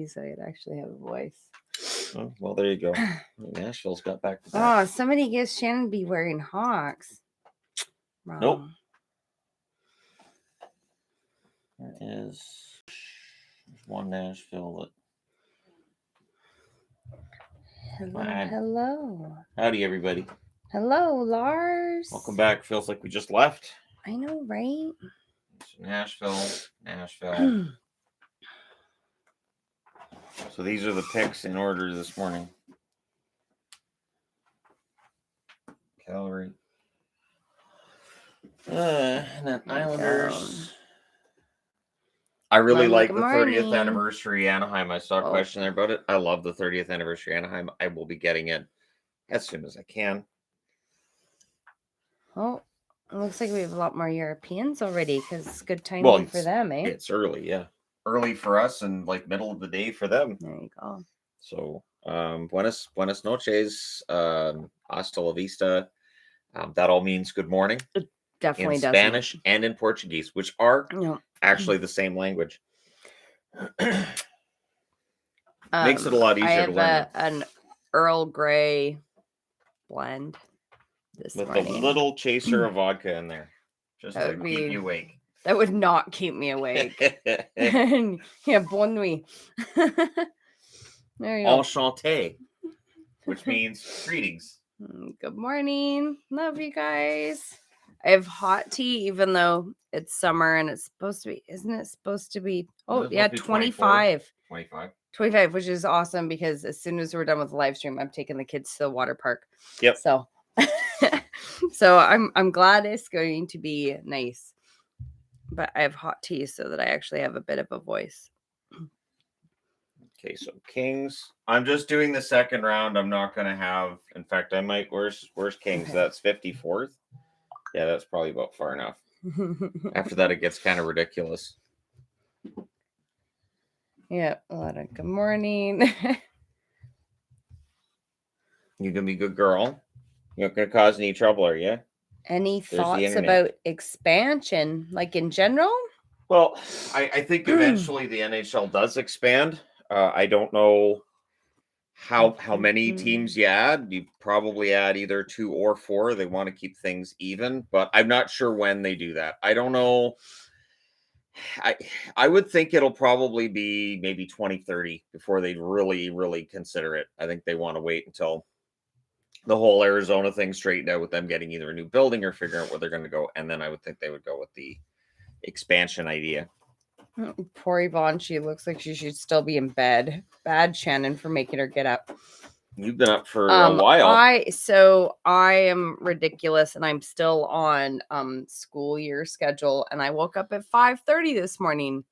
So I'd actually have a voice. Oh, well, there you go. Nashville's got back to back. Oh, somebody guessed Shannon be wearing Hawks. Wrong. Nope. There's one Nashville that. Hello. Howdy, everybody. Hello, Lars. Welcome back. Feels like we just left. I know, right? Nashville. So these are the picks in order this morning. Calgary. And then Islanders. I really like the 30th anniversary Anaheim. I saw a question there about it. I love the 30th anniversary Anaheim. I will be getting it as soon as I can. Oh, it looks like we have a lot more Europeans already because it's good timing for them, eh? It's early, yeah. Early for us and like middle of the day for them. There you go. So, buenas noches, hasta la vista. That all means good morning. It definitely in does. Spanish and in Portuguese, which are actually the same language. Makes it a lot easier to learn. I have an Earl Grey blend this morning. With a little chaser of vodka in there. Just to keep you awake. That would not keep me awake. Yeah, bon nuit. There you go. Enchanté, which means greetings. Good morning. Love you guys. I have hot tea, even though it's summer and it's supposed to be, isn't it supposed to be? Oh, yeah, 25. 25, which is awesome because as soon as we're done with the live stream, I'm taking the kids to the water park. Yep. So, so I'm glad it's going to be nice. But I have hot tea so that I actually have a bit of a voice. Okay, so Kings. I'm just doing the second round. I'm not going to have, in fact, I might, where's Kings? Okay. That's 54th. Yeah, that's probably about far enough. After that, it gets kind of ridiculous. Yeah, a lot of good morning. You gonna be a good girl. You're not gonna cause any trouble, are you? Any thoughts about expansion, like in general? Well, I think eventually the NHL does expand. I don't know how many teams you add. You probably add either 2 or 4. They want to keep things even, but I'm not sure when they do that. I don't know. I would think it'll probably be maybe 2030 before they really consider it. I think they want to wait until the whole Arizona thing straightened out with them getting either a new building or figuring out where they're going to go. And then I would think they would go with the expansion idea. Poor Yvonne, she looks like she should still be in bed. Bad Shannon for making her get up. You've been up for a while. I am ridiculous and I'm still on school year schedule and I woke up at 5:30 this morning.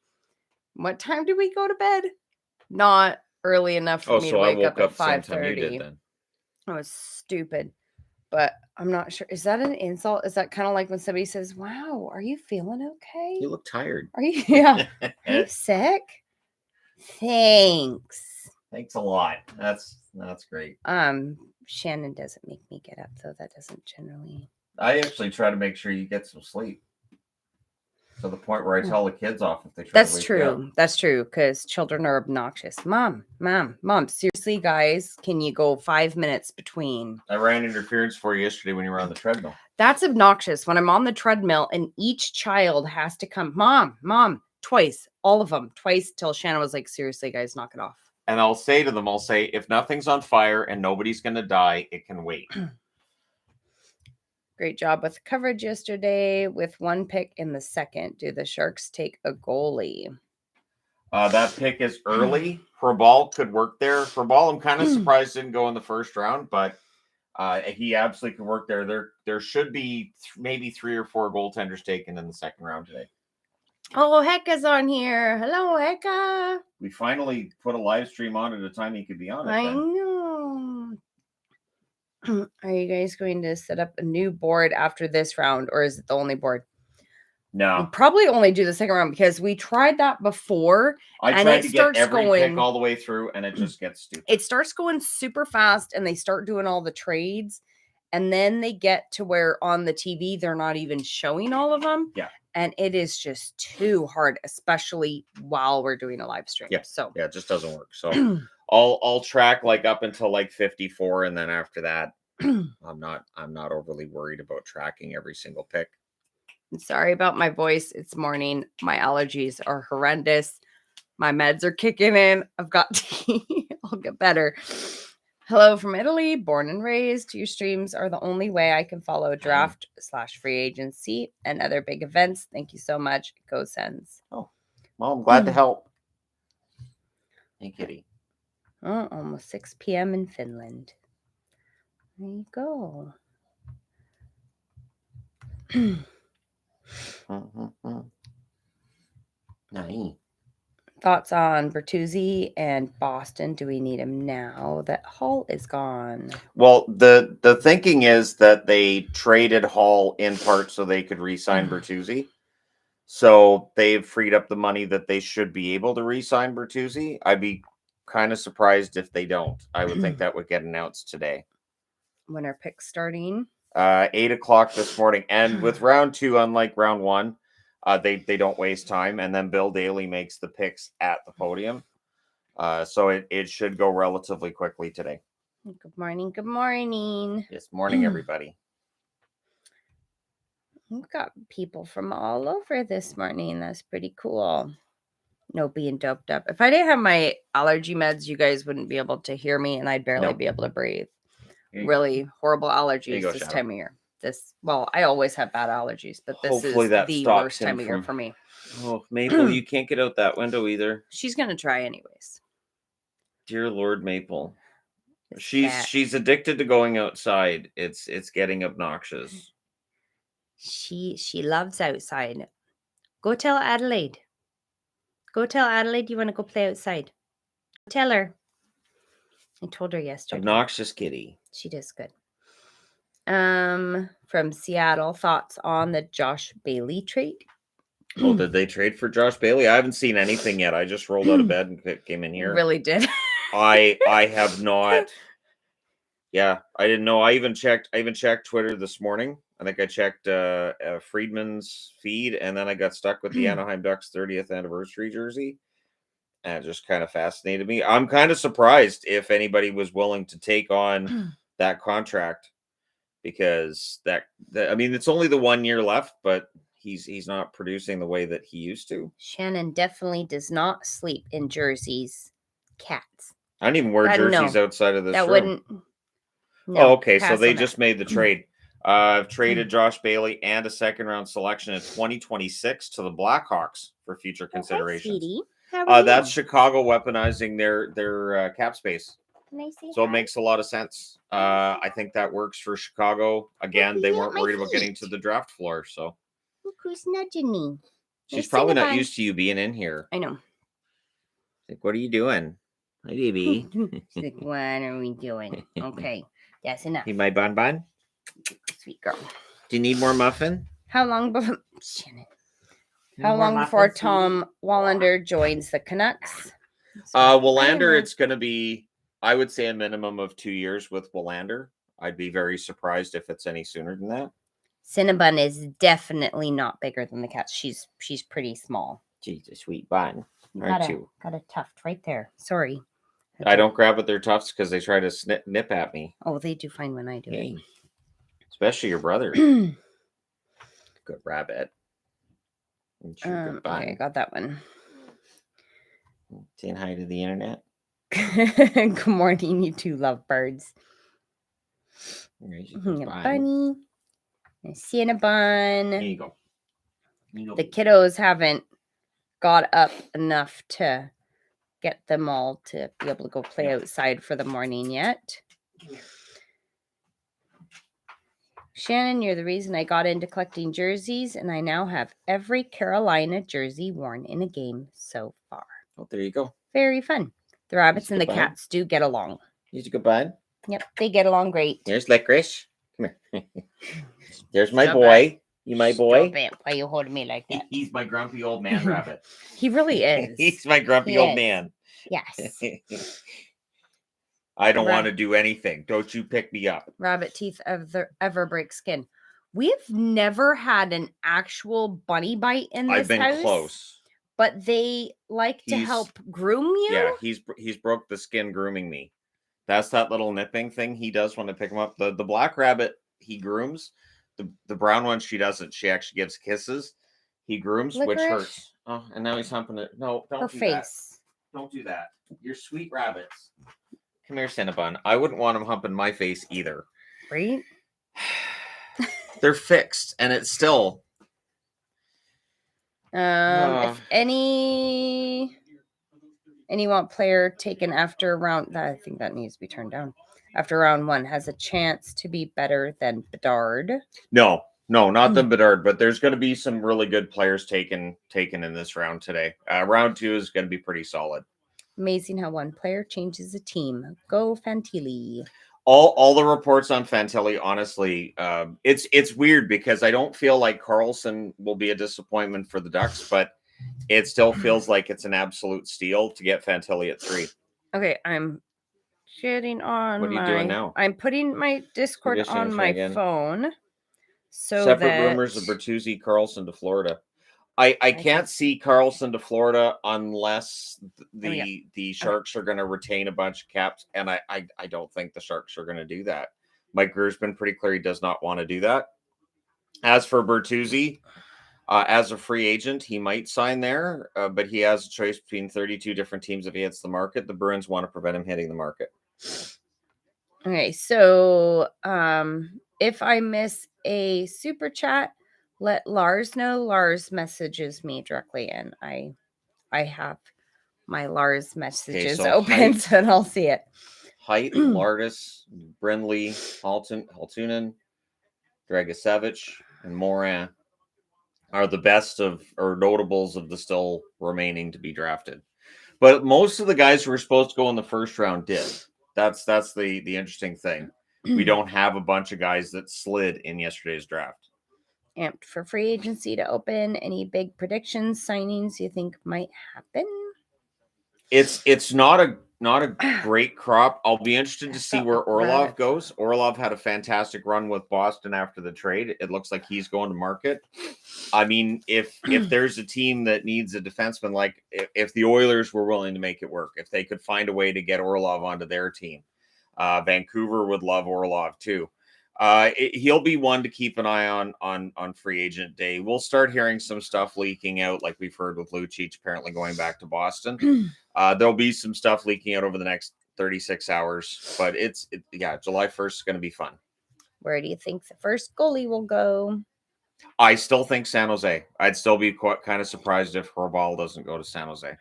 What time did we go to bed? Not early enough for me to wake up at 5:30. I was stupid, but I'm not sure. Is that an insult? Is that kind of like when somebody says, "Wow, are you feeling okay? You look tired. Are you? Yeah. Are you sick?" Thanks. Thanks a lot. That's great. Shannon doesn't make me get up, though. That doesn't generally. I actually try to make sure you get some sleep. To the point where I tell the kids off if they try That's to wake true. up. That's true, because children are obnoxious. Mom. Seriously, guys, can you go 5 minutes between? I ran interference for you yesterday when you were on the treadmill. That's obnoxious. When I'm on the treadmill and each child has to come, Mom, twice. All of them, twice, till Shannon was like, seriously, guys, knock it off. And I'll say to them, if nothing's on fire and nobody's going to die, it can wait. Great job with coverage yesterday with 1 pick in the second. Do the Sharks take a goalie? That pick is early. Herbal could work there. Herbal, I'm kind of surprised didn't go in the first round, but he absolutely could work there. There should be maybe 3 or 4 goaltenders taken in the second round today. Oh, Hecka's on here. Hello, Hecka. We finally put a live stream on at a time he could be on it. I know. Are you guys going to set up a new board after this round, or is it the only board? No. We'll probably only do the second round because we tried that before. I tried to get every pick all the way through, and it just gets stupid. It starts going super fast, and they start doing all the trades, and then they get to where on the TV they're not even showing all of them. Yeah. And it is just too hard, especially while we're doing a live stream. Yeah. So Yeah, it just doesn't work. So I'll track like up until like 54, and then after that, I'm not overly worried about tracking every single pick. Sorry about my voice. It's morning. My allergies are horrendous. My meds are kicking in. I've got tea. I'll get better. Hello from Italy, born and raised. Your streams are the only way I can follow draft/free agency and other big events. Thank you so much. Go Sens. Oh, well, I'm glad to help. Hey, kitty. Oh, almost 6 p.m. in Finland. There you go. Nice. Thoughts on Bertuzzi and Boston? Do we need him now that Hall is gone? Well, the thinking is that they traded Hall in part so they could re-sign Bertuzzi. So they've freed up the money that they should be able to re-sign Bertuzzi. I'd be kind of surprised if they don't. I would think that would get announced today. When are picks starting? 8:00 this morning. And with round 2, unlike round 1, they don't waste time. And then Bill Daly makes the picks at the podium. So it should go relatively quickly today. Good morning. Good morning. Yes, morning, everybody. We've got people from all over this morning. That's pretty cool. No being doped up. If I didn't have my allergy meds, you guys wouldn't be able to hear me and I'd barely be able to breathe. Really horrible allergies this time of year. Well, I always have bad allergies, but this Hopefully is that the stops worst time of year for me. Oh, Maple, you can't get out that window either. She's gonna try anyways. Dear Lord, Maple. She's addicted to going outside. It's getting obnoxious. She loves outside. Go tell Adelaide. Go tell Adelaide you want to go play outside. Tell her. I told her yesterday. Obnoxious kitty. She does good. From Seattle, thoughts on the Josh Bailey trade? Oh, did they trade for Josh Bailey? I haven't seen anything yet. I just rolled out of bed and came in here. Really did. I have not. Yeah, I didn't know. I even checked Twitter this morning. I think I checked Friedman's feed, and then I got stuck with the Anaheim Ducks 30th anniversary jersey. And it just kind of fascinated me. I'm kind of surprised if anybody was willing to take on that contract, because I mean, it's only the 1 year left, but he's not producing the way that he used to. Shannon definitely does not sleep in jerseys. Cats. I don't even wear jerseys outside of this room. Wouldn't. No, oh, okay. So they just made the trade. I've traded Josh Bailey and a second-round selection in 2026 to the Blackhawks for future considerations. That's Chicago weaponizing their cap space. So it makes a lot of sense. I think that works for Chicago. Again, they weren't worried about getting to the draft floor. So look who's nudging me. She's probably not used to you being in here. I know. Like, what are you doing? Hi, baby. She's like, what are we doing? Okay, that's enough. Hey, my bonbon. Sweet girl. Do you need more muffin? How long before Tom Wallander joins the Canucks? Wallander, it's going to be, I would say, a minimum of 2 years with Wallander. I'd be very surprised if it's any sooner than that. Cinnabon is definitely not bigger than the cat. She's pretty small. She's a sweet bun, aren't you? Got a tuft right there. Sorry. I don't grab at their tufts because they try to nip at me. Oh, they do fine when I do it. Especially your brother. Good rabbit. Okay, I got that one. Saying hi to the internet. Good morning, you two lovebirds. Bunny. A Cinnabon. There you go. The kiddos haven't got up enough to get them all to be able to go play outside for the morning yet. Shannon, you're the reason I got into collecting jerseys, and I now have every Carolina jersey worn in a game so far. Oh, there you go. Very fun. The rabbits and the cats do get along. He's a good bud. Yep, they get along great. There's Licorice. Come here. There's my boy. You my boy? Stop it. Why are you holding me like that? He's my grumpy old man rabbit. He really is. He's my grumpy old man. Yes. I don't want to do anything. Don't you pick me up. Rabbit teeth ever break skin. We've never had an actual bunny bite in this I've been house, close. but they like to help groom you. Yeah, he's broke the skin grooming me. That's that little nipping thing he does when I pick him up. The black rabbit he grooms. The brown one she doesn't. She actually gives kisses. He grooms, which Licorice. hurts. Oh, and now he's humping it. No, don't Her do face. that. Don't do that. You're sweet rabbits. Come here, Cinnabon. I wouldn't want him humping my face either. Right? They're fixed, and it's still. If any want player taken after round, I think that needs to be turned down. After round 1 has a chance to be better than Bedard. No, not the Bedard, but there's going to be some really good players taken in this round today. Round 2 is going to be pretty solid. Amazing how one player changes a team. Go Fantilli. All the reports on Fantilli, honestly, it's weird because I don't feel like Carlson will be a disappointment for the Ducks, but it still feels like it's an absolute steal to get Fantilli at 3. Okay, I'm getting on. What are you doing now? I'm putting my Discord on my phone. So separate rumors of Bertuzzi Carlson to Florida. I can't see Carlson to Florida unless the Sharks are going to retain a bunch of caps, and I don't think the Sharks are going to do that. Mike Greer's been pretty clear he does not want to do that. As for Bertuzzi, as a free agent, he might sign there, but he has a choice between 32 different teams if he hits the market. The Bruins want to prevent him hitting the market. Okay, so if I miss a super chat, let Lars know. Lars messages me directly, and I have my Lars messages open, so I'll see it. Height, Lardis, Brindley, Haltunen, Dragisevich, and Morin are the best of or notables of the still remaining to be drafted. But most of the guys who were supposed to go in the first round did. That's the interesting thing. We don't have a bunch of guys that slid in yesterday's draft. Amped for free agency to open. Any big predictions, signings you think might happen? It's not a great crop. I'll be interested to see where Orlov goes. Orlov had a fantastic run with Boston after the trade. It looks like he's going to market. I mean, if there's a team that needs a defenseman, like if the Oilers were willing to make it work, if they could find a way to get Orlov onto their team, Vancouver would love Orlov too. He'll be one to keep an eye on free agent day. We'll start hearing some stuff leaking out, like we've heard with Lucic apparently going back to Boston. There'll be some stuff leaking out over the next 36 hours, but July 1st is going to be fun. Where do you think the first goalie will go? I still think San Jose. I'd still be kind of surprised if Horbal doesn't go to San Jose.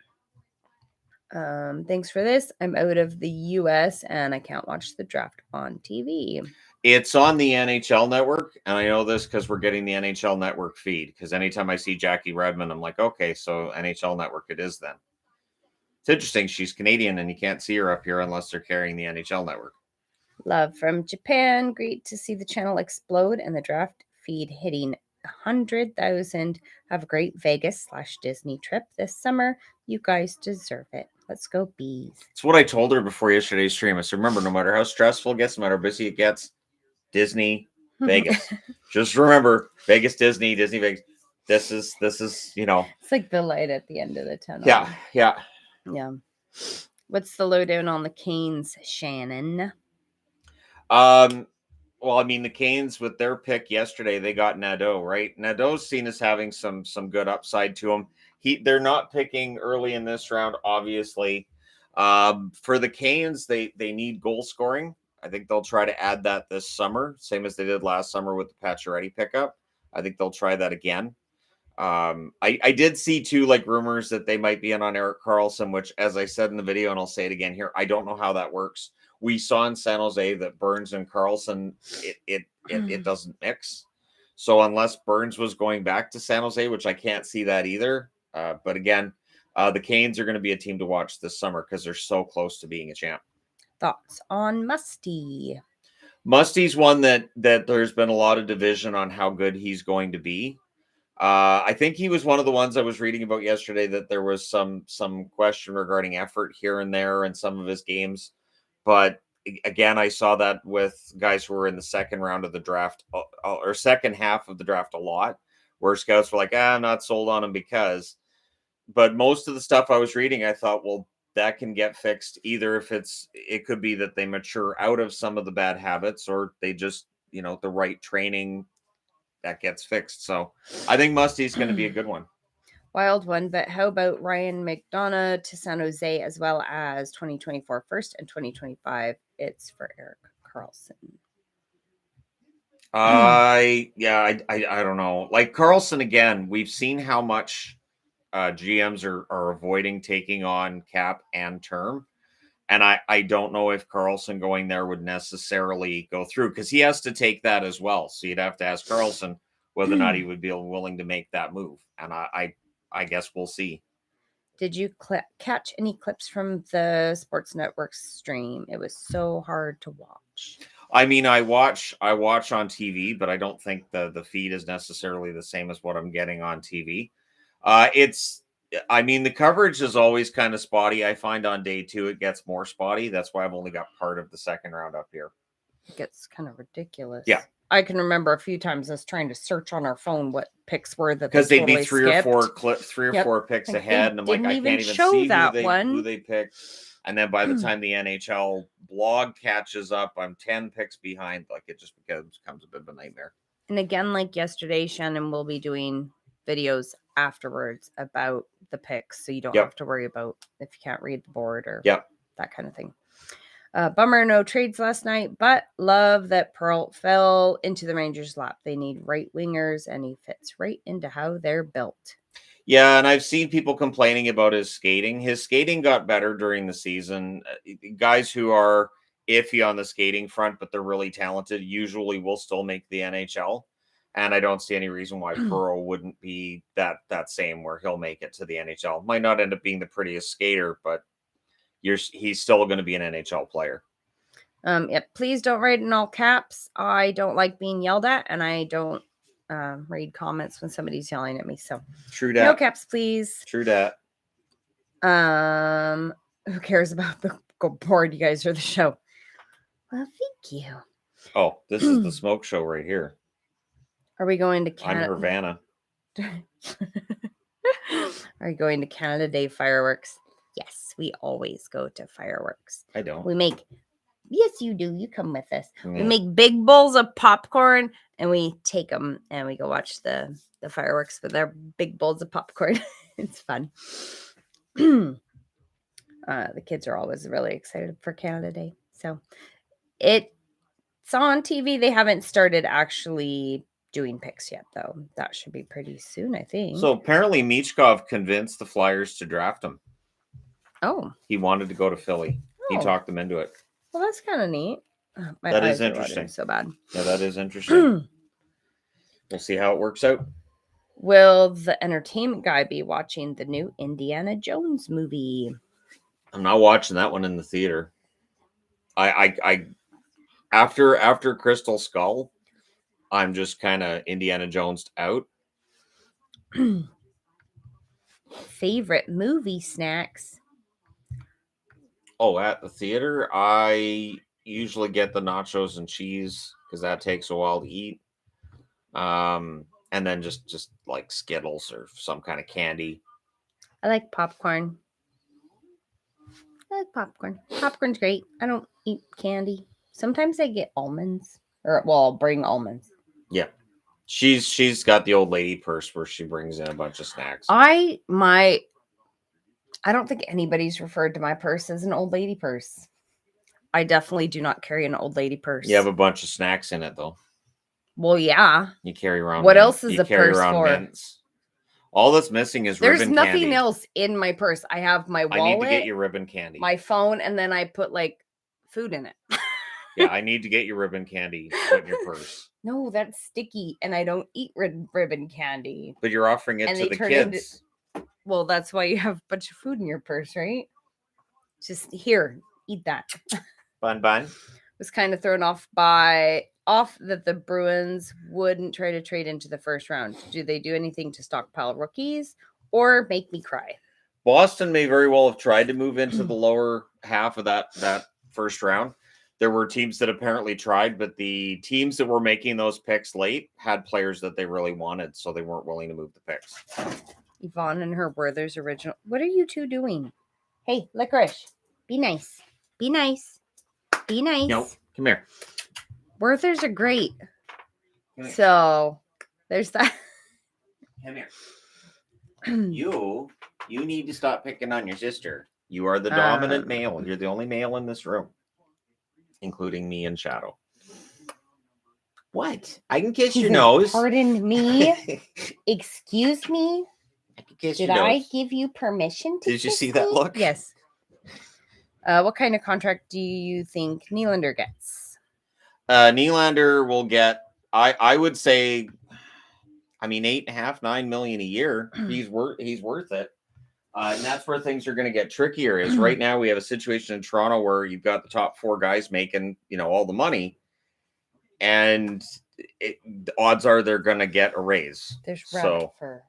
Thanks for this. I'm out of the U.S. and I can't watch the draft on TV. It's on the NHL Network, and I know this because we're getting the NHL Network feed, because anytime I see Jackie Redmond, I'm like, okay, so NHL Network it is then. It's interesting. She's Canadian, and you can't see her up here unless they're carrying the NHL Network. Love from Japan. Great to see the channel explode and the draft feed hitting 100,000. Have a great Vegas/Disney trip this summer. You guys deserve it. Let's go Bees. It's what I told her before yesterday's stream. I said, remember, no matter how stressful it gets, no matter how busy it gets, Disney, Vegas. Just remember, Vegas, Disney, Vegas. This is, It's like the light at the end of the tunnel. Yeah. What's the lowdown on the Canes, Shannon? Well, I mean, the Canes with their pick yesterday, they got Nadeau, right? Nadeau's seen as having some good upside to him. They're not picking early in this round, obviously. For the Canes, they need goal scoring. I think they'll try to add that this summer, same as they did last summer with the Pacioretty pickup. I think they'll try that again. I did see too, like, rumors that they might be in on Erik Karlsson, which, as I said in the video, and I'll say it again here, I don't know how that works. We saw in San Jose that Burns and Karlsson, it doesn't mix. So unless Burns was going back to San Jose, which I can't see that either. But again, the Canes are going to be a team to watch this summer because they're so close to being a champ. Thoughts on Musty? Musty's one that there's been a lot of division on how good he's going to be. I think he was one of the ones I was reading about yesterday that there was some question regarding effort here and there in some of his games. But again, I saw that with guys who were in the second round of the draft or second half of the draft a lot, where scouts were like, I'm not sold on him because. But most of the stuff I was reading, I thought, well, that can get fixed either if it could be that they mature out of some of the bad habits, or they just, the right training that gets fixed. So I think Musty's going to be a good one. Wild one, but how about Ryan McDonough to San Jose as well as 2024 first and 2025? It's for Erik Karlsson. I don't know. Like Karlsson, again, we've seen how much GMs are avoiding taking on cap and term. And I don't know if Karlsson going there would necessarily go through because he has to take that as well. So you'd have to ask Karlsson whether or not he would be willing to make that move. And I guess we'll see. Did you catch any clips from the Sports Network stream? It was so hard to watch. I mean, I watch on TV, but I don't think the feed is necessarily the same as what I'm getting on TV. The coverage is always kind of spotty. I find on day 2 it gets more spotty. That's why I've only got part of the second round up here. It gets kind of ridiculous. Yeah. I can remember a few times us trying to search on our phone what picks were that because they'd be three or four picks Like, ahead, and I'm like, I can't even see who they picked. And then by the time the NHL blog catches up, I'm 10 picks behind. Like it just becomes a bit of a nightmare. And again, like yesterday, Shannon will be doing videos afterwards about the picks, so you don't have to worry about if you can't read the board or that kind of thing. Bummer, no trades last night, but love that Peralt fell into the Rangers' lap. They need right wingers, and he fits right into how they're built. Yeah, and I've seen people complaining about his skating. His skating got better during the season. Guys who are iffy on the skating front, but they're really talented, usually will still make the NHL. And I don't see any reason why Peralt wouldn't be that same where he'll make it to the NHL. Might not end up being the prettiest skater, but he's still going to be an NHL player. Please don't write in all caps. I don't like being yelled at, and I don't read comments when somebody's yelling at me. So true that. No caps, please. True that. Who cares about the board? You guys are the show. Well, thank you. Oh, this is the smoke show right here. Are we going to Canada? I'm Havana. Are you going to Canada Day fireworks? Yes, we always go to fireworks. I don't. Yes, you do. You come with us. Yeah. We make big bowls of popcorn and we take them and we go watch the fireworks with our big bowls of popcorn. It's fun. The kids are always really excited for Canada Day. So it's on TV. They haven't started actually doing picks yet, though. That should be pretty soon, I think. So apparently Michkov convinced the Flyers to draft him. Oh. He wanted to go to Philly. He talked them into it. Well, that's kind of neat. That is interesting. So bad. Yeah, that is interesting. We'll see how it works out. Will the entertainment guy be watching the new Indiana Jones movie? I'm not watching that one in the theater. I after Crystal Skull, I'm just kind of Indiana Jones out. Favorite movie snacks? Oh, at the theater, I usually get the nachos and cheese because that takes a while to eat. And then just like Skittles or some kind of candy. I like popcorn. Popcorn's great. I don't eat candy. Sometimes I get almonds. I'll bring almonds. Yeah. She's got the old lady purse where she brings in a bunch of snacks. I don't think anybody's referred to my purse as an old lady purse. I definitely do not carry an old lady purse. You have a bunch of snacks in it, though. Well, yeah. You carry around. What else is a purse for? Mints. All that's missing is ribbon candy. There's nothing else in my purse. I have my wallet. I need to get you ribbon candy. My phone, and then I put like food in it. Yeah, I need to get you ribbon candy put in your purse. No, that's sticky, and I don't eat ribbon candy. But you're offering it to the kids. Well, that's why you have a bunch of food in your purse, right? Just here, eat that. Bun. Was kind of thrown off that the Bruins wouldn't try to trade into the first round. Do they do anything to stockpile rookies or make me cry? Boston may very well have tried to move into the lower half of that first round. there were teams that apparently tried, but the teams that were making those picks late had players that they really wanted, so they weren't willing to move the picks. Yvonne and her Werther's original. What are you two doing? Hey, Licorice, be nice. Be nice. Be nice. Nope. Come here. Werther's are great. Come here. So there's that. Come here. You need to stop picking on your sister. You are the dominant male. You're the only male in this room, including me and Shadow. What? I can kiss your nose. Pardon me. Excuse me. I can kiss Did your nose. I give you permission to Did you kiss see that me? look? Yes. What kind of contract do you think Nylander gets? Nylander will get, I would say, I mean, $8.5-9 million a year. He's worth it. And that's where things are going to get trickier. Is right now we have a situation in Toronto where you've got the top 4 guys making, all the money, and the odds are they're going to get a raise. There's rabbit fur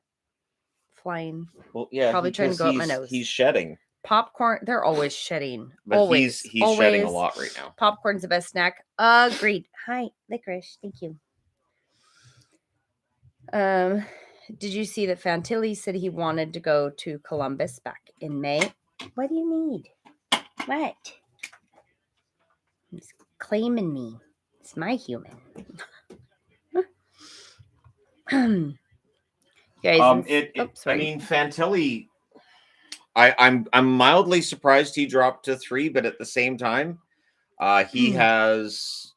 flying. Well, yeah, probably trying to go up my nose. He's shedding. Popcorn, they're always shedding. But always. He's shedding a lot right now. Popcorn's the best snack. Agreed. Hi, Licorice. Thank you. Did you see that Fantilli said he wanted to go to Columbus back in May? What do you need? What? He's claiming me. It's my human. Guys, I mean, Fantilli, I'm mildly surprised he dropped to 3, but at the same time, he has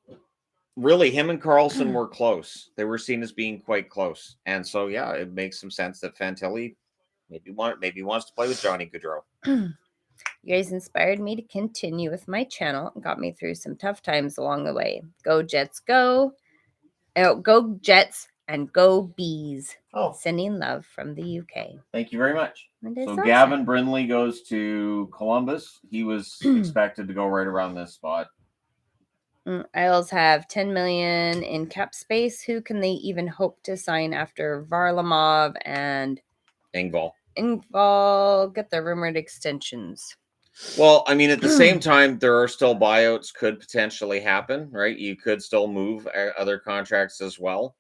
really, him and Carlson were close. They were seen as being quite close, and so yeah, it makes some sense that Fantilli maybe wants to play with Johnny Gaudreau. You guys inspired me to continue with my channel and got me through some tough times along the way. Go Jets, go! Go Jets and go Bees. Oh, sending love from the UK. Thank you very much. So awesome. Gavin Brindley goes to Columbus. He was expected to go right around this spot. Isles have 10 million in cap space. Who can they even hope to sign after Varlamov and Engvall get their rumored extensions? Well, I mean, at the same time, there are still buyouts could potentially happen, right? You could still move other contracts as well.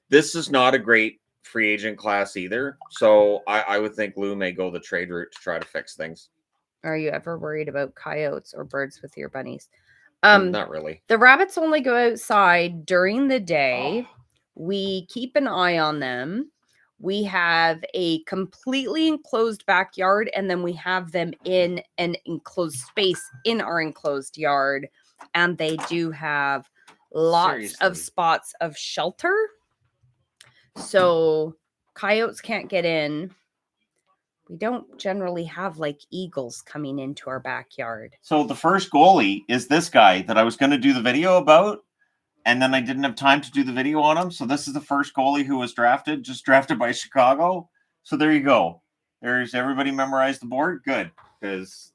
This is not a great free agent class either. So I would think Lou may go the trade route to try to fix things. Are you ever worried about coyotes or birds with your bunnies? Not really. The rabbits only go outside during the day. We keep an eye on them. We have a completely enclosed backyard, and then we have them in an enclosed space in our enclosed yard. And they do have lots of spots of shelter. So coyotes can't get in. We don't generally have like eagles coming into our backyard. So the first goalie is this guy that I was going to do the video about, and then I didn't have time to do the video on him. So this is the first goalie who was drafted by Chicago. So there you go. There's everybody memorized the board. Good, because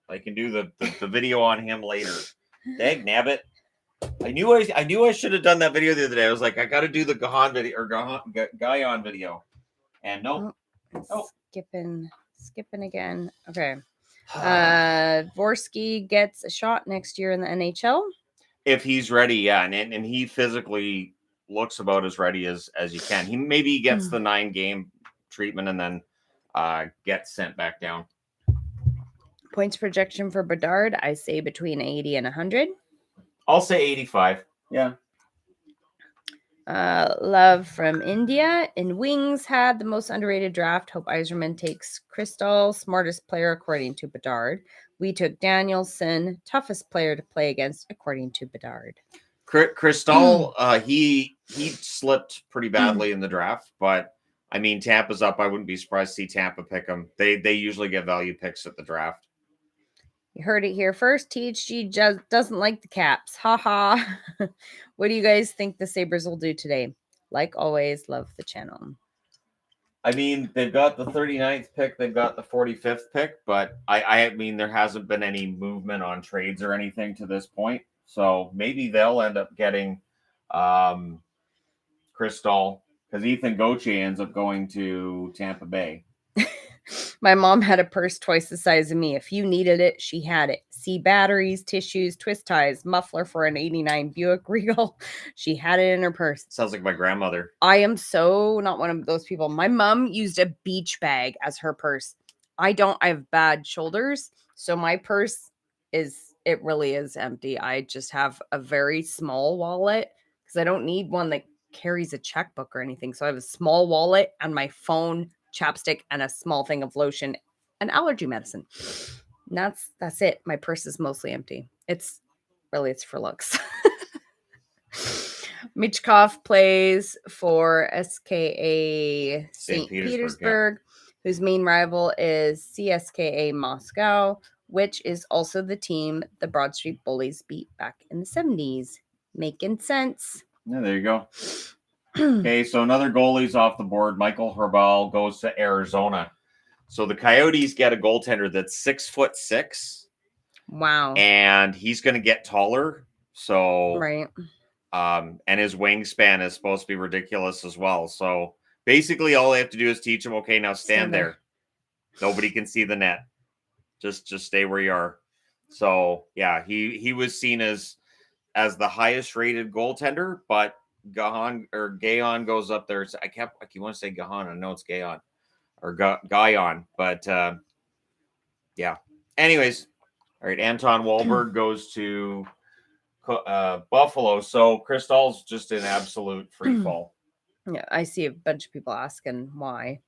I can do the video on him later. Dag nabbit. I knew I should have done that video the other day. I was like, I got to do the Gahan video or Guyon video, and nope. Skipping again. Okay. Vorsky gets a shot next year in the NHL. If he's ready, yeah. And he physically looks about as ready as you can. He maybe gets the 9-game treatment and then gets sent back down. Points projection for Bedard, I say between 80 and 100. I'll say 85. Yeah. Love from India. In Wings had the most underrated draft. Hope Yzerman takes Crystal, smartest player according to Bedard. We took Danielson, toughest player to play against according to Bedard. Crystal, he slipped pretty badly in the draft, but I mean Tampa's up. I wouldn't be surprised to see Tampa pick him. They usually get value picks at the draft. You heard it here first. THG just doesn't like the Caps. Haha. What do you guys think the Sabres will do today? Like always, love the channel. I mean, they've got the 39th pick. They've got the 45th pick. But I mean, there hasn't been any movement on trades or anything to this point. So maybe they'll end up getting Crystal because Ethan Gauthier ends up going to Tampa Bay. My mom had a purse twice the size of me. If you needed it, she had it. AC batteries, tissues, twist ties, muffler for an 89 Buick Regal. She had it in her purse. Sounds like my grandmother. I am so not one of those people. My mom used a beach bag as her purse. I have bad shoulders, so my purse it really is empty. I just have a very small wallet because I don't need one that carries a checkbook or anything. So I have a small wallet and my phone, chapstick, and a small thing of lotion and allergy medicine. And that's it. My purse is mostly empty. It's for looks. Michkov plays for SKA St. Petersburg, whose main rival is CSKA Moscow, which is also the team the Broad Street Bullies beat back in the 70s. Making sense. Yeah, there you go. Okay, so another goalie's off the board. Michael Herbal goes to Arizona. So the Coyotes get a goaltender that's 6'6". Wow. And he's going to get taller. So, right. And his wingspan is supposed to be ridiculous as well. So basically all they have to do is teach him, okay, now stand there. Nobody can see the net. Just stay where you are. So yeah, he was seen as the highest rated goaltender, but Gahan goes up there. I keep want to say Gahan. I know it's Gahan or Guyon, but yeah. Anyways, all right. Anton Wahlberg goes to Buffalo. So Crystal's just in absolute free fall. Yeah, I see a bunch of people asking why.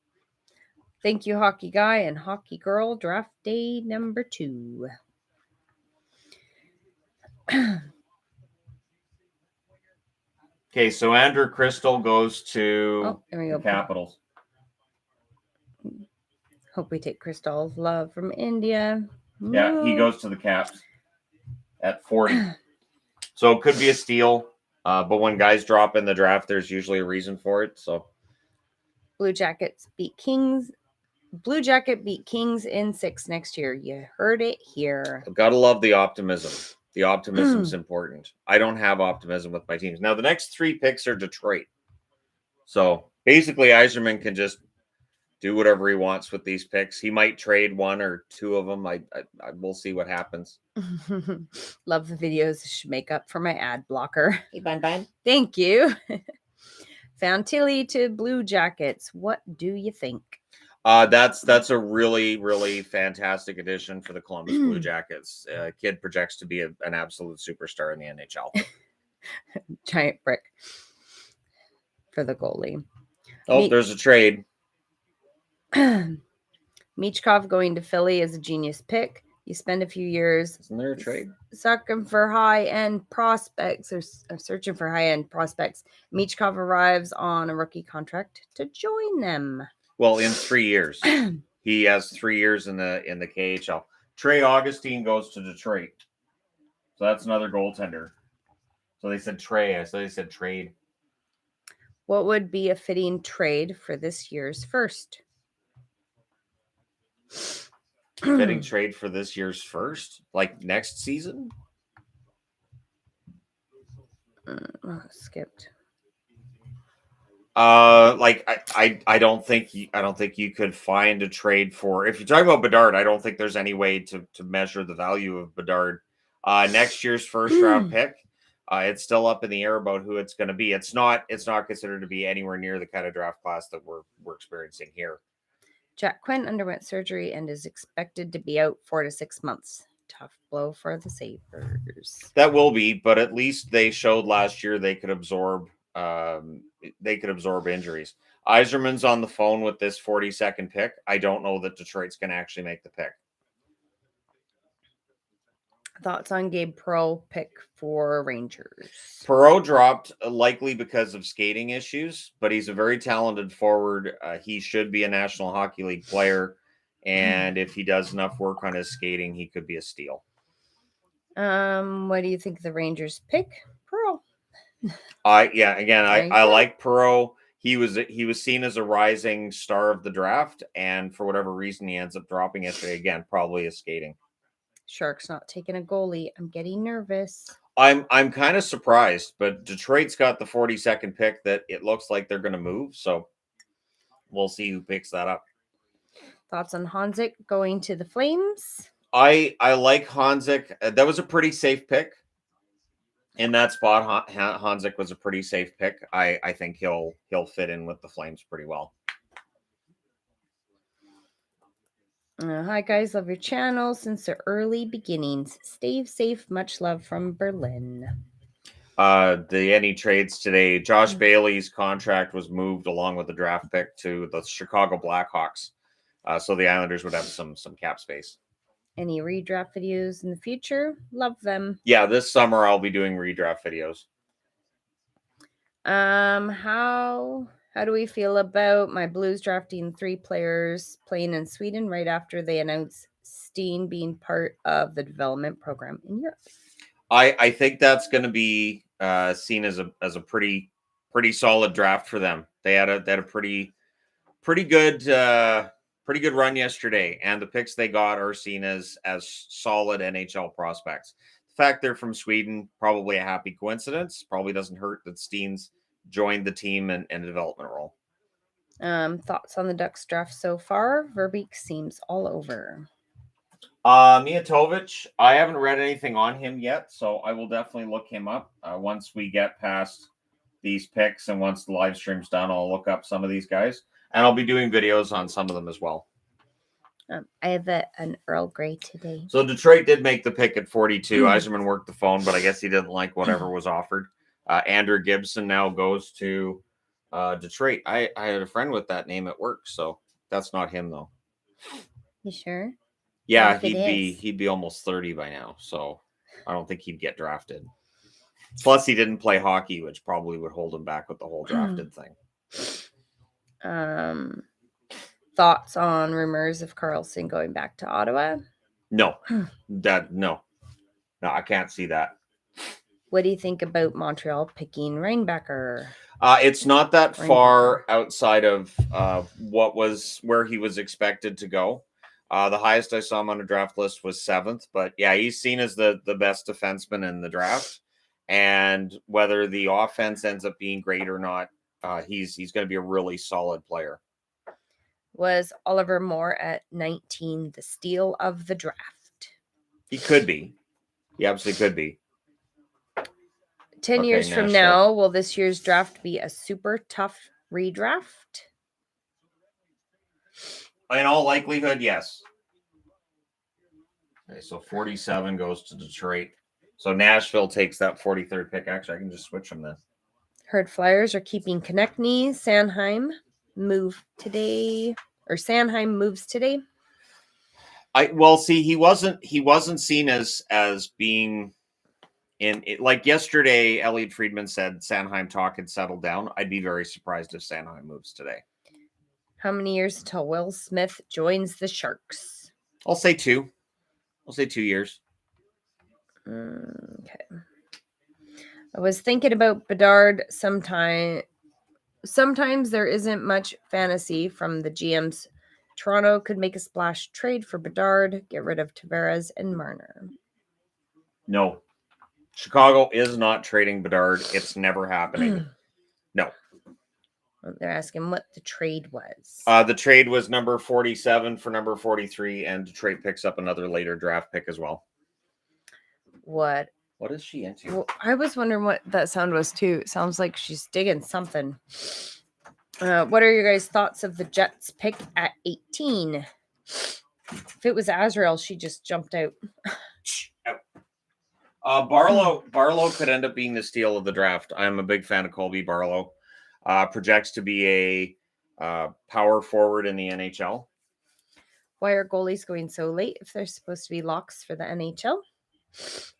Thank you, Hockey Guy and Hockey Girl. Draft day number 2. Okay, so Andrew Crystal goes to the Capitals. Hope we take Crystal's love from India. Yeah, he goes to the Caps at 40. So it could be a steal, but when guys drop in the draft, there's usually a reason for it. So Blue Jacket beat Kings in 6 next year. You heard it here. Gotta love the optimism. The optimism's important. I don't have optimism with my teams. Now, the next 3 picks are Detroit. So basically, Yzerman can just do whatever he wants with these picks. He might trade 1 or 2 of them. I we'll see what happens. Love the videos. Should make up for my ad blocker. Hey, Bun. Thank you. Fantilli to Blue Jackets. What do you think? That's a really, really fantastic addition for the Columbus Blue Jackets. Kid projects to be an absolute superstar in the NHL. Giant brick for the goalie. Oh, there's a trade. Michkov going to Philly is a genius pick. You spend a few years. Isn't there a trade? Sucking for high-end prospects or searching for high-end prospects. Michkov arrives on a rookie contract to join them. Well, in 3 years. He has 3 years in the KHL. Trey Augustine goes to Detroit. So that's another goaltender. So they said Trey. I thought they said trade. What would be a fitting trade for this year's first? Fitting trade for this year's first? Like next season? Skipped. I don't think you could find a trade for, if you're talking about Bedard, I don't think there's any way to measure the value of Bedard. Next year's first round pick, it's still up in the air about who it's going to be. It's not considered to be anywhere near the kind of draft class that we're experiencing here. Jack Quinn underwent surgery and is expected to be out 4 to 6 months. Tough blow for the Sabres. That will be, but at least they showed last year they could absorb injuries. Yzerman's on the phone with this 42nd pick. I don't know that Detroit's going to actually make the pick. Thoughts on Gabe Perreault pick for Rangers? Perreault dropped likely because of skating issues, but he's a very talented forward. He should be a National Hockey League player, and if he does enough work on his skating, he could be a steal. What do you think of the Rangers pick? Perreault. I like Perreault. He was seen as a rising star of the draft, and for whatever reason, he ends up dropping yesterday. Again, probably his skating. Sharks not taking a goalie. I'm getting nervous. I'm kind of surprised, but Detroit's got the 42nd pick that it looks like they're going to move, so we'll see who picks that up. Thoughts on Hanzik going to the Flames? I like Hanzik. That was a pretty safe pick. In that spot, Hanzik was a pretty safe pick. I think he'll fit in with the Flames pretty well. Hi guys, love your channel since the early beginnings. Stay safe. Much love from Berlin. Any trades today? Josh Bailey's contract was moved along with the draft pick to the Chicago Blackhawks, so the Islanders would have some cap space. Any redraft videos in the future? Love them. Yeah, this summer I'll be doing redraft videos. How do we feel about my Blues drafting 3 players playing in Sweden right after they announced Steen being part of the development program in Europe? I think that's going to be seen as a pretty solid draft for them. They had a pretty good run yesterday, and the picks they got are seen as solid NHL prospects. The fact they're from Sweden, probably a happy coincidence. Probably doesn't hurt that Steen's joined the team in a development role. Thoughts on the Ducks draft so far? Verbeek seems all over. Mijatovic, I haven't read anything on him yet, so I will definitely look him up once we get past these picks, and once the live stream's done, I'll look up some of these guys, and I'll be doing videos on some of them as well. I have an Earl Grey today. So Detroit did make the pick at 42. Yzerman worked the phone, but I guess he didn't like whatever was offered. Andrew Gibson now goes to Detroit. I had a friend with that name at work, so that's not him though. You sure? Yeah, he'd be almost 30 by now, so I don't think he'd get drafted. Plus, he didn't play hockey, which probably would hold him back with the whole drafted thing. Thoughts on rumors of Carlson going back to Ottawa? No, no, I can't see that. What do you think about Montreal picking Reinbacher? It's not that far outside of where he was expected to go. The highest I saw him on a draft list was 7th, but yeah, he's seen as the best defenseman in the draft. And whether the offense ends up being great or not, he's going to be a really solid player. Was Oliver Moore at 19 the steal of the draft? He could be. He absolutely could be. 10 years from now, will this year's draft be a super tough redraft? In all likelihood, yes. Okay, so 47 goes to Detroit. So Nashville takes that 43rd pick. Actually, I can just switch them then. Heard Flyers are keeping Konechny. Sanheim moves today. He wasn't seen as being in it. Like yesterday, Elliot Friedman said Sanheim talk had settled down. I'd be very surprised if Sanheim moves today. How many years until Will Smith joins the Sharks? I'll say 2. I'll say 2 years. Okay. I was thinking about Bedard sometimes there isn't much fantasy from the GMs. Toronto could make a splash trade for Bedard, get rid of Tavares and Marner. No. Chicago is not trading Bedard. It's never happening. No. They're asking what the trade was. The trade was number 47 for number 43, and Detroit picks up another later draft pick as well. What is she into? Well, I was wondering what that sound was too. It sounds like she's digging something. What are your guys' thoughts of the Jets pick at 18? If it was Azrael, she just jumped out. Barlow could end up being the steal of the draft. I'm a big fan of Colby Barlow. Projects to be a power forward in the NHL. Why are goalies going so late if they're supposed to be locks for the NHL?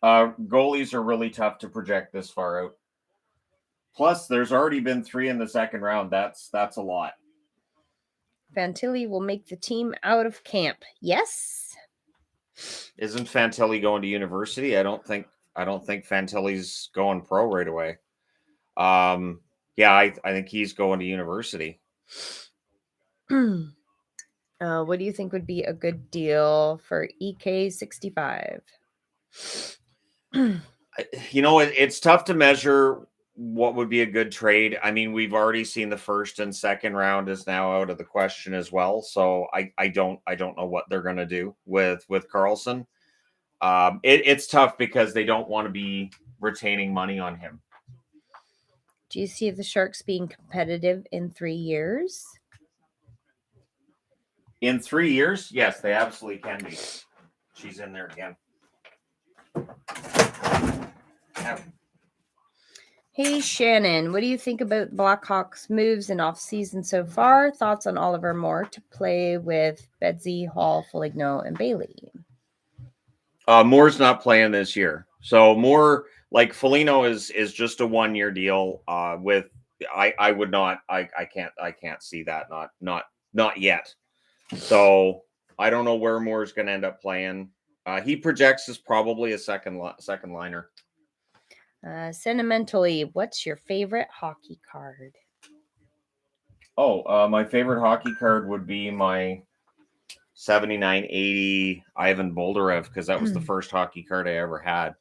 Goalies are really tough to project this far out. Plus, there's already been 3 in the second round. That's a lot. Fantilli will make the team out of camp. Yes. Isn't Fantilli going to university? I don't think Fantilli's going pro right away. Yeah, I think he's going to university. What do you think would be a good deal for EK65? It's tough to measure what would be a good trade? I mean, we've already seen the first and second round is now out of the question as well. So I don't know what they're going to do with Carlson. It's tough because they don't want to be retaining money on him. Do you see the Sharks being competitive in 3 years? In 3 years, yes, they absolutely can be. She's in there again. Hey, Shannon, what do you think about Blackhawks' moves in off-season so far? Thoughts on Oliver Moore to play with Bedsy, Hall, Foligno, and Bailey? Moore's not playing this year. So Moore, like Foligno, is just a 1-year deal. With I would not. I can't see that. Not yet. So I don't know where Moore's going to end up playing. He projects as probably a second liner. Sentimentally, what's your favorite hockey card? Oh, my favorite hockey card would be my 79-80 Ivan Boldarev, because that was the first hockey card I ever had.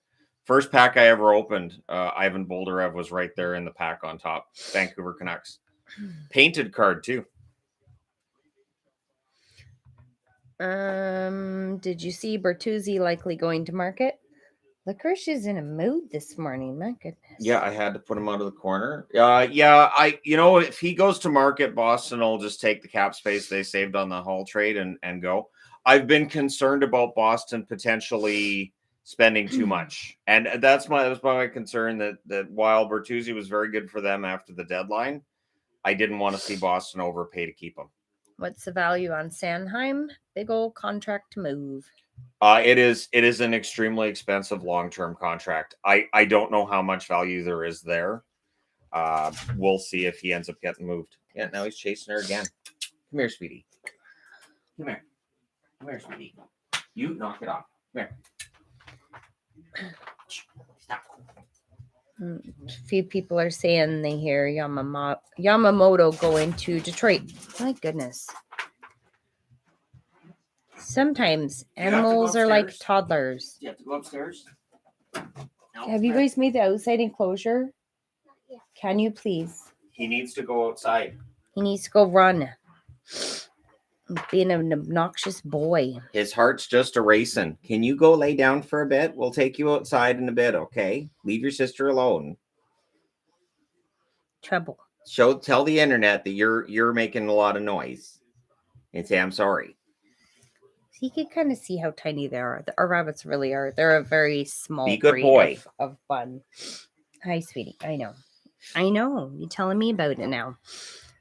First pack I ever opened, Ivan Boldarev was right there in the pack on top. Vancouver Canucks. Painted card too. Did you see Bertuzzi likely going to market? Licorice is in a mood this morning. My goodness. Yeah, I had to put him out of the corner. If he goes to market, Boston will just take the cap space they saved on the Hall trade and go. I've been concerned about Boston potentially spending too much, and that was my concern. That while Bertuzzi was very good for them after the deadline, I didn't want to see Boston overpay to keep him. What's the value on Sanheim? Big old contract to move. It is an extremely expensive long-term contract. I don't know how much value there is there. We'll see if he ends up getting moved. Yeah, now he's chasing her again. Come here, sweetie. Come here, sweetie. You knock it off. Come here. Stop. A few people are saying they hear Yamamoto going to Detroit. My goodness. Sometimes animals are like toddlers. Do you have to go upstairs? No, Have you guys made the outside enclosure? Yeah. Can you please? He needs to go outside. He needs to go run. Being an obnoxious boy. His heart's just a racing. Can you go lay down for a bit? We'll take you outside in a bit, okay? Leave your sister alone. Trouble. Tell the internet that you're making a lot of noise. And say I'm sorry. You can kind of see how tiny they are. Our rabbits really are. They're a very small Be good breed boy. of bun. Hi, sweetie. I know. You're telling me about it now.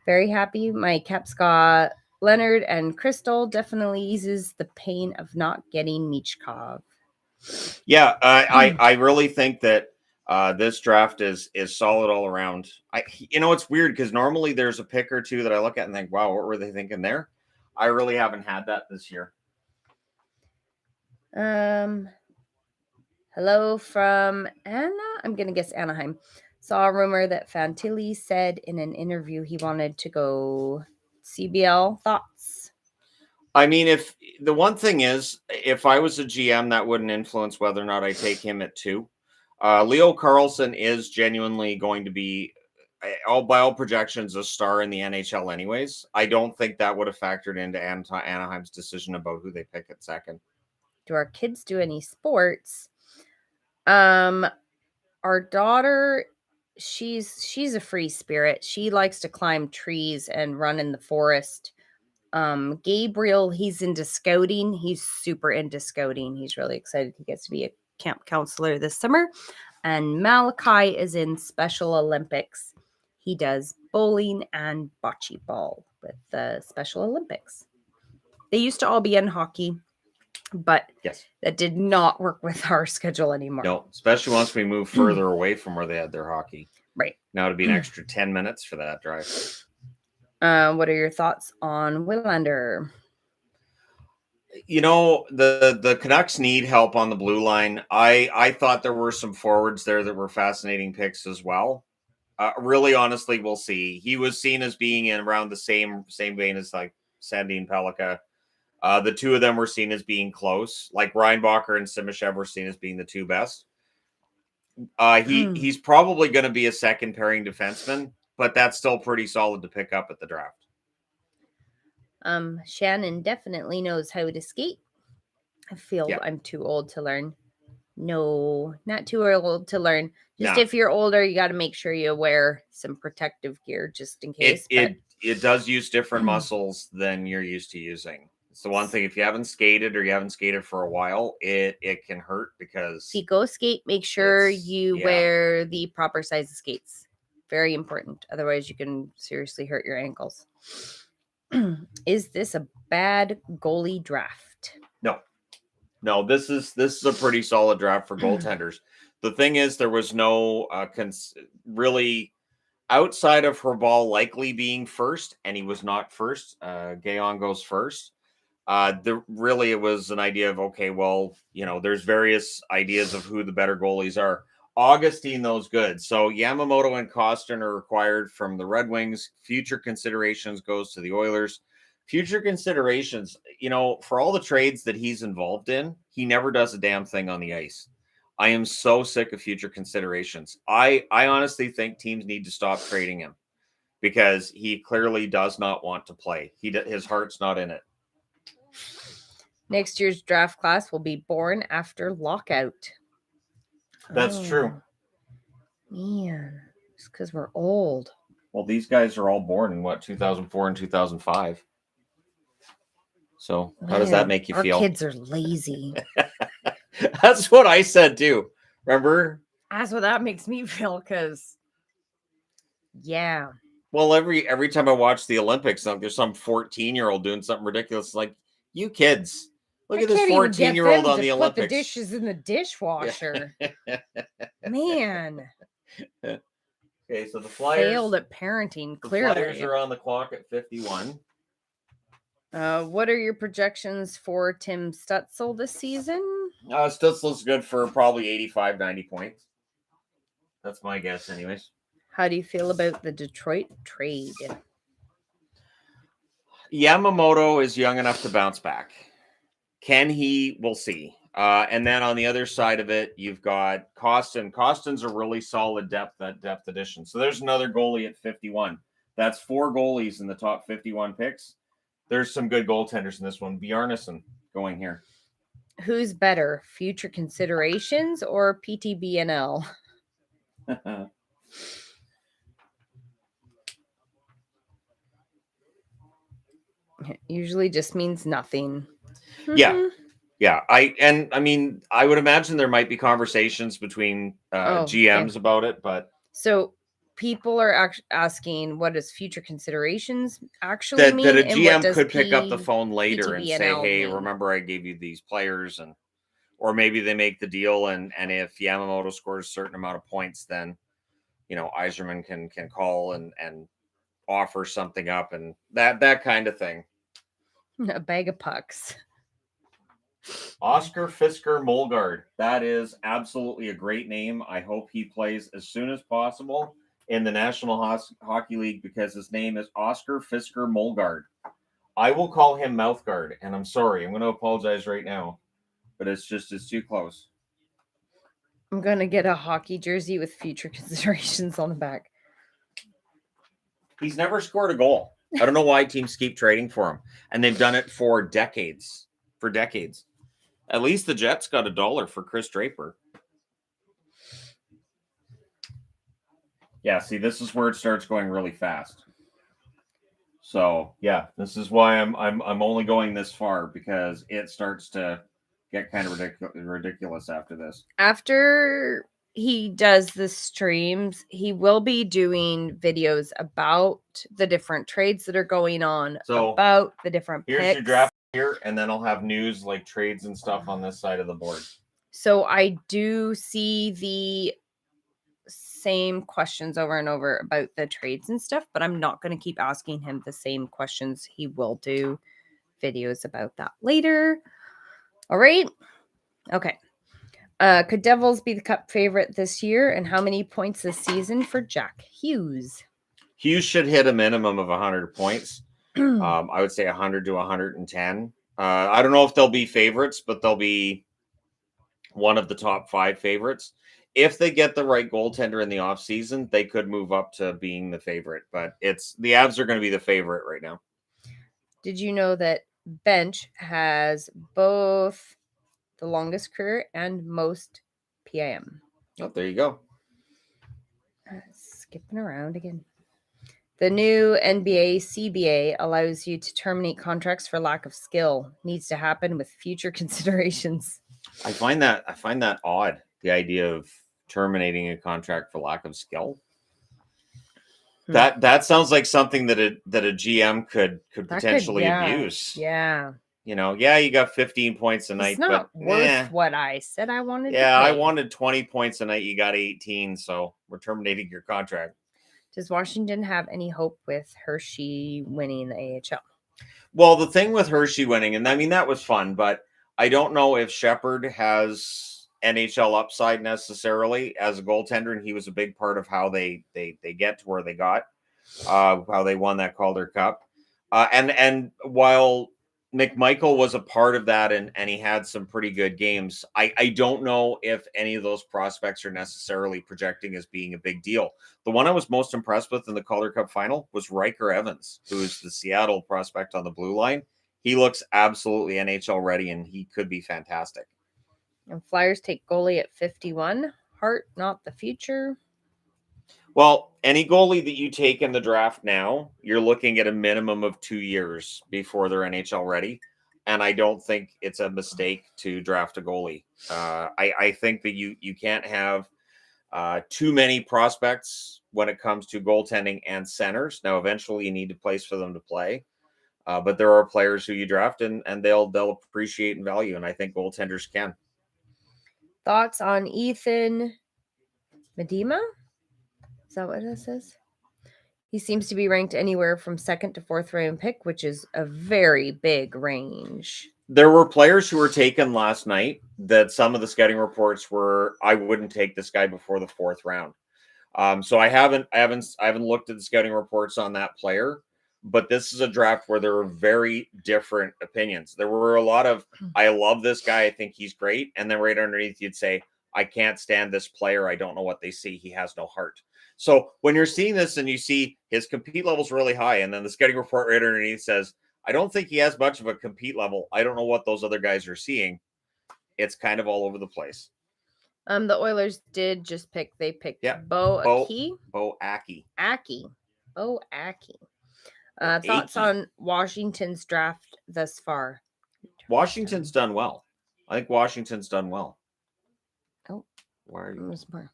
Very happy. My caps got Leonard and Crystal. Definitely eases the pain of not getting Michkov. Yeah, I really think that this draft is solid all around. It's weird because normally there's a pick or two that I look at and think, wow, what were they thinking there? I really haven't had that this year. Hello from Anna. I'm gonna guess Anaheim. Saw a rumor that Fantilli said in an interview he wanted to go CBL. Thoughts? I mean, if the one thing is, if I was a GM, that wouldn't influence whether or not I take him at 2. Leo Carlson is genuinely going to be, by all projections, a star in the NHL anyways. I don't think that would have factored into Anaheim's decision about who they pick at second. Do our kids do any sports? Our daughter, she's a free spirit. She likes to climb trees and run in the forest. Gabriel, he's into scouting. He's super into scouting. He's really excited. He gets to be a camp counselor this summer. And Malachi is in Special Olympics. He does bowling and bocce ball with the Special Olympics. They used to all be in hockey, but yes, that did not work with our schedule anymore. No, especially once we move further away from where they had their hockey. Right. Now it'd be an extra 10 minutes for that drive. What are your thoughts on Willander? The Canucks need help on the blue line. I thought there were some forwards there that were fascinating picks as well. Really, honestly, we'll see. He was seen as being in around the same vein as like Sandin Pellikka. The two of them were seen as being close. Like Reinbacher and Simashev were seen as being the two best. He's probably going to be a second pairing defenseman, but that's still pretty solid to pick up at the draft. Shannon definitely knows how to skate. I feel I'm too old to learn. No, not too old to learn. Just if you're older, you got to make sure you wear some protective gear just in case. It does use different muscles than you're used to using. It's the one thing, if you haven't skated or you haven't skated for a while, it can hurt because... If you go skate, make sure you wear the proper size of skates. Very important. Otherwise, you can seriously hurt your ankles. Is this a bad goalie draft? No, this is a pretty solid draft for goaltenders. The thing is, there was no really outside of Herbal likely being first, and he was not first. Gaon goes first. It was an idea of, okay, well, there's various ideas of who the better goalies are. Augustine, those good. So Yamamoto and Costin are required from the Red Wings. Future considerations goes to the Oilers. Future considerations, for all the trades that he's involved in, he never does a damn thing on the ice. I am so sick of future considerations. I honestly think teams need to stop trading him because he clearly does not want to play. His heart's not in it. Next year's draft class will be born after lockout. That's true. Man, it's because we're old. Well, these guys are all born in 2004 and 2005. So how does that make you feel? Our kids are lazy. That's what I said too. Remember? That's what that makes me feel, because well, every time I watch the Olympics, there's some 14-year-old doing something ridiculous. Like, you kids, look at this 14-year-old on the Olympics. Put the dishes in the dishwasher. Man. Okay, so the Flyers failed at parenting. Clearly, the Flyers are on the clock at 51. What are your projections for Tim Stutzel this season? Stutzel's good for probably 85, 90 points. That's my guess, anyways. How do you feel about the Detroit trade? Yamamoto is young enough to bounce back. Can he? We'll see. And then on the other side of it, you've got Costin. Costin's a really solid depth addition. So there's another goalie at 51. That's 4 goalies in the top 51 picks. There's some good goaltenders in this one. Bjarnason going here. Who's better, future considerations or PTBNL? It usually just means nothing. Yeah. I would imagine there might be conversations between GMs about it, but so people are asking, what does future considerations actually mean? That a GM could pick up the phone later and say, hey, remember I gave you these players, or maybe they make the deal, and if Yamamoto scores a certain amount of points, then Yzerman can call and offer something up, and that kind of thing. A bag of pucks. Oscar Fisker Molgaard. That is absolutely a great name. I hope he plays as soon as possible in the National Hockey League, because his name is Oscar Fisker Molgaard. I will call him Mouthguard, and I'm sorry. I'm going to apologize right now, but it's too close. I'm going to get a hockey jersey with future considerations on the back. He's never scored a goal. I don't know why teams keep trading for him, and they've done it for decades. At least the Jets got $1 for Chris Draper. Yeah, see, this is where it starts going really fast. So, yeah, this is why I'm only going this far, because it starts to get kind of ridiculous after this. After he does the streams, he will be doing videos about the different trades that are going on, about the different picks. Here's your draft here, and then I'll have news like trades and stuff on this side of the board. So I do see the same questions over and over about the trades and stuff, but I'm not going to keep asking him the same questions. He will do videos about that later. All right. Okay. Could Devils be the Cup favorite this year, and how many points this season for Jack Hughes? Hughes should hit a minimum of 100 points. I would say 100 to 110. I don't know if they'll be favorites, but they'll be one of the top 5 favorites. if they get the right goaltender in the offseason, they could move up to being the favorite. But the Avs are going to be the favorite right now. Did you know that Bench has both the longest career and most PIM? Oh, there you go. Skipping around again. The new NBA CBA allows you to terminate contracts for lack of skill. Needs to happen with future considerations. I find that odd, the idea of terminating a contract for lack of skill. That sounds like something that a GM could potentially abuse. Yeah. You know, you got 15 points a night, it's not but worth what I said I wanted to pay. I wanted 20 points a night. You got 18, so we're terminating your contract. Does Washington have any hope with Hershey winning the AHL? Well, the thing with Hershey winning, and I mean, that was fun, but I don't know if Shepherd has NHL upside necessarily as a goaltender, and he was a big part of how they get to where they got, how they won that Calder Cup. And while McMichael was a part of that and he had some pretty good games, I don't know if any of those prospects are necessarily projecting as being a big deal. The one I was most impressed with in the Calder Cup final was Riker Evans, who is the Seattle prospect on the blue line. He looks absolutely NHL ready, and he could be fantastic. And Flyers take goalie at 51. Hart, not the future. Well, any goalie that you take in the draft now, you're looking at a minimum of 2 years before they're NHL ready. And I don't think it's a mistake to draft a goalie. I think that you can't have too many prospects when it comes to goaltending and centers. Now, eventually you need a place for them to play. But there are players who you draft and they'll appreciate and value. And I think goaltenders can. Thoughts on Ethan Medema? Is that what it says? He seems to be ranked anywhere from 2nd to 4th round pick, which is a very big range. There were players who were taken last night that some of the scouting reports were, I wouldn't take this guy before the 4th round. So I haven't looked at the scouting reports on that player, but this is a draft where there were very different opinions. There were a lot of, I love this guy, I think he's great. And then right underneath you'd say, I can't stand this player. I don't know what they see. He has no heart. So when you're seeing this and you see his compete level's really high, and then the scouting report right underneath says, I don't think he has much of a compete level. I don't know what those other guys are seeing. It's kind of all over the place. The Oilers did just pick. They picked Bo Aki. Bo Aki. Bo Aki. Thoughts on Washington's draft thus far? Washington's done well. I think Washington's done well. Oh, why are you? More.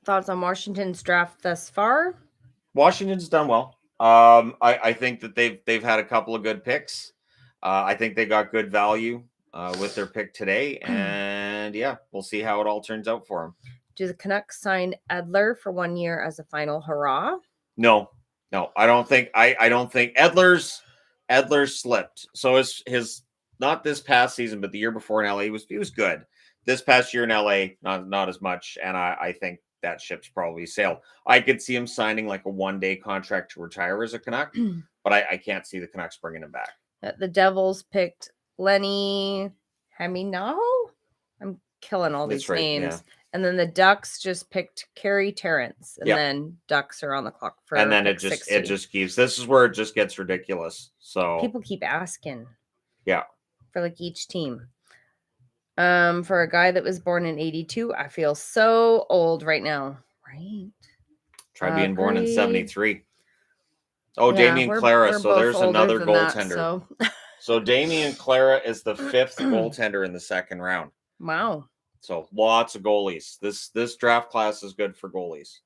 Thoughts on Washington's draft thus far? Washington's done well. I think that they've had a couple of good picks. I think they got good value with their pick today, and we'll see how it all turns out for them. Do the Canucks sign Edler for 1 year as a final hurrah? No, I don't think. I don't think Edler's slipped. So his not this past season, but the year before in LA he was good. This past year in LA, not as much, and I think that ship's probably sailed. I could see him signing like a 1-day contract to retire as a Canuck, but I can't see the Canucks bringing him back. The Devils picked Lenny Haminaho. I'm killing all these names. Yeah. And then the Ducks just picked Carey Terrence. And then Ducks are on the clock for and then it just keeps. This is where it just gets ridiculous. So people keep asking. Yeah. For like each team. For a guy that was born in 82, I feel so old right now. Right. Try being born in 73. Oh, Damien Clara. So there's another goaltender. So Damien Clara is the 5th goaltender in the 2nd round. Wow. So lots of goalies. This draft class is good for goalies.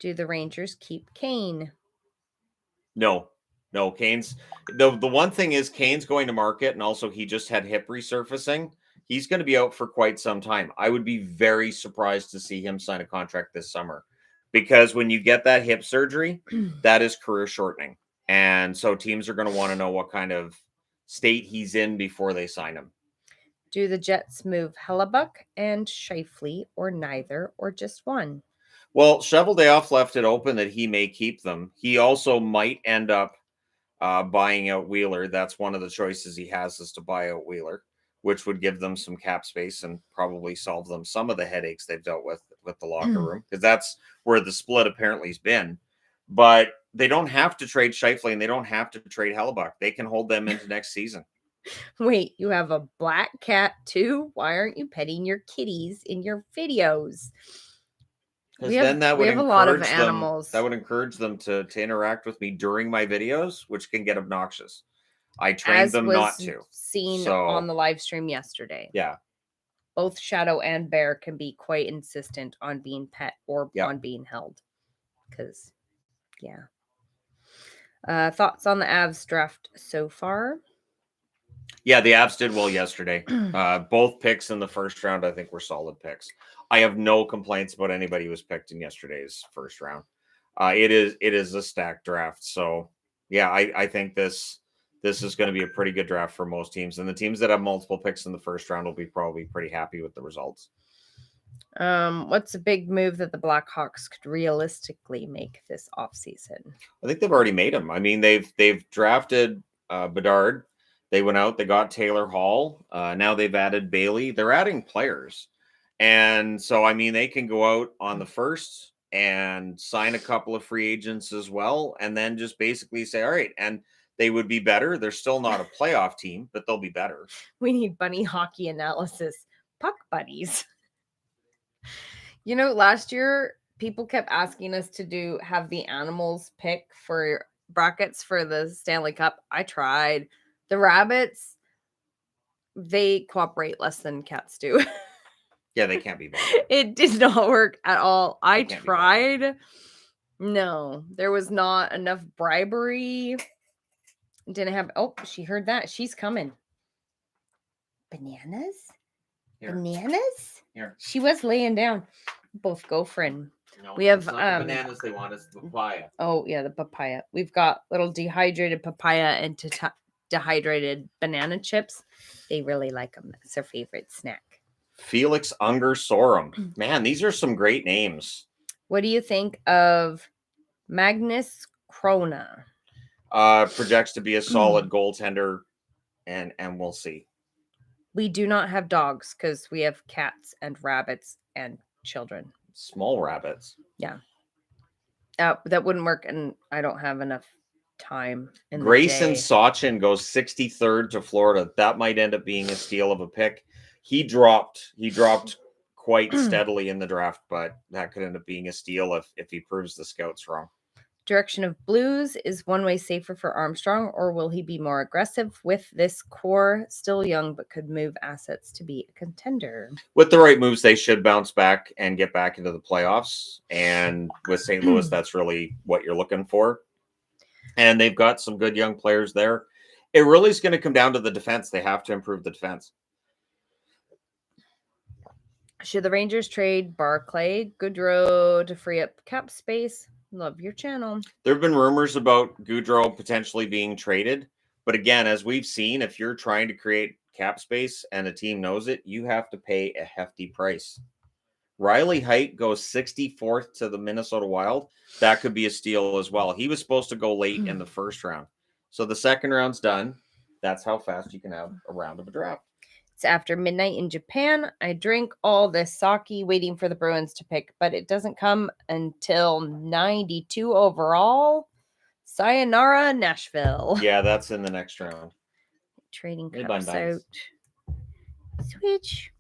Do the Rangers keep Kane? No, Kane's the one thing is Kane's going to market, and also he just had hip resurfacing. He's going to be out for quite some time. I would be very surprised to see him sign a contract this summer, because when you get that hip surgery, that is career shortening. And so teams are going to want to know what kind of state he's in before they sign him. Do the Jets move Hellebuck and Scheifele, or neither, or just one? Well, Cheveldayoff left it open that he may keep them. He also might end up buying out Wheeler. That's one of the choices he has, is to buy out Wheeler. which would give them some cap space and probably solve them some of the headaches they've dealt with the locker room, because that's where the split apparently has been. But they don't have to trade Scheifele and they don't have to trade Hellebuck. They can hold them into next season. Wait, you have a black cat too? Why aren't you petting your kitties in your videos? Because then that would have a lot of encourage animals. That would encourage them to interact with me during my videos, which can get obnoxious. I trained them not to. Seen on the live stream yesterday. Yeah. Both Shadow and Bear can be quite insistent on being pet or on being held. Because, yeah. Thoughts on the Avs draft so far? Yeah, the Avs did well yesterday. Both picks in the first round, I think, were solid picks. I have no complaints about anybody who was picked in yesterday's first round. It is a stacked draft. So, yeah, I think this is going to be a pretty good draft for most teams. And the teams that have multiple picks in the first round will be probably pretty happy with the results. What's a big move that the Blackhawks could realistically make this offseason? I think they've already made them. I mean, they've drafted Bedard. They went out, they got Taylor Hall. Now they've added Bailey. They're adding players. And so, I mean, they can go out on the first and sign a couple of free agents as well. And then just basically say, all right. And they would be better. They're still not a playoff team, but they'll be better. We need bunny hockey analysis. Puck buddies. You know, last year, people kept asking us to have the animals pick for brackets for the Stanley Cup. I tried. The rabbits, they cooperate less than cats do. Yeah, they can't be bad. It did not work at all. I tried. No, there was not enough bribery. Didn't have. Oh, she heard that. She's coming. Bananas? Here. Bananas? Here. She was laying down. Both go friend. No, we have it's not the bananas they want, it's the papaya. Oh yeah, the papaya. We've got little dehydrated papaya and dehydrated banana chips. They really like them. That's their favorite snack. Felix Unger Sorum. Man, these are some great names. What do you think of Magnus Krona? Projects to be a solid goaltender, and we'll see. We do not have dogs because we have cats and rabbits and children. Small rabbits. Yeah. That wouldn't work, and I don't have enough time. Grayson Sachin goes 63rd to Florida. That might end up being a steal of a pick. He dropped quite steadily in the draft, but that could end up being a steal if he proves the scouts wrong. Direction of Blues is one way safer for Armstrong, or will he be more aggressive with this core? Still young, but could move assets to be a contender. With the right moves, they should bounce back and get back into the playoffs. And with St. Louis, that's really what you're looking for. And they've got some good young players there. It really is going to come down to the defense. They have to improve the defense. Should the Rangers trade Barclay Goodrow to free up cap space? Love your channel. There have been rumors about Goodrow potentially being traded. But again, as we've seen, if you're trying to create cap space and a team knows it, you have to pay a hefty price. Riley Heidt goes 64th to the Minnesota Wild. That could be a steal as well. He was supposed to go late in the first round. So the second round's done. That's how fast you can have a round of a draft. It's after midnight in Japan. I drink all this sake waiting for the Bruins to pick, but it doesn't come until 92 overall. Sayonara, Nashville. Yeah, that's in the next round. Trading cups out. Switch.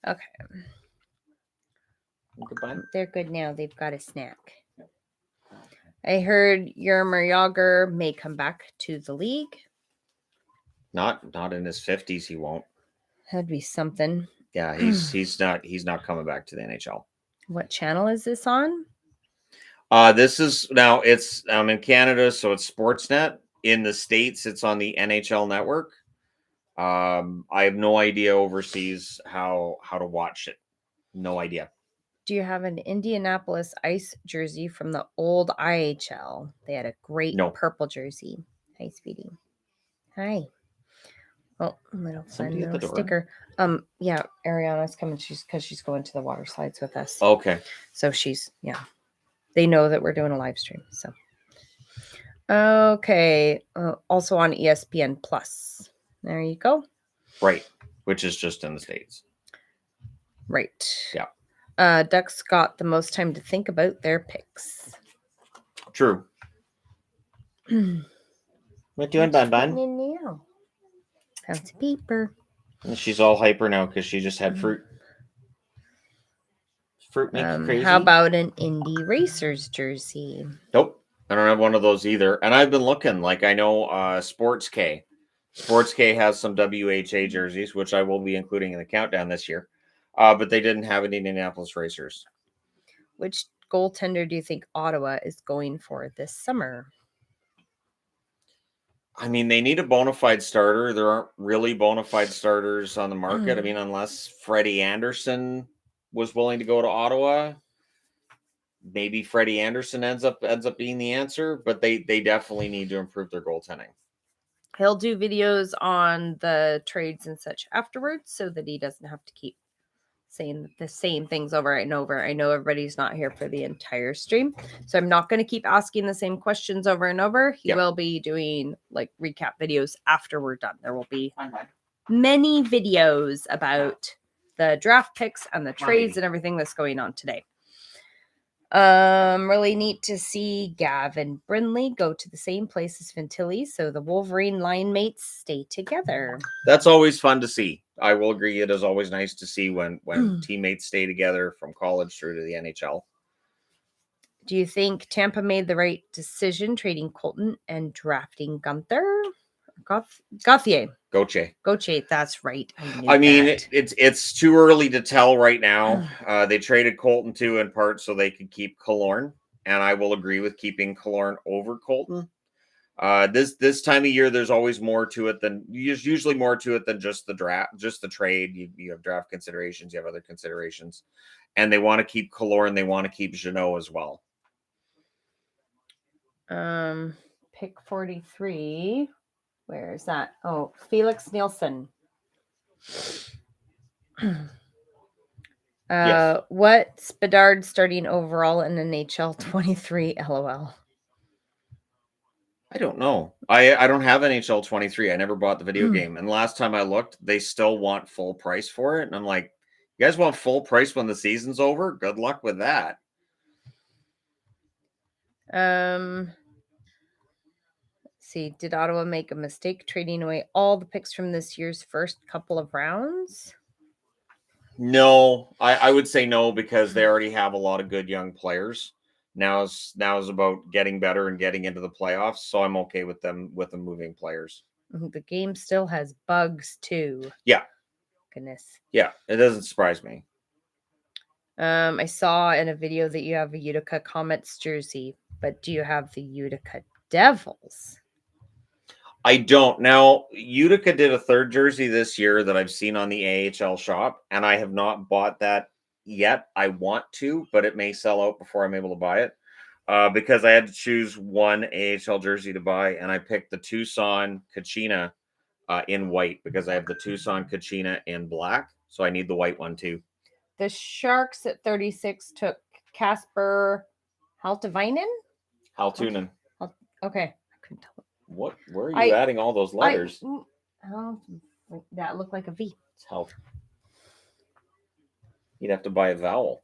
Okay. Goodbye. They're good now. They've got a snack. I heard Jaromir Jagr may come back to the league. Not in his 50s, he won't. That'd be something. Yeah, he's not coming back to the NHL. What channel is this on? This is now it's in Canada, so it's Sportsnet. In the States, it's on the NHL network. I have no idea overseas how to watch it. No idea. Do you have an Indianapolis Ice jersey from the old IHL? They had a great purple jersey. Hi, Speedy. Hi. Oh, little fun little sticker. Yeah, Ariana's coming. She's going to the water slides with us. Okay. So they know that we're doing a live stream. So, okay. Also on ESPN Plus. There you go. Right. which is just in the States. Right. Yeah. Ducks got the most time to think about their picks. True. What doing, Bun Bun? Now? Pounds of paper. And she's all hyper now because she just had fruit. Fruit makes you crazy. How about an Indy Racers jersey? Nope. I don't have one of those either. And I've been looking. Like, I know Sports K. Sports K has some WHA jerseys, which I will be including in the countdown this year. But they didn't have an Indianapolis Racers. Which goaltender do you think Ottawa is going for this summer? I mean, they need a bona fide starter. There aren't really bona fide starters on the market. I mean, unless Freddie Anderson was willing to go to Ottawa, maybe Freddie Anderson ends up being the answer. But they definitely need to improve their goaltending. He'll do videos on the trades and such afterwards so that he doesn't have to keep saying the same things over and over. I know everybody's not here for the entire stream, so I'm not going to keep asking the same questions over and over. He will be doing like recap videos after we're done. There will be many videos about the draft picks and the trades and everything that's going on today. Really neat to see Gavin Brindley go to the same place as Fantilli, so the Wolverine line mates stay together. That's always fun to see. I will agree. It is always nice to see when teammates stay together from college through to the NHL. Do you think Tampa made the right decision trading Colton and drafting Gunther? Gauthier. Gauthier, that's right. I mean, it's too early to tell right now. They traded Colton too in part so they could keep Killorn, and I will agree with keeping Killorn over Colton. This time of year, there's always more to it than usually more to it than just the draft, just the trade. You have draft considerations, you have other considerations, and they want to keep Killorn, they want to keep Jeannot as well. Pick 43. Where is that? Oh, Felix Nielsen. Yes. What's Bedard starting overall in NHL 23? LOL. I don't know. I don't have NHL 23. I never bought the video game. And last time I looked, they still want full price for it. And I'm like, you guys want full price when the season's over? Good luck with that. Let's see. Did Ottawa make a mistake trading away all the picks from this year's first couple of rounds? No, I would say no, because they already have a lot of good young players. Now is about getting better and getting into the playoffs. So I'm okay with them moving players. The game still has bugs too. Yeah. Goodness. Yeah, it doesn't surprise me. I saw in a video that you have a Utica Comets jersey, but do you have the Utica Devils? I don't. Now, Utica did a third jersey this year that I've seen on the AHL shop, and I have not bought that yet. I want to, but it may sell out before I'm able to buy it because I had to choose one AHL jersey to buy, and I picked the Tucson Kachina in white because I have the Tucson Kachina in black, so I need the white one too. The Sharks at 36 took Kasper Halttunen. Okay. I couldn't tell. What? Where are you adding all those letters? That looked like a V. It's health. You'd have to buy a vowel.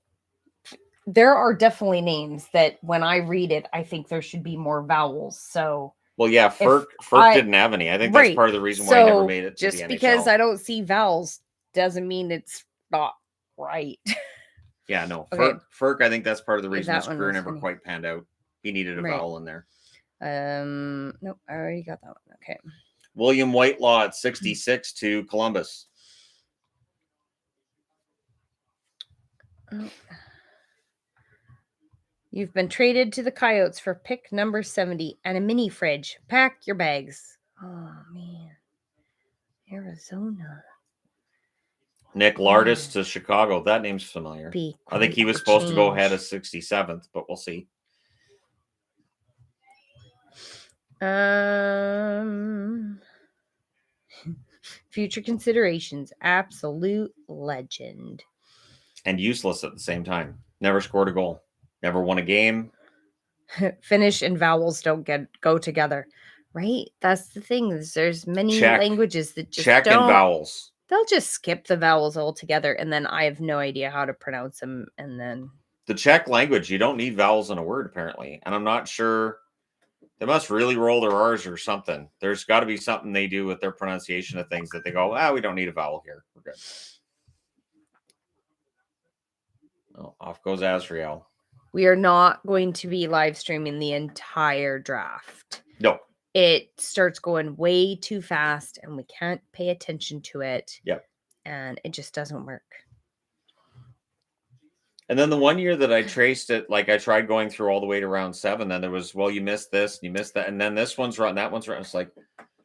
There are definitely names that when I read it, I think there should be more vowels. So, well, yeah, Fir didn't have any. I think that's part of the reason why I never made it to the NHL. Just because I don't see vowels doesn't mean it's not right. Yeah, no. Okay. Fir, I think that's part of the reason his career never quite panned out. He needed a vowel in there. Nope, I already got that one. Okay. William Whitelaw at 66 to Columbus. You've been traded to the Coyotes for pick number 70 and a mini fridge. Pack your bags. Oh, man. Arizona. Nick Lardis to Chicago. That name's familiar. I think he was supposed to go ahead of 67th, but we'll see. Future considerations. Absolute legend. And useless at the same time. Never scored a goal. Never won a game. Finnish and vowels don't go together. Right? That's the thing. There's many languages that just Czech don't. And vowels. They'll just skip the vowels altogether, and then I have no idea how to pronounce them. And then the Czech language, you don't need vowels in a word apparently, and I'm not sure. They must really roll their R's or something. There's got to be something they do with their pronunciation of things that they go, we don't need a vowel here. We're good. Oh, off goes Azrael. We are not going to be live streaming the entire draft. No. It starts going way too fast, and we can't pay attention to it. Yep. And it just doesn't work. And then the one year that I traced it, like I tried going through all the way to round 7, then there was, you missed this, and you missed that, and then this one's wrong, that one's wrong. It's like,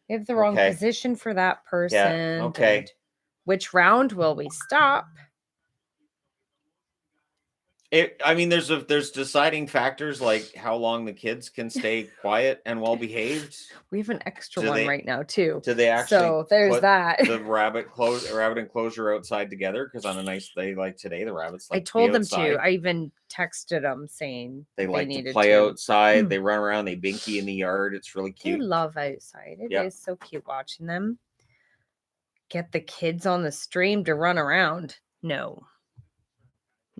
we have the wrong position for that person. Yeah, okay. Which round will we stop? There's deciding factors like how long the kids can stay quiet and well behaved. We have an extra one right now too. Do they actually? So there's that. The rabbit enclosure outside together, because on a nice day like today, the rabbits like. I told them to. I even texted them saying they like to play outside. They run around. They binky in the yard. It's really cute. They love outside. It is so cute watching them. Get the kids on the stream to run around.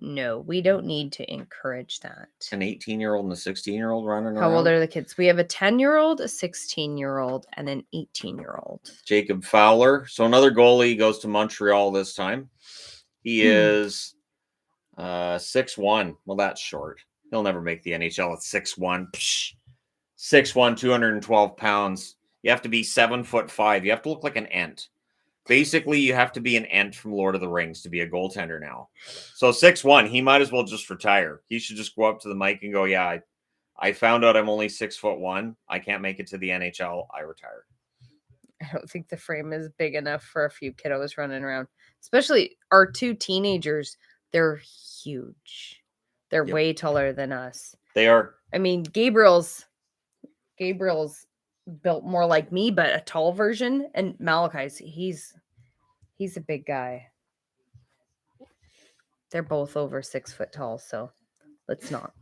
No, we don't need to encourage that. An 18-year-old and a 16-year-old running around. How old are the kids? We have a 10-year-old, a 16-year-old, and an 18-year-old. Jacob Fowler. So another goalie goes to Montreal this time. He is 6'1". Well, that's short. He'll never make the NHL at 6'1". 6'1", 212 pounds. You have to be 7'5". You have to look like an ant. Basically, you have to be an ant from Lord of the Rings to be a goaltender now. So 6'1", he might as well just retire. He should just go up to the mic and go, I found out I'm only 6'1". I can't make it to the NHL. I retire. I don't think the frame is big enough for a few kiddos running around. Especially our 2 teenagers. They're huge. They're way taller than us. They are. I mean, Gabriel's built more like me, but a tall version. And Malachi's, he's a big guy. They're both over 6 foot tall, so let's not.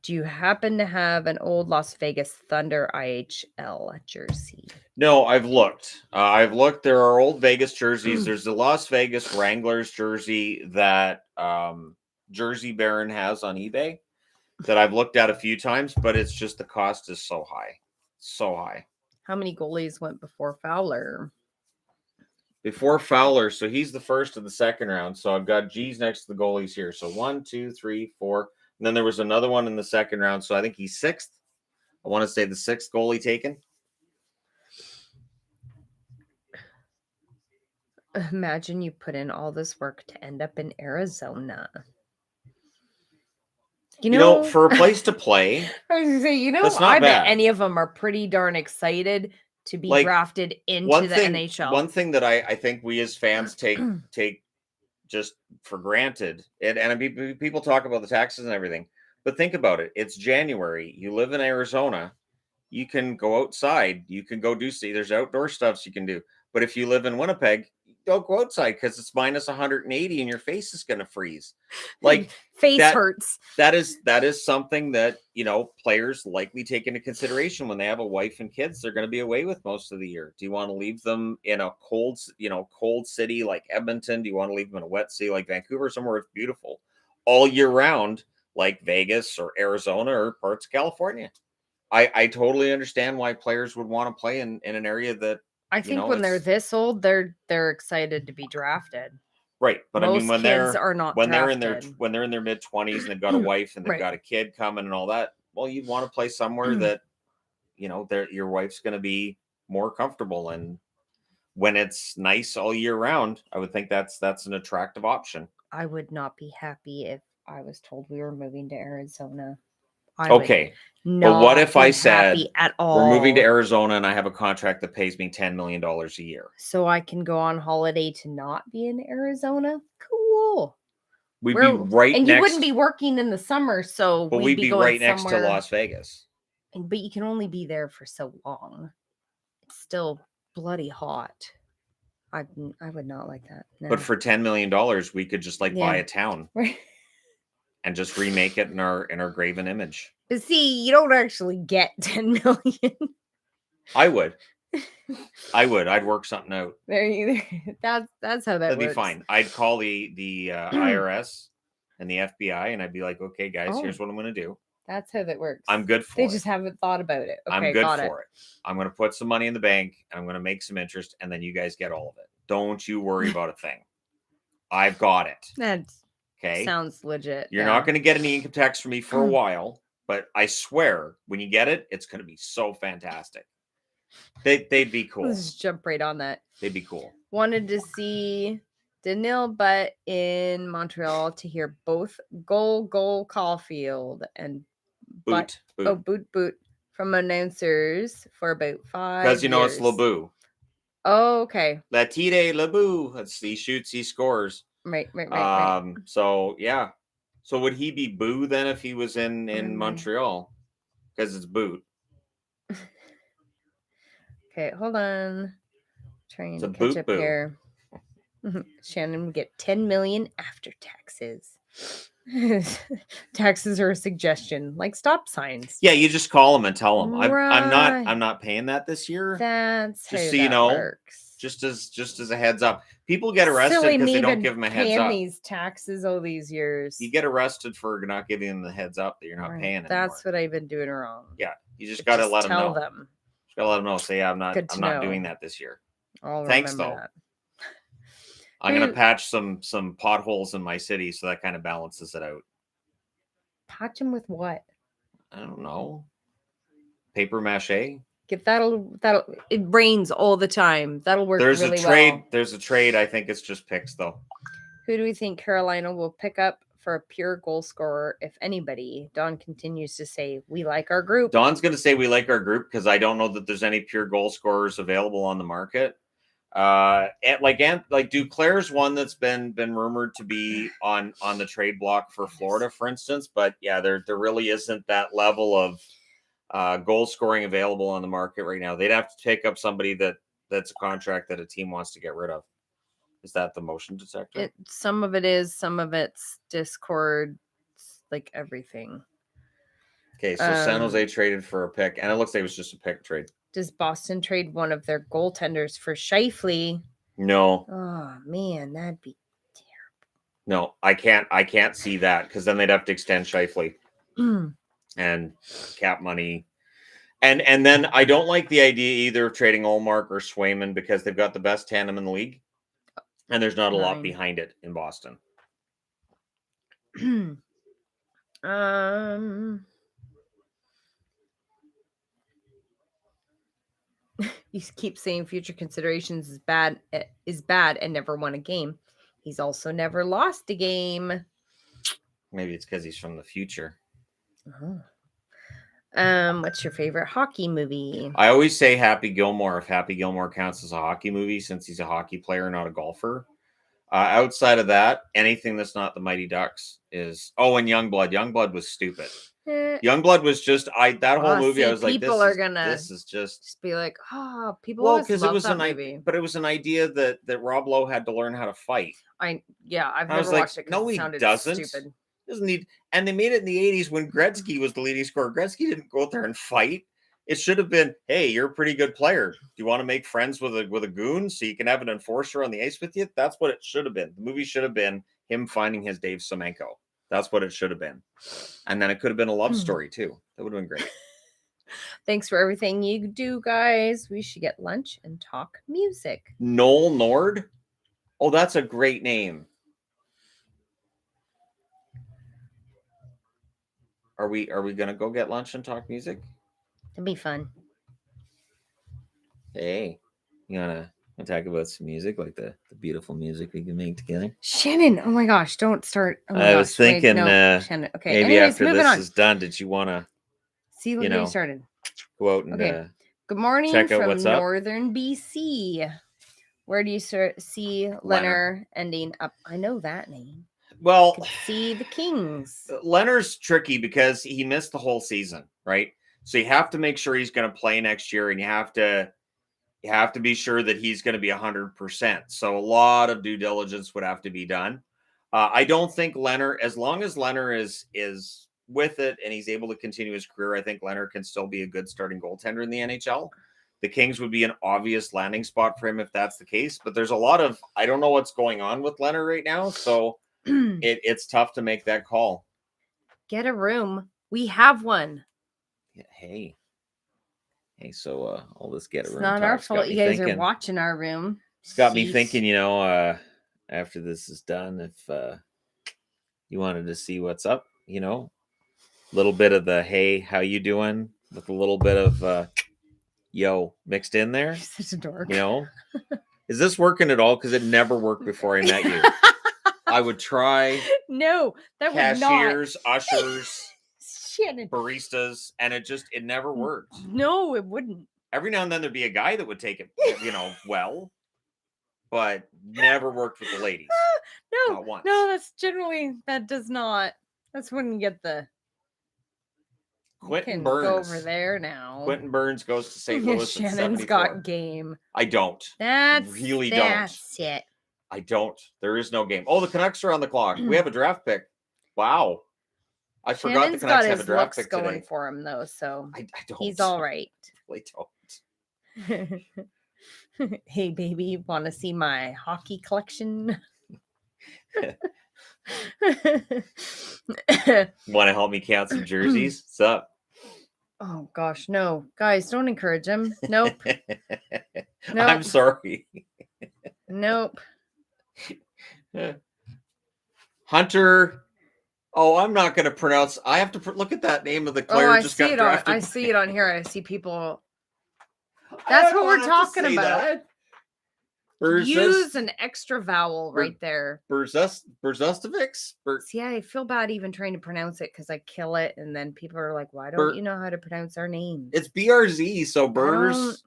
Do you happen to have an old Las Vegas Thunder IHL jersey? No, I've looked. There are old Vegas jerseys. There's the Las Vegas Wranglers jersey that Jersey Baron has on eBay that I've looked at a few times, but it's just the cost is so high. So high. How many goalies went before Fowler? Before Fowler, so he's the first of the second round. So I've got G's next to the goalies here. So 1, 2, 3, 4. And then there was another one in the second round. So I think he's 6th. I want to say the 6th goalie taken. Imagine you put in all this work to end up in Arizona. You know, for a place to play. I was going to say, I bet any of them are pretty darn excited to be drafted into the NHL. One thing that I think we as fans take just for granted, and people talk about the taxes and everything, but think about it. It's January. You live in Arizona. You can go outside. You can go there's outdoor stuff you can do. But if you live in Winnipeg, don't go outside because it's minus 180 and your face is going to freeze. Hurts. That is something that, players likely take into consideration when they have a wife and kids. They're going to be away with most of the year. Do you want to leave them in a cold city like Edmonton? Do you want to leave them in a wet city like Vancouver, somewhere it's beautiful all year round, like Vegas or Arizona or parts of California? I totally understand why players would want to play in an area that, I think when they're this old, they're excited to be drafted. Right. But most when kids are not when drafted. they're in their mid-20s and they've got a wife and they've got a kid coming and all that, well, you'd want to play somewhere that, your wife's going to be more comfortable. And when it's nice all year round, I would think that's an attractive option. I would not be happy if I was told we were moving to Arizona. Okay. But what if I said we're moving to Arizona and I have a contract that pays me $10 million a year? So I can go on holiday to not be in Arizona? Cool. We'd be right and next. You wouldn't be working in the summer, so but we'd be going right next to Las Vegas. But you can only be there for so long. It's still bloody hot. I would not like that. No. But for $10 million, we could just buy a town. Right. And just remake it in our graven image. But see, you don't actually get 10 million. I would. I would. I'd work something out. There you. That's how that That'd works. be fine. I'd call the IRS and the FBI, and I'd be like, okay, guys, here's what I'm going to do. That's how that works. I'm good for They it. just haven't thought about it. Okay, I'm good for it. I'm going to put some money in the bank, and I'm going to make some interest, and then you guys get all of it. Don't you worry about a thing. I've got it. That Okay. sounds legit. You're not going to get any income tax from me for a while, but I swear, when you get it, it's going to be so fantastic. They'd be cool. Let's just jump right on that. They'd be cool. Wanted to see Danil Butt in Montreal to hear both Goal Caulfield and Boot from announcers for about 5 years. Because you know it's LeBou. Oh, okay. Latide LeBou. He shoots, he scores. Right. So yeah. So would he be Boo then if he was in Montreal? Because it's Boot. Okay, hold on. Trying to catch up here. Shannon would get 10 million after taxes. Taxes are a suggestion, like stop signs. Yeah, you just call them and tell them. Right. I'm not paying that this year. That's just how so you that know. Works. Just as a heads up. People get arrested because they don't give them a heads up. These taxes all these years. You get arrested for not giving them the heads up that you're not paying anymore. That's what I've been doing wrong. Yeah, you just got to let them know. Tell them. Just got to let them know. Say, yeah, I'm not doing that this year. Thanks though. That. I'm gonna patch some potholes in my city, so that kind of balances it out. Patch them with what? I don't know. Paper mache. That'll. It rains all the time. That'll work. There's a trade. Well. There's a trade. I think it's just picks though. Who do we think Carolina will pick up for a pure goal scorer, if anybody? Don continues to say, we like our group. Don's going to say we like our group because I don't know that there's any pure goal scorers available on the market. Duclair's one that's been rumored to be on the trade block for Florida, for instance. But yeah, there really isn't that level of goal scoring available on the market right now. They'd have to take up somebody that's a contract that a team wants to get rid of. Is that the motion detector? Some of it is, some of it's Discord, like everything. Okay, so San Jose traded for a pick, and it looks like it was just a pick trade. Does Boston trade one of their goaltenders for Scheifele? No. Oh man, that'd be terrible. No, I can't see that because then they'd have to extend Scheifele and cap money. And then I don't like the idea either of trading Ullmark or Swayman because they've got the best tandem in the league. And there's not a lot behind it in Boston. You keep saying future considerations is bad and never won a game. He's also never lost a game. Maybe it's because he's from the future. What's your favorite hockey movie? I always say Happy Gilmore if Happy Gilmore counts as a hockey movie since he's a hockey player, not a golfer. Outside of that, anything that's not the Mighty Ducks is... Oh, and Youngblood. Youngblood was stupid. Youngblood was just... that whole movie, I was like, this is just be like, people well, because it was movie. But it was an idea that Rob Lowe had to learn how to fight. I've never watched it. No, he doesn't. Stupid. Doesn't need... And they made it in the 80s when Gretzky was the leading scorer. Gretzky didn't go out there and fight. It should have been, hey, you're a pretty good player. Do you want to make friends with a goon so you can have an enforcer on the ice with you? That's what it should have been. The movie should have been him finding his Dave Semenko. That's what it should have been. And then it could have been a love story, too. That would have been great. Thanks for everything you do, guys. We should get lunch and talk music. Noel Nord? Oh, that's a great name. Are we going to go get lunch and talk music? It'd be fun. Hey, you want to talk about some music, like the beautiful music we can make together? Shannon, oh my gosh, don't start. Oh I was thinking Shannon. Okay, maybe after this is done, did you want to see what you started? Go out and good morning check out from what's up. Northern BC. Where do you see Leonard ending up? I know that name. Well, see the Kings. Leonard's tricky because he missed the whole season, right? So you have to make sure he's going to play next year, and you have to be sure that he's going to be 100%. So a lot of due diligence would have to be done. I don't think Leonard, as long as Leonard is with it and he's able to continue his career, I think Leonard can still be a good starting goaltender in the NHL. the Kings would be an obvious landing spot for him if that's the case. But there's a lot of, I don't know what's going on with Leonard right now. So it's tough to make that call. Get a room. We have one. Yeah, hey, so all this get a room. It's not our fault you guys are watching our room. It's got me thinking, after this is done, if you wanted to see what's up, a little bit of the hey, how you doing, with a little bit of yo mixed in there. You're such a dork. Is this working at all? Because it never worked before I met you. I would try. No, that cashiers, would not. Ushers, Shannon. baristas, and it never worked. No, it wouldn't. Every now and then there'd be a guy that would take it, well, but never worked with the ladies. No, not once. No, that does not. That's when you get the Quentin Burns. Go over there now. Quentin Burns goes to St. Louis. Shannon's got game. I don't. That's it. I don't. There is no game. Oh, the Canucks are on the clock. We have a draft pick. Wow. I forgot the Canucks have a draft pick today. Going for him though, so I don't. He's all right. I don't. Hey, baby, want to see my hockey collection? Want to help me count some jerseys? What's up? Oh gosh, no, guys, don't encourage him. Nope. Nope. I'm sorry. Nope. Hunter. Oh, I'm not going to pronounce. I have to look at that name of the player. I see it on here. I see people. That's what we're talking about. Use an extra vowel right there. Berzustovics? See, I feel bad even trying to pronounce it because I kill it, and then people are like, "Why don't you know how to pronounce our name?" It's BRZ, so Burz.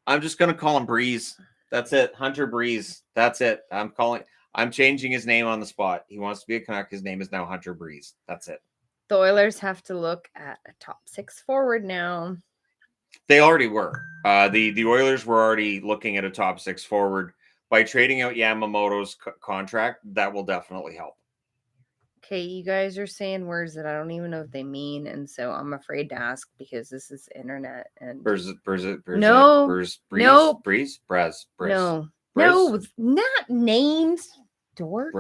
I'm just gonna call him Breeze. That's it, Hunter Breeze. That's it. I'm changing his name on the spot. He wants to be a Canuck. His name is now Hunter Breeze. That's it. The Oilers have to look at a top 6 forward now. They already were. The Oilers were already looking at a top 6 forward. By trading out Yamamoto's contract, that will definitely help. Okay, you guys are saying words that I don't even know what they mean, and so I'm afraid to ask because this is internet. And Breeze, no, not names. Dork.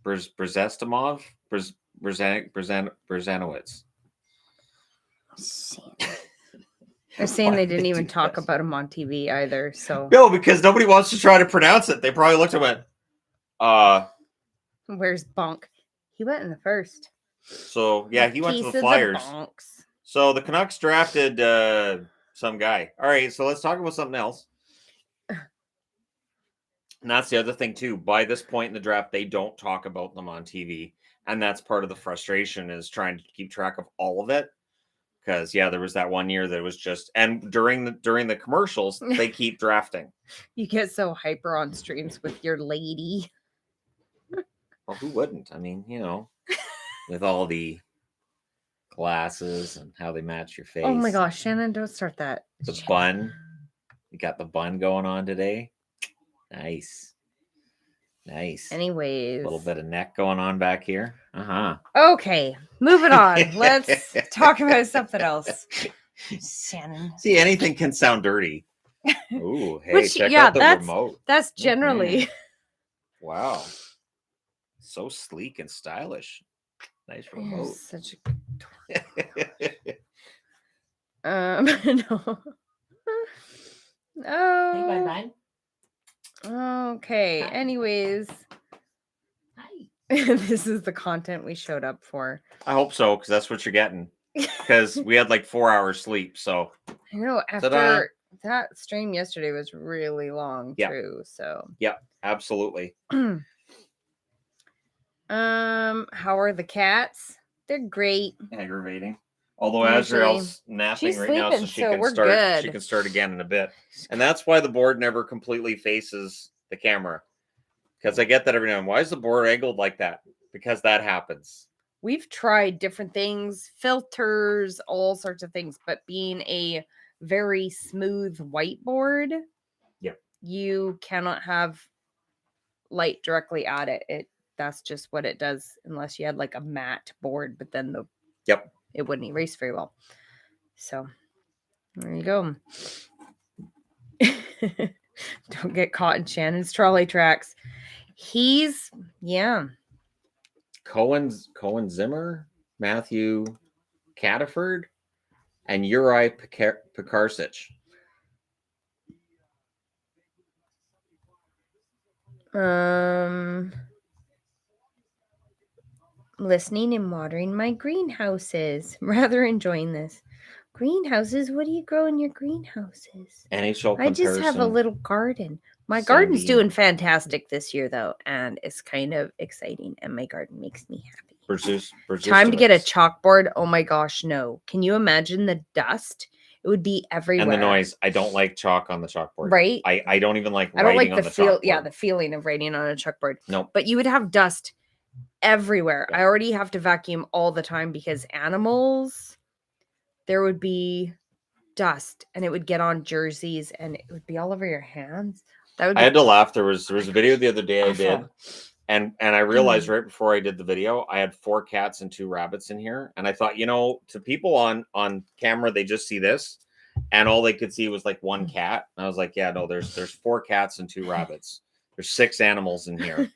Brzestimov, Brzanowicz. They're saying they didn't even talk about him on TV either. So no, because nobody wants to try to pronounce it. They probably looked at it. Where's Bonk? He went in the first. So yeah, he went to the Flyers. So the Canucks drafted some guy. All right, so let's talk about something else. And that's the other thing too. By this point in the draft, they don't talk about them on TV, and that's part of the frustration is trying to keep track of all of it. Because there was that one year that was just, and during the commercials, they keep drafting. You get so hyper on streams with your lady. Well, who wouldn't? I mean, with all the glasses and how they match your face. Oh my gosh, Shannon, don't start that. The bun. You got the bun going on today. Nice. Anyways. A little bit of neck going on back here. Okay, moving on. Let's talk about something else. Shannon. See, anything can sound dirty. Ooh, hey, check out the remote. That's generally. Wow. So sleek and stylish. Nice remote. Such a no. Oh. Okay. Anyways. Hi. This is the content we showed up for. I hope so, because that's what you're getting. Because we had like 4 hours sleep. So I know after that stream yesterday was really long too. So absolutely. How are the cats? They're great. Aggravating. Although Azrael's napping right now, so she can start. Good. She can start again in a bit, and that's why the board never completely faces the camera. Because I get that every now and then. Why is the board angled like that? Because that happens. We've tried different things, filters, all sorts of things, but being a very smooth whiteboard, you cannot have light directly at it. That's just what it does, unless you had like a matte board, but then it wouldn't erase very well. So there you go. Don't get caught in Shannon's trolley tracks. He's Cohen Zimmer, Matthew Cataford, and Uri Pekarsic. Listening and watering my greenhouses. Rather enjoying this. Greenhouses? What do you grow in your greenhouses? NHL I just have a comparison. little garden. My Sandy. garden's doing fantastic this year, though, and it's kind of exciting, and my garden makes me happy. Time to get a chalkboard. Oh my gosh, no. Can you imagine the dust? It would be everywhere. And the noise. I don't like chalk on the chalkboard. Right? I don't even like I don't like writing on the chalkboard. Yeah, the feeling of writing on a chalkboard. No. But you would have dust everywhere. Yeah. I already have to vacuum all the time because animals, there would be dust and it would get on jerseys and it would be all over your hands. That would I had to laugh. There was a video the other day I did, and I realized right before I did the video, I had 4 cats and 2 rabbits in here, and I thought, to people on camera, they just see this, and all they could see was like 1 cat. And I was like, yeah, no, there's 4 cats and 2 rabbits. There's 6 animals in here.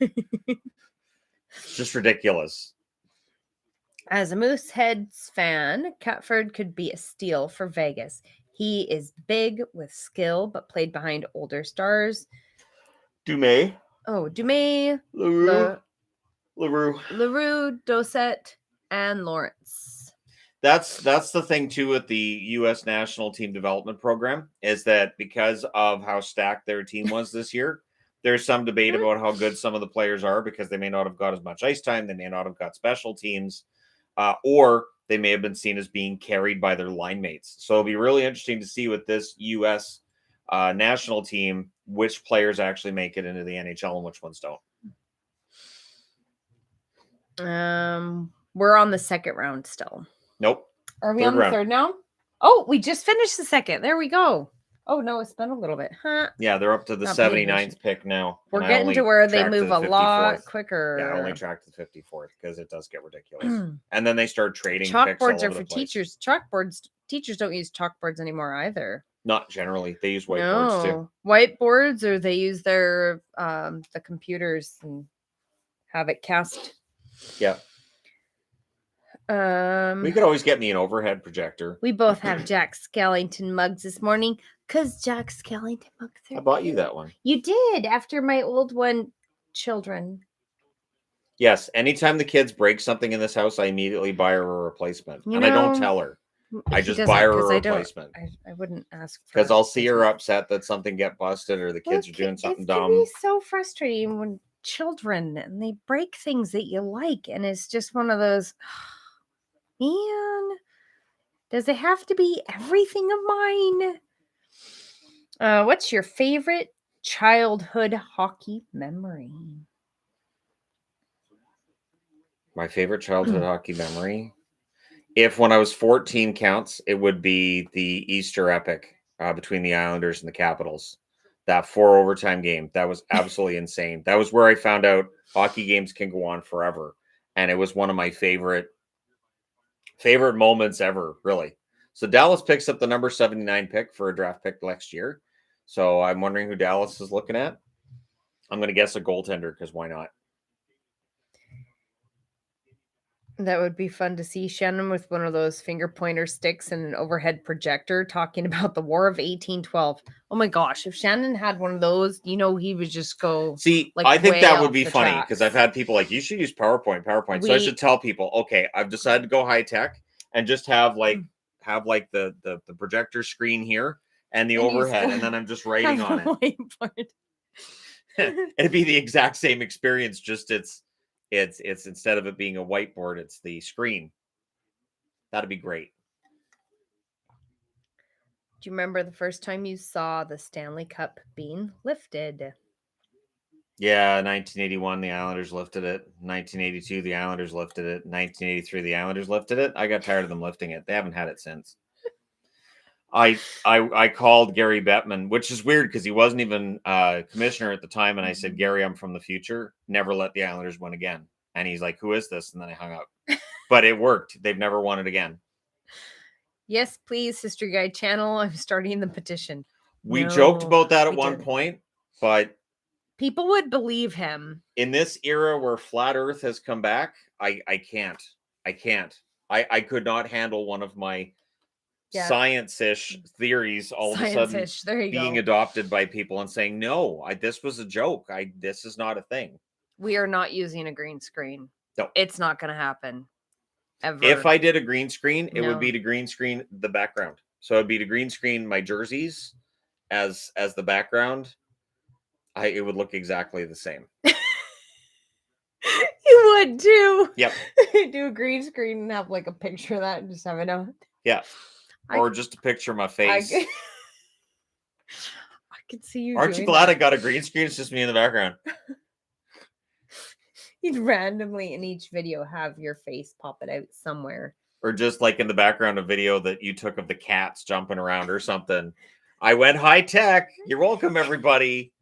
It's just ridiculous. As a Mooseheads fan, Catford could be a steal for Vegas. He is big with skill, but played behind older stars. Dumais. Oh, Dumais. LaRue, Dossett, and Lawrence. That's the thing too with the U.S. national team development program, is that because of how stacked their team was this year, there's some debate about how good some of the players are because they may not have got as much ice time, they may not have got special teams, or they may have been seen as being carried by their line mates. So it'll be really interesting to see with this U.S. National team which players actually make it into the NHL and which ones don't. We're on the second round still. Nope. Are we on the third now? Oh, we just finished the second. There we go. Oh, no, it's been a little bit. Huh? Yeah, they're up to the 79th pick now. We're getting to where they move a lot quicker. Yeah, I only track to the 54th because it does get ridiculous. And then they start trading chalkboards are for teachers. Teachers don't use chalkboards anymore either. Not generally. They use whiteboards too. Whiteboards, or they use their the computers and have it cast. Yeah. We could always get me an overhead projector. We both have Jack Skellington mugs this morning because Jack Skellington mugs are I bought you that one. You did, after my old one, children. Yes. Anytime the kids break something in this house, I immediately buy her a replacement. I don't tell her. I just buy her a replacement. I wouldn't ask. Because I'll see her upset that something get busted or the kids are doing something dumb. It can be so frustrating when children and they break things that you like, and it's just one of those. Man, does it have to be everything of mine? What's your favorite childhood hockey memory? My favorite childhood hockey memory? If when I was 14 counts, it would be the Easter epic between the Islanders and the Capitals. That 4 overtime game. That was absolutely insane. That was where I found out hockey games can go on forever. And it was one of my favorite moments ever, really. So Dallas picks up the number 79 pick for a draft pick next year. So I'm wondering who Dallas is looking at. I'm going to guess a goaltender because why not? That would be fun to see Shannon with one of those finger pointer sticks and an overhead projector talking about the War of 1812. Oh my gosh, if Shannon had one of those, he would just go. See, I think that would be funny because I've had people like, you should use PowerPoint. So I should tell people, okay, I've decided to go high tech and just have the projector screen here and the overhead, and then I'm just writing on it. It'd be the exact same experience, just it's instead of it being a whiteboard, it's the screen. That'd be great. Do you remember the first time you saw the Stanley Cup being lifted? Yeah, 1981, the Islanders lifted it. 1982, the Islanders lifted it. 1983, the Islanders lifted it. I got tired of them lifting it. They haven't had it since. I called Gary Bettman, which is weird because he wasn't even commissioner at the time. And I said, Gary, I'm from the future. Never let the Islanders win again. And he's like, who is this? And then I hung up. But it worked. They've never won it again. Yes, please, History Guy channel. I'm starting the petition. We joked No, about that at we one didn't. point, but People would believe him. in this era where flat Earth has come back, I can't. I could not handle one of my science-ish theories all of a sudden There you being go. adopted by people and saying, no, this was a joke. This is not a thing. We are not using a green screen. No. It's not going to happen. Ever. If I did a green screen, it would No. be to green screen the background. So it'd be to green screen my jerseys as the background. It would look exactly the same. You would too. Yep. Do a green screen and have like a picture of that and just have it on. Yeah. Or just a picture of my face. I could see you. Aren't you glad I got a green screen? It's just me in the background. You'd randomly in each video have your face pop it out somewhere. Or just like in the background, a video that you took of the cats jumping around or something. I went high tech. You're welcome, everybody.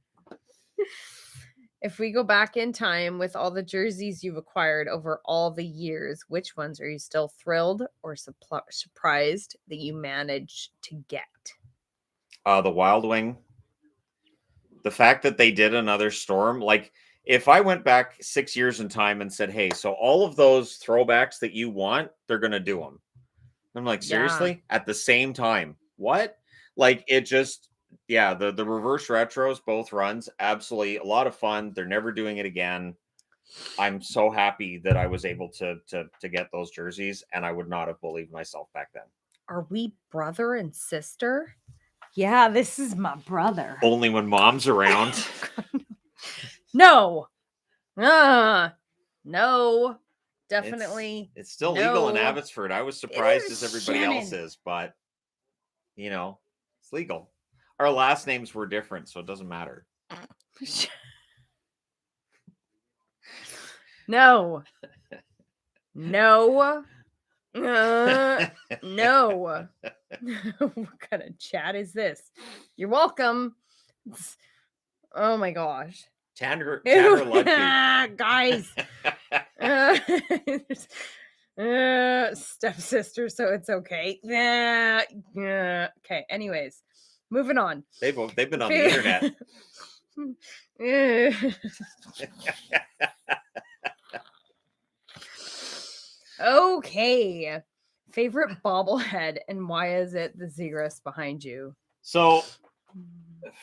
If we go back in time with all the jerseys you've acquired over all the years, which ones are you still thrilled or surprised that you managed to get? The Wild Wing. The fact that they did another storm, like if I went back 6 years in time and said, hey, so all of those throwbacks that you want, they're going to do them. I'm like, seriously? At the same time? What? Like it just... Yeah, the reverse retros, both runs, absolutely a lot of fun. They're never doing it again. I'm so happy that I was able to get those jerseys, and I would not have believed myself back then. Are we brother and sister? Yeah, this is my brother. Only when mom's around. No. No. Definitely. It's still legal in Abbotsford. I was surprised as everybody else is, but you know, it's legal. Our last names were different, so it doesn't matter. No. No. No. What kind of chat is this? You're welcome. Oh my gosh. Tanner Ludke. Guys. Stepsister, so it's okay. Okay, anyways. Moving on. They've been on the internet. Okay. Favorite bobblehead and why is it the Zegras behind you? So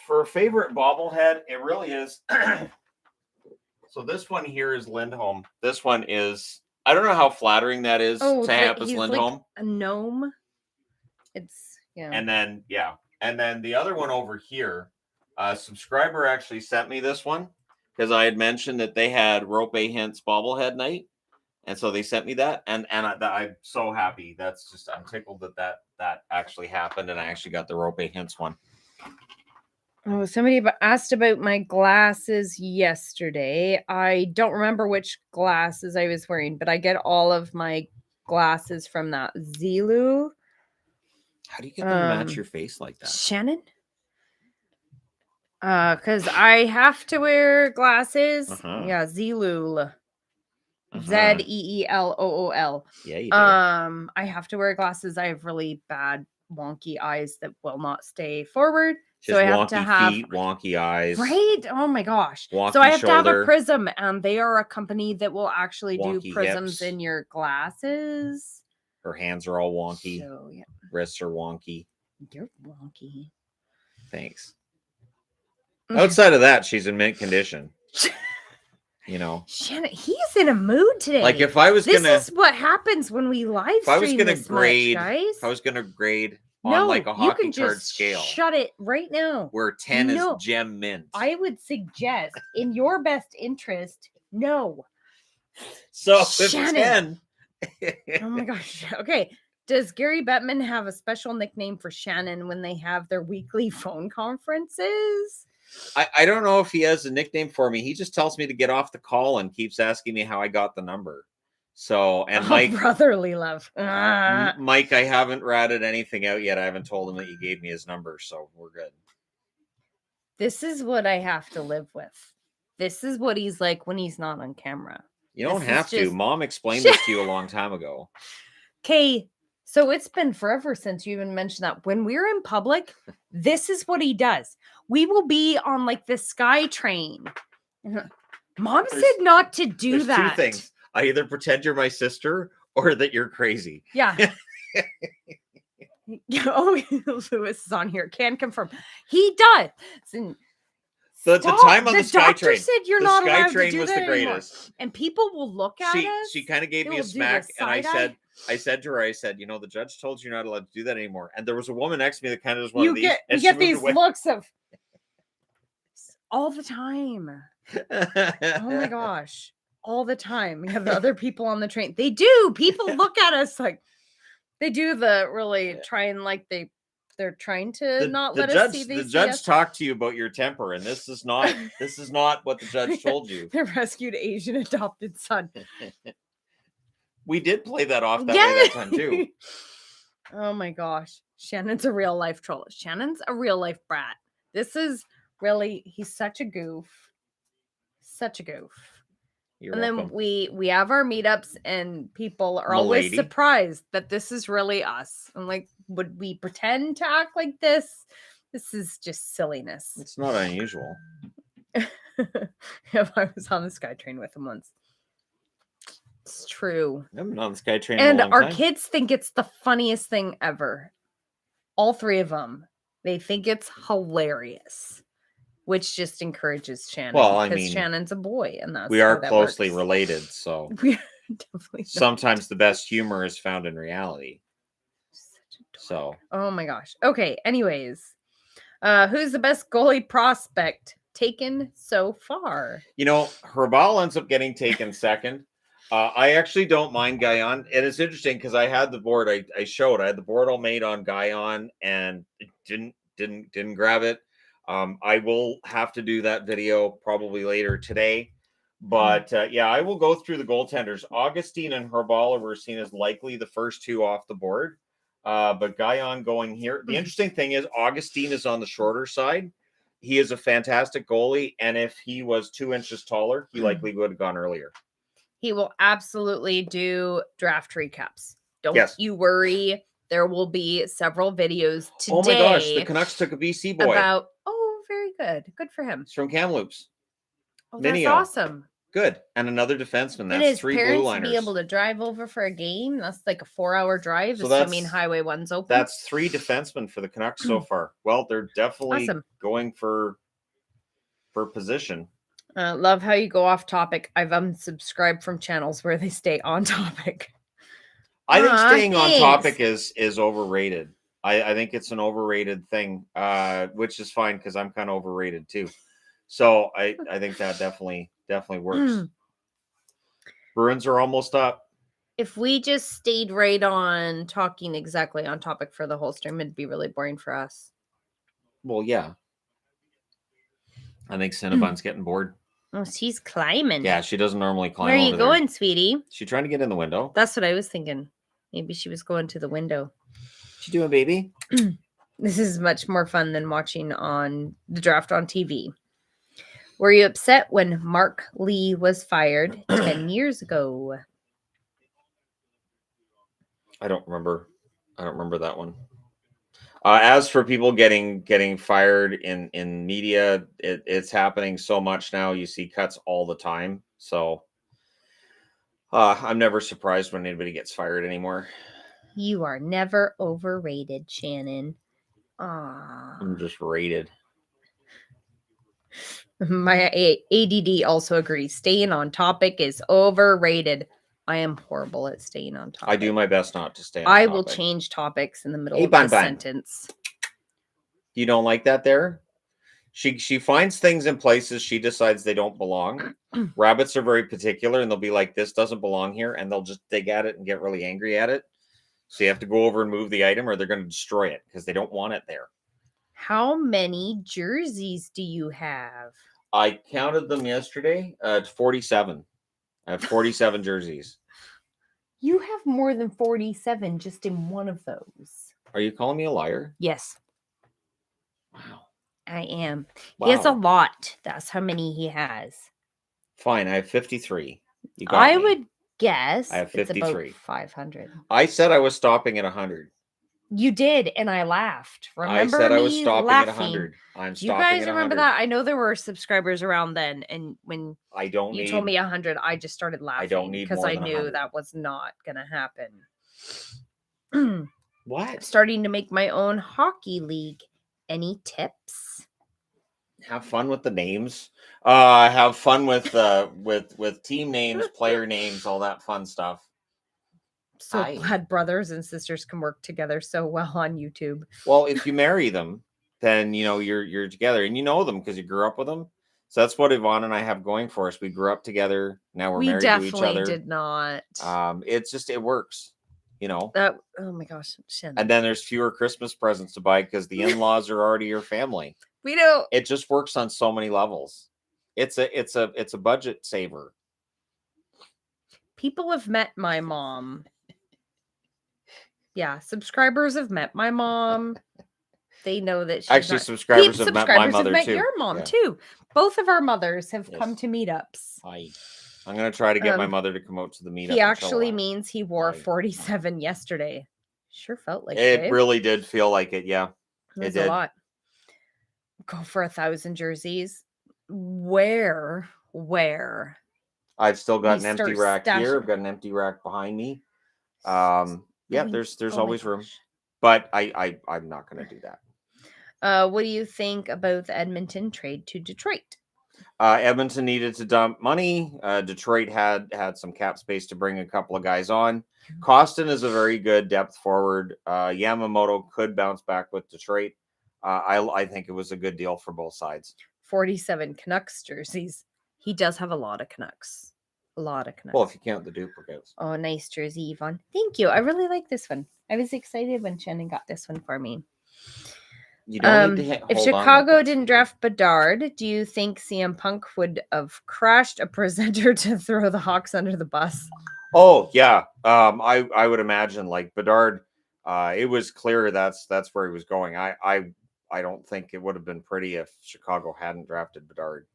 for a favorite bobblehead, it really is. So this one here is Lindholm. This one is, I don't know how flattering that is to have as Lindholm. Like a gnome. It's, yeah. And then, And then the other one over here, a subscriber actually sent me this one because I had mentioned that they had Rope Hintz bobblehead night. And so they sent me that. And I'm so happy. That's just, I'm tickled that actually happened. And I actually got the Rope Hintz one. Oh, somebody asked about my glasses yesterday. I don't remember which glasses I was wearing, but I get all of my glasses from that Zilu. How do you get them to match your face like that? Shannon? Because I have to wear glasses. Yeah, Zelul. Zeelol. Yeah, you do. I have to wear glasses. I have really bad wonky eyes that will not stay forward. Just so I have wonky to have feet, wonky eyes. Right? Oh my gosh. Wonky so I have shoulder. to have a prism, and they are a company that will actually Wonky do prisms hips. in your glasses. Her hands are all wonky. So yeah. Wrists are wonky. You're wonky. Thanks. Outside of that, she's in mint condition. You know, Shannon, he's in a mood today. Like if I was this gonna, is what happens when we live stream. If I was gonna this grade, much, guys. if I was gonna grade on like a hockey card scale, shut it right now. Where 10 is gem mint. I would suggest, in your best interest, no. So Shannon. 10. Oh my gosh. Okay. Does Gary Bettman have a special nickname for Shannon when they have their weekly phone conferences? I don't know if he has a nickname for me. He just tells me to get off the call and keeps asking me how I got the number. So, and Mike, brotherly love. Mike, I haven't ratted anything out yet. I haven't told him that you gave me his number, so we're good. This is what I have to live with. This is what he's like when he's not on camera. You don't have to. Mom explained this to you a long time ago. Okay, So it's been forever since you even mentioned that. When we're in public, this is what he does. We will be on like the Sky Train. Mom said not to do There's that. 2 things. I either pretend you're my sister or that you're crazy. Yeah. Oh, Lewis is on here. Can confirm. He does. The time on the Sky doctor Train. said you're The not Sky allowed Train to do was that the anymore. greatest. And people will look at us. She kind of gave They me a will do the smack, and I side-eye. said to her, I said, you know, the judge told you you're not allowed to do that anymore. And there was a woman next to me that kind of was one of these. You get these looks of all the time. Oh my gosh. All the time. We have the other people on the train. They do. People look at us like they do the really trying like they're trying to not let us see the judge talked to you about your temper, and this is not what the judge told you. The rescued Asian adopted son. We did play that off that way that time too. Oh my gosh. Shannon's a real life troll. Shannon's a real life brat. This is really, he's such a goof. Such a goof. You're and welcome. then we have our meetups and people are always surprised that this is really us. I'm like, would we pretend to act like this? This is just silliness. It's not unusual. If I was on the Sky Train with him once. It's true. I've been on the Sky Train and in a long our time. Kids think it's the funniest thing ever. All 3 of them. They think it's hilarious. Which just encourages Shannon. Well, I because mean, Shannon's a boy, and that's we are that closely works. related, so We're definitely sometimes the best humor is found in reality. So, oh my gosh. Okay. Anyways, who's the best goalie prospect taken so far? you know, Herbal ends up getting taken second. I actually don't mind Guyon, and it's interesting because I had the board. I had the board all made on Guyon, and it didn't grab it. I will have to do that video probably later today. But yeah, I will go through the goaltenders. Augustine and Herbal were seen as likely the first 2 off the board. But Guyon going here. The interesting thing is Augustine is on the shorter side. He is a fantastic goalie. And if he was 2 inches taller, he likely would have gone earlier. He will absolutely do draft recaps. Don't you worry. There will be several videos today. Oh my gosh, the Canucks took a BC boy. Very good. Good for him. It's from Kamloops. Oh, that's awesome. Good. And another defenseman. That's his 3 parents blue liners. Be able to drive over for a game. That's like a 4-hour drive, so assuming Highway 1's open. That's 3 defensemen for the Canucks so far. Well, they're definitely going for position. Love how you go off topic. I've unsubscribed from channels where they stay on topic. I think staying on topic is overrated. I think it's an overrated thing, which is fine because I'm kind of overrated too. So I think that definitely works. Bruins are almost up. If we just stayed right on talking exactly on topic for the whole stream, it'd be really boring for us. Well, yeah. I think Cinnabon's getting bored. Oh, she's climbing. Yeah, she doesn't normally climb. Where are you going, sweetie? She trying to get in the window. That's what I was thinking. Maybe she was going to the window. What you doing, baby? This is much more fun than watching on the draft on TV. Were you upset when Mark Lee was fired 10 years ago? I don't remember that one. As for people getting fired in media, it's happening so much now. You see cuts all the time. So I'm never surprised when anybody gets fired anymore. You are never overrated, Shannon. I'm just rated. My ADD also agrees. Staying on topic is overrated. I am horrible at staying on topic. I do my best not to stay on topic. I will change topics in the middle of the sentence. You don't like that there? She finds things in places she decides they don't belong. Rabbits are very particular, and they'll be like, this doesn't belong here, and they'll just dig at it and get really angry at it. So you have to go over and move the item, or they're going to destroy it because they don't want it there. How many jerseys do you have? I counted them yesterday. 47. I have 47 jerseys. You have more than 47 just in one of those. Are you calling me a liar? Yes. Wow. I am. Wow. He has a lot. That's how many he has. Fine. I have 53. You got me. guess. I have It's about 53. 500. I said I was stopping at 100. You did, and I laughed. Remember I said I was me stopping laughing? at 100. I'm Do you stopping guys at remember 100. that? I know there were subscribers around then, and when I don't you need. told me 100, I just started laughing. I don't need because more I than knew 100. that was not gonna happen. What? Starting to make my own hockey league. Any tips? Have fun with the names. Have fun with team names, player names, all that fun stuff. So glad brothers and sisters can work together so well on YouTube. Well, if you marry them, then you're together and you know them because you grew up with them. So that's what Yvonne and I have going for us. We grew up together. Now we're married to each other. We definitely did not. It's just it works, That oh my gosh, Shannon. And then there's fewer Christmas presents to buy because the in-laws are already your family. We don't. It just works on so many levels. It's a budget saver. People have met my mom. Yeah, subscribers have met my mom. They know that she's actually subscribers have met my mother too. Your mom too. Both of our mothers have come to meetups. I'm gonna try to get my mother to come out to the meetup. He actually means he wore 47 yesterday. Sure felt like it. It really did feel like it. Yeah, it did. A lot. Go for 1,000 jerseys. Where? I've still got an empty rack here. I've got an empty rack behind me. Yeah, there's always room, but I'm not going to do that. What do you think about the Edmonton trade to Detroit? Edmonton needed to dump money. Detroit had some cap space to bring a couple of guys on. Costin is a very good depth forward. Yamamoto could bounce back with Detroit. I think it was a good deal for both sides. 47 Canucks jerseys. He does have a lot of Canucks. Well, if you count the duplicates. Oh, nice jersey, Yvonne. Thank you. I really like this one. I was excited when Shannon got this one for me. You don't need to if Chicago didn't draft Bedard, do you think CM Punk would have crashed a presenter to throw the Hawks under the bus? Oh yeah, I would imagine like Bedard. It was clear that's where he was going. I don't think it would have been pretty if Chicago hadn't drafted Bedard.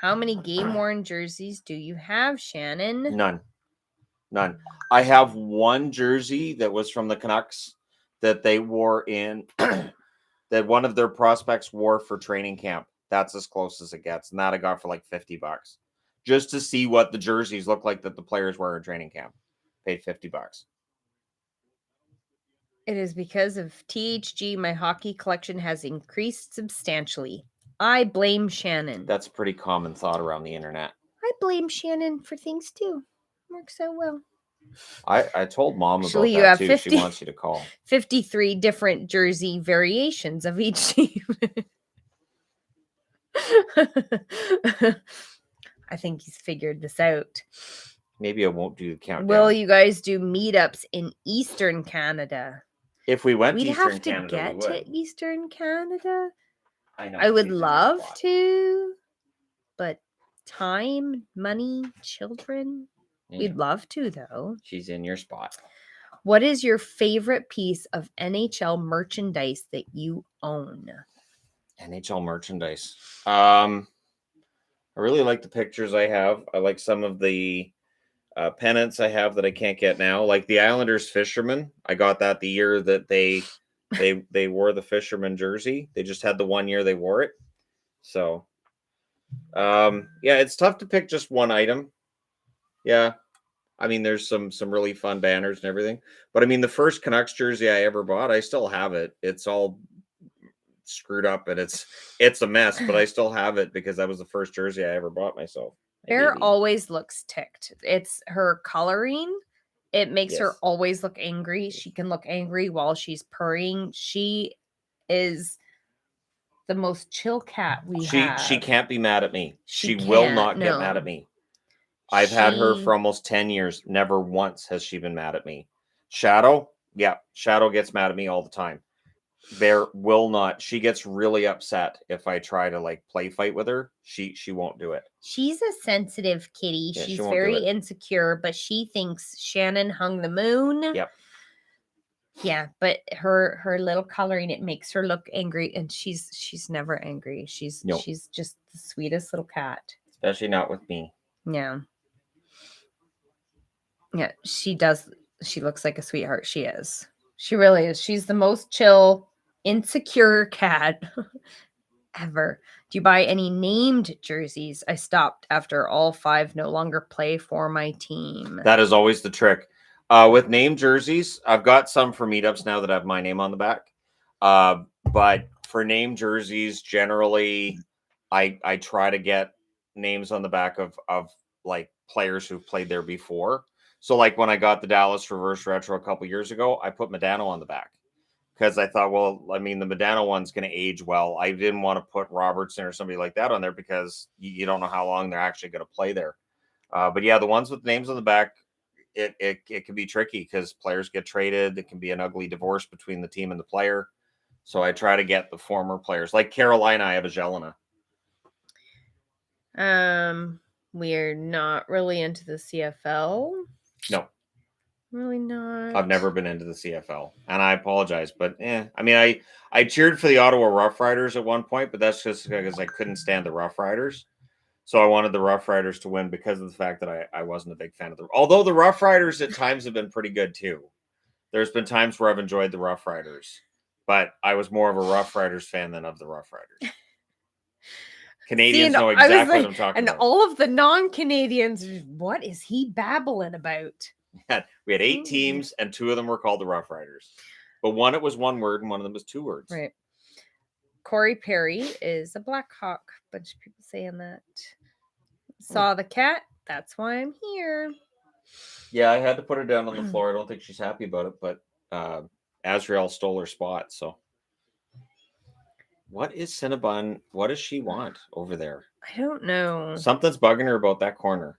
How many game-worn jerseys do you have, Shannon? None. I have one jersey that was from the Canucks that they wore in that one of their prospects wore for training camp. That's as close as it gets. And that I got for like $50 just to see what the jerseys look like that the players wear in training camp. Paid $50. It is because of THG, my hockey collection has increased substantially. I blame Shannon. That's a pretty common thought around the internet. I blame Shannon for things too. Works so well. I told Mom about that have too. 50, she wants you to call. 53 different jersey variations of each team. I think he's figured this out. Maybe I won't do the countdown. Will you guys do meetups in Eastern Canada? If we went to Eastern Canada, we'd have to get to Eastern Canada. I know. I would love to, but time, money, children. Yeah. We'd love to, though. She's in your spot. What is your favorite piece of NHL merchandise that you own? NHL merchandise. I really like the pictures I have. I like some of the pennants I have that I can't get now. Like the Islanders fisherman. I got that the year that they wore the fisherman jersey. They just had the 1 year they wore it. So, yeah, it's tough to pick just one item. Yeah. I mean, there's some really fun banners and everything. But I mean, the first Canucks jersey I ever bought, I still have it. It's all screwed up and it's a mess, but I still have it because that was the first jersey I ever bought myself. Bear always looks ticked. It's her coloring. It makes her always look angry. She can look angry while she's purring. She is the most chill cat we have. She can't be mad at me. She will not get mad at me. I've had her for almost 10 years. Never once has she been mad at me. Shadow? Yeah, Shadow gets mad at me all the time. Bear will not. She gets really upset if I try to like play fight with her. She won't do it. She's a sensitive kitty. Yeah, she's very insecure, but she thinks Shannon hung the moon. Yep. Yeah, but her little coloring, it makes her look angry, and she's never angry. She's just the sweetest little cat. Especially not with me. Yeah. Yeah, she does. She looks like a sweetheart. She is. She really is. She's the most chill, insecure cat ever. Do you buy any named jerseys? I stopped after all 5 no longer play for my team. That is always the trick. With name jerseys, I've got some for meetups now that have my name on the back. But for name jerseys, generally, I try to get names on the back of like players who've played there before. So like when I got the Dallas Reverse Retro a couple years ago, I put Medano on the back because I thought, well, I mean, the Medano one's going to age well. I didn't want to put Robertson or somebody like that on there because you don't know how long they're actually going to play there. But yeah, the ones with names on the back, it can be tricky because players get traded. It can be an ugly divorce between the team and the player. So I try to get the former players. Like Carolina, I have a Jelena. We're not really into the CFL. No, Really not. I've never been into the CFL, and I apologize, but I mean, I cheered for the Ottawa Rough Riders at one point, but that's just because I couldn't stand the Rough Riders. So I wanted the Rough Riders to win because of the fact that I wasn't a big fan of them. Although the Rough Riders at times have been pretty good too. There's been times where I've enjoyed the Rough Riders, but I was more of a Rough Riders fan than of the Rough Riders. Canadians know exactly what I'm talking about. And all of the non-Canadians, what is he babbling about? We had 8 teams, and 2 of them were called the Rough Riders. But one, it was 1 word, and one of them was 2 words. Right. Corey Perry is a Black Hawk. Bunch of people saying that. Saw the cat. That's why I'm here. Yeah, I had to put her down on the floor. I don't think she's happy about it, but Azrael stole her spot. So, what is Cinnabon? What does she want over there? I don't know. Something's bugging her about that corner.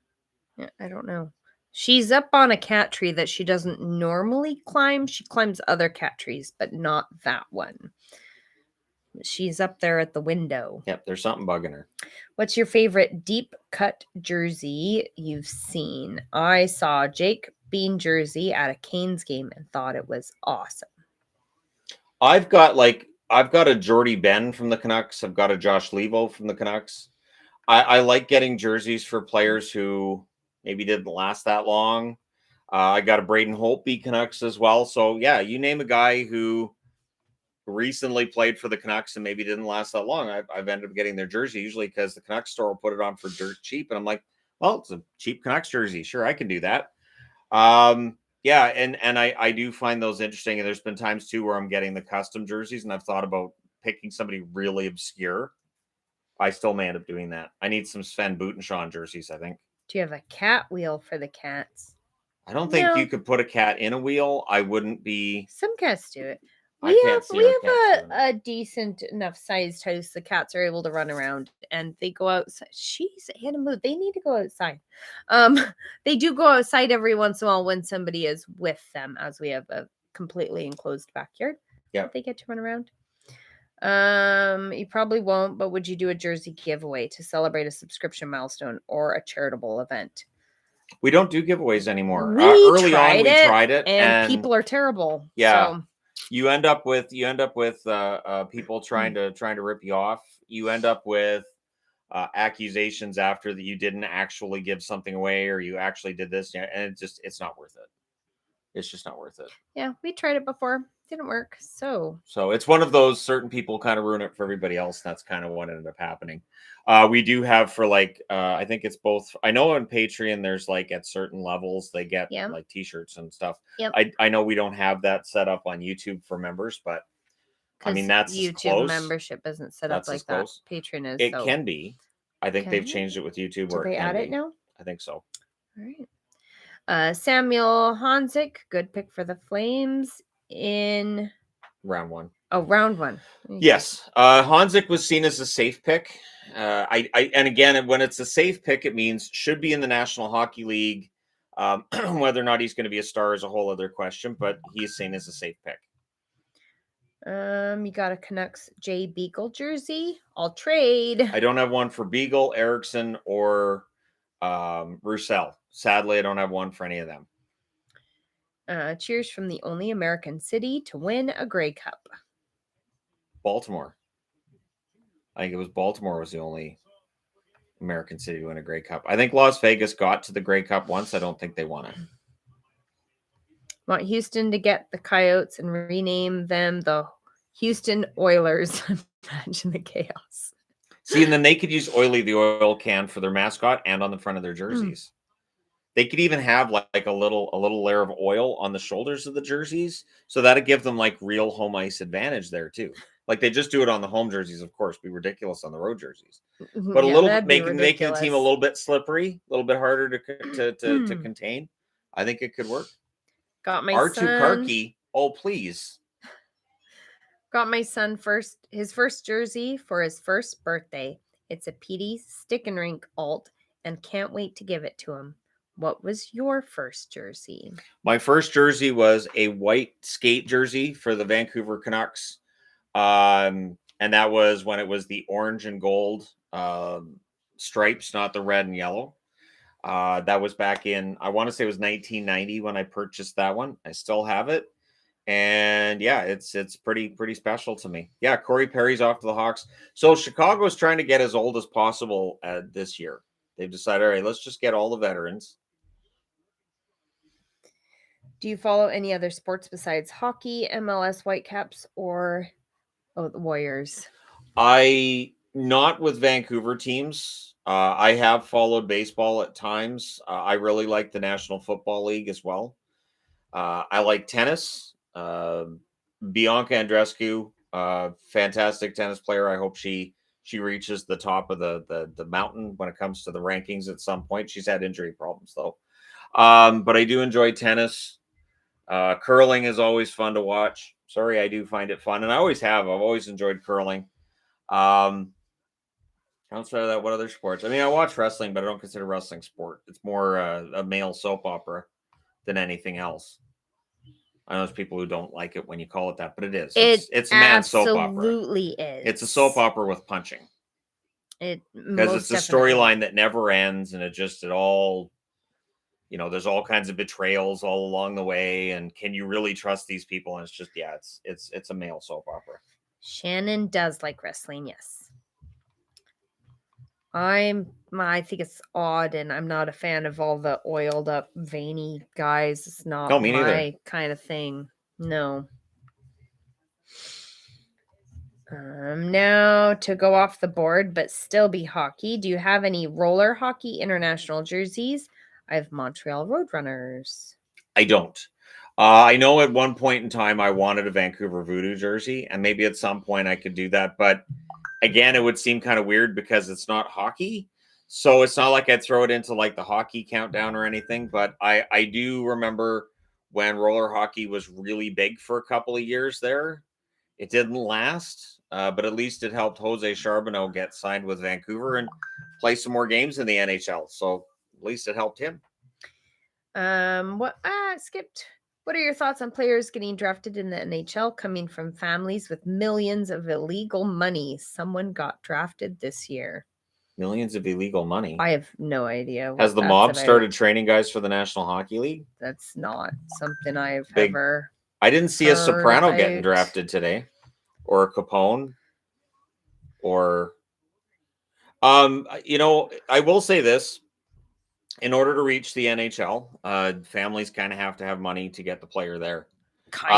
Yeah, I don't know. She's up on a cat tree that she doesn't normally climb. She climbs other cat trees, but not that one. She's up there at the window. Yep, there's something bugging her. What's your favorite deep cut jersey you've seen? I saw Jake Bean jersey at a Canes game and thought it was awesome. I've got a Jordy Ben from the Canucks. I've got a Josh Levo from the Canucks. I like getting jerseys for players who maybe didn't last that long. I got a Braden Holtby Canucks as well. So yeah, you name a guy who recently played for the Canucks and maybe didn't last that long. I've ended up getting their jersey usually because the Canucks store will put it on for dirt cheap, and I'm like, well, it's a cheap Canucks jersey. Sure, I can do that. Yeah, and I do find those interesting. And there's been times too where I'm getting the custom jerseys, and I've thought about picking somebody really obscure. I still may end up doing that. I need some Sven Butenshaw jerseys, I think. Do you have a cat wheel for the cats? I don't think you could put a cat in a wheel. I wouldn't be. Some cats do it. We have a decent enough sized house. The cats are able to run around and they go outside. She's in a mood. They need to go outside. They do go outside every once in a while when somebody is with them, as we have a completely enclosed backyard. Yeah, they get to run around. You probably won't, but would you do a jersey giveaway to celebrate a subscription milestone or a charitable event? We don't do giveaways anymore. Early on, we tried it, and people are terrible. Yeah. So. You end up with people trying to rip you off. You end up with accusations after that you didn't actually give something away or you actually did this, and it's not worth it. It's just not worth it. Yeah, we tried it before. Didn't work. So it's one of those certain people kind of ruin it for everybody else. That's kind of what ended up happening. We do have for I think it's both. I know on Patreon there's at certain levels they get like t-shirts and stuff. Yep. I know we don't have that set up on YouTube for members, but I mean that's YouTube membership isn't set up like that. Patreon is. It can be. I think they've changed it with YouTube. Did they add it now? I think so. All right. Samuel Honzik, good pick for the Flames in round 1. Oh, round 1. Yes. Honzik was seen as a safe pick. And again, when it's a safe pick, it means should be in the National Hockey League. Whether or not he's going to be a star is a whole other question, but he's seen as a safe pick. You got a Canucks Jay Beagle jersey. I'll trade. I don't have one for Beagle, Erickson, or Roussel. Sadly, I don't have one for any of them. Cheers from the only American city to win a Grey Cup. Baltimore. I think it was Baltimore was the only American city to win a Grey Cup. I think Las Vegas got to the Grey Cup once. I don't think they won it. Want Houston to get the Coyotes and rename them the Houston Oilers. Imagine the chaos. See, and then they could use Oily the oil can for their mascot and on the front of their jerseys. They could even have like a little layer of oil on the shoulders of the jerseys, so that'd give them like real home ice advantage there too. Like they just do it on the home jerseys, of course, be ridiculous on the road jerseys, but a little making the team a little bit slippery, a little bit harder to contain. I think it could work. Got my R2 son. Karki, oh please. Got my son his first jersey for his first birthday. It's a PD Stick and Rink alt, and can't wait to give it to him. What was your first jersey? My first jersey was a white skate jersey for the Vancouver Canucks. And that was when it was the orange and gold stripes, not the red and yellow. That was back in, I want to say it was 1990 when I purchased that one. I still have it. And yeah, it's pretty special to me. Yeah, Corey Perry's off to the Hawks. So Chicago's trying to get as old as possible this year. They've decided, all right, let's just get all the veterans. Do you follow any other sports besides hockey, MLS Whitecaps, or the Warriors? Not with Vancouver teams. I have followed baseball at times. I really like the National Football League as well. I like tennis. Bianca Andreescu, fantastic tennis player. I hope she reaches the top of the mountain when it comes to the rankings at some point. She's had injury problems though. But I do enjoy tennis. Curling is always fun to watch. Sorry, I do find it fun, and I always have. I've always enjoyed curling. Outside of that, what other sports? I mean, I watch wrestling, but I don't consider wrestling sport. It's more a male soap opera than anything else. I know there's people who don't like it when you call it that, but it is. It's a man's soap opera. Absolutely is. It's a soap opera with punching. Because it's a storyline that never ends, and it all, there's all kinds of betrayals all along the way, and can you really trust these people? And it's just, yeah, it's a male soap opera. Shannon does like wrestling, yes. I think it's odd, and I'm not a fan of all the oiled up, veiny guys. It's not my kind of thing. No. Now to go off the board, but still be hockey. Do you have any roller hockey international jerseys? I have Montreal Roadrunners. I don't. I know at one point in time I wanted a Vancouver Voodoo jersey, and maybe at some point I could do that, but again, it would seem kind of weird because it's not hockey. So it's not like I'd throw it into like the hockey countdown or anything. But I do remember when roller hockey was really big for a couple of years there. It didn't last, but at least it helped Jose Charbonneau get signed with Vancouver and play some more games in the NHL. So at least it helped him. Skipped. What are your thoughts on players getting drafted in the NHL coming from families with millions of illegal money? Someone got drafted this year. Millions of illegal money? I have no idea. Has the mob started training guys for the National Hockey League? That's not something I've ever I didn't see a Soprano getting drafted today. Or a Capone. Or... I will say this. In order to reach the NHL, families kind of have to have money to get the player there.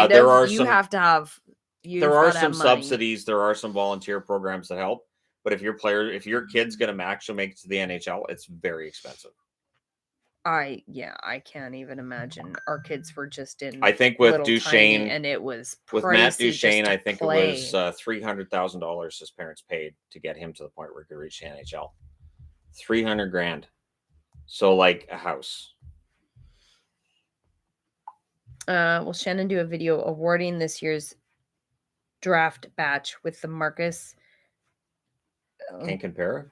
There are some subsidies. There are some volunteer programs that help. But if your kid's going to actually make it to the NHL, it's very expensive. I can't even imagine. Our kids were just in. I think with Duchesne, and it was with Matt Duchesne, I think it was $300,000 his parents paid to get him to the point where he could reach the NHL. $300,000. So like a house. Will Shannon do a video awarding this year's draft batch with the Marcus Can't compare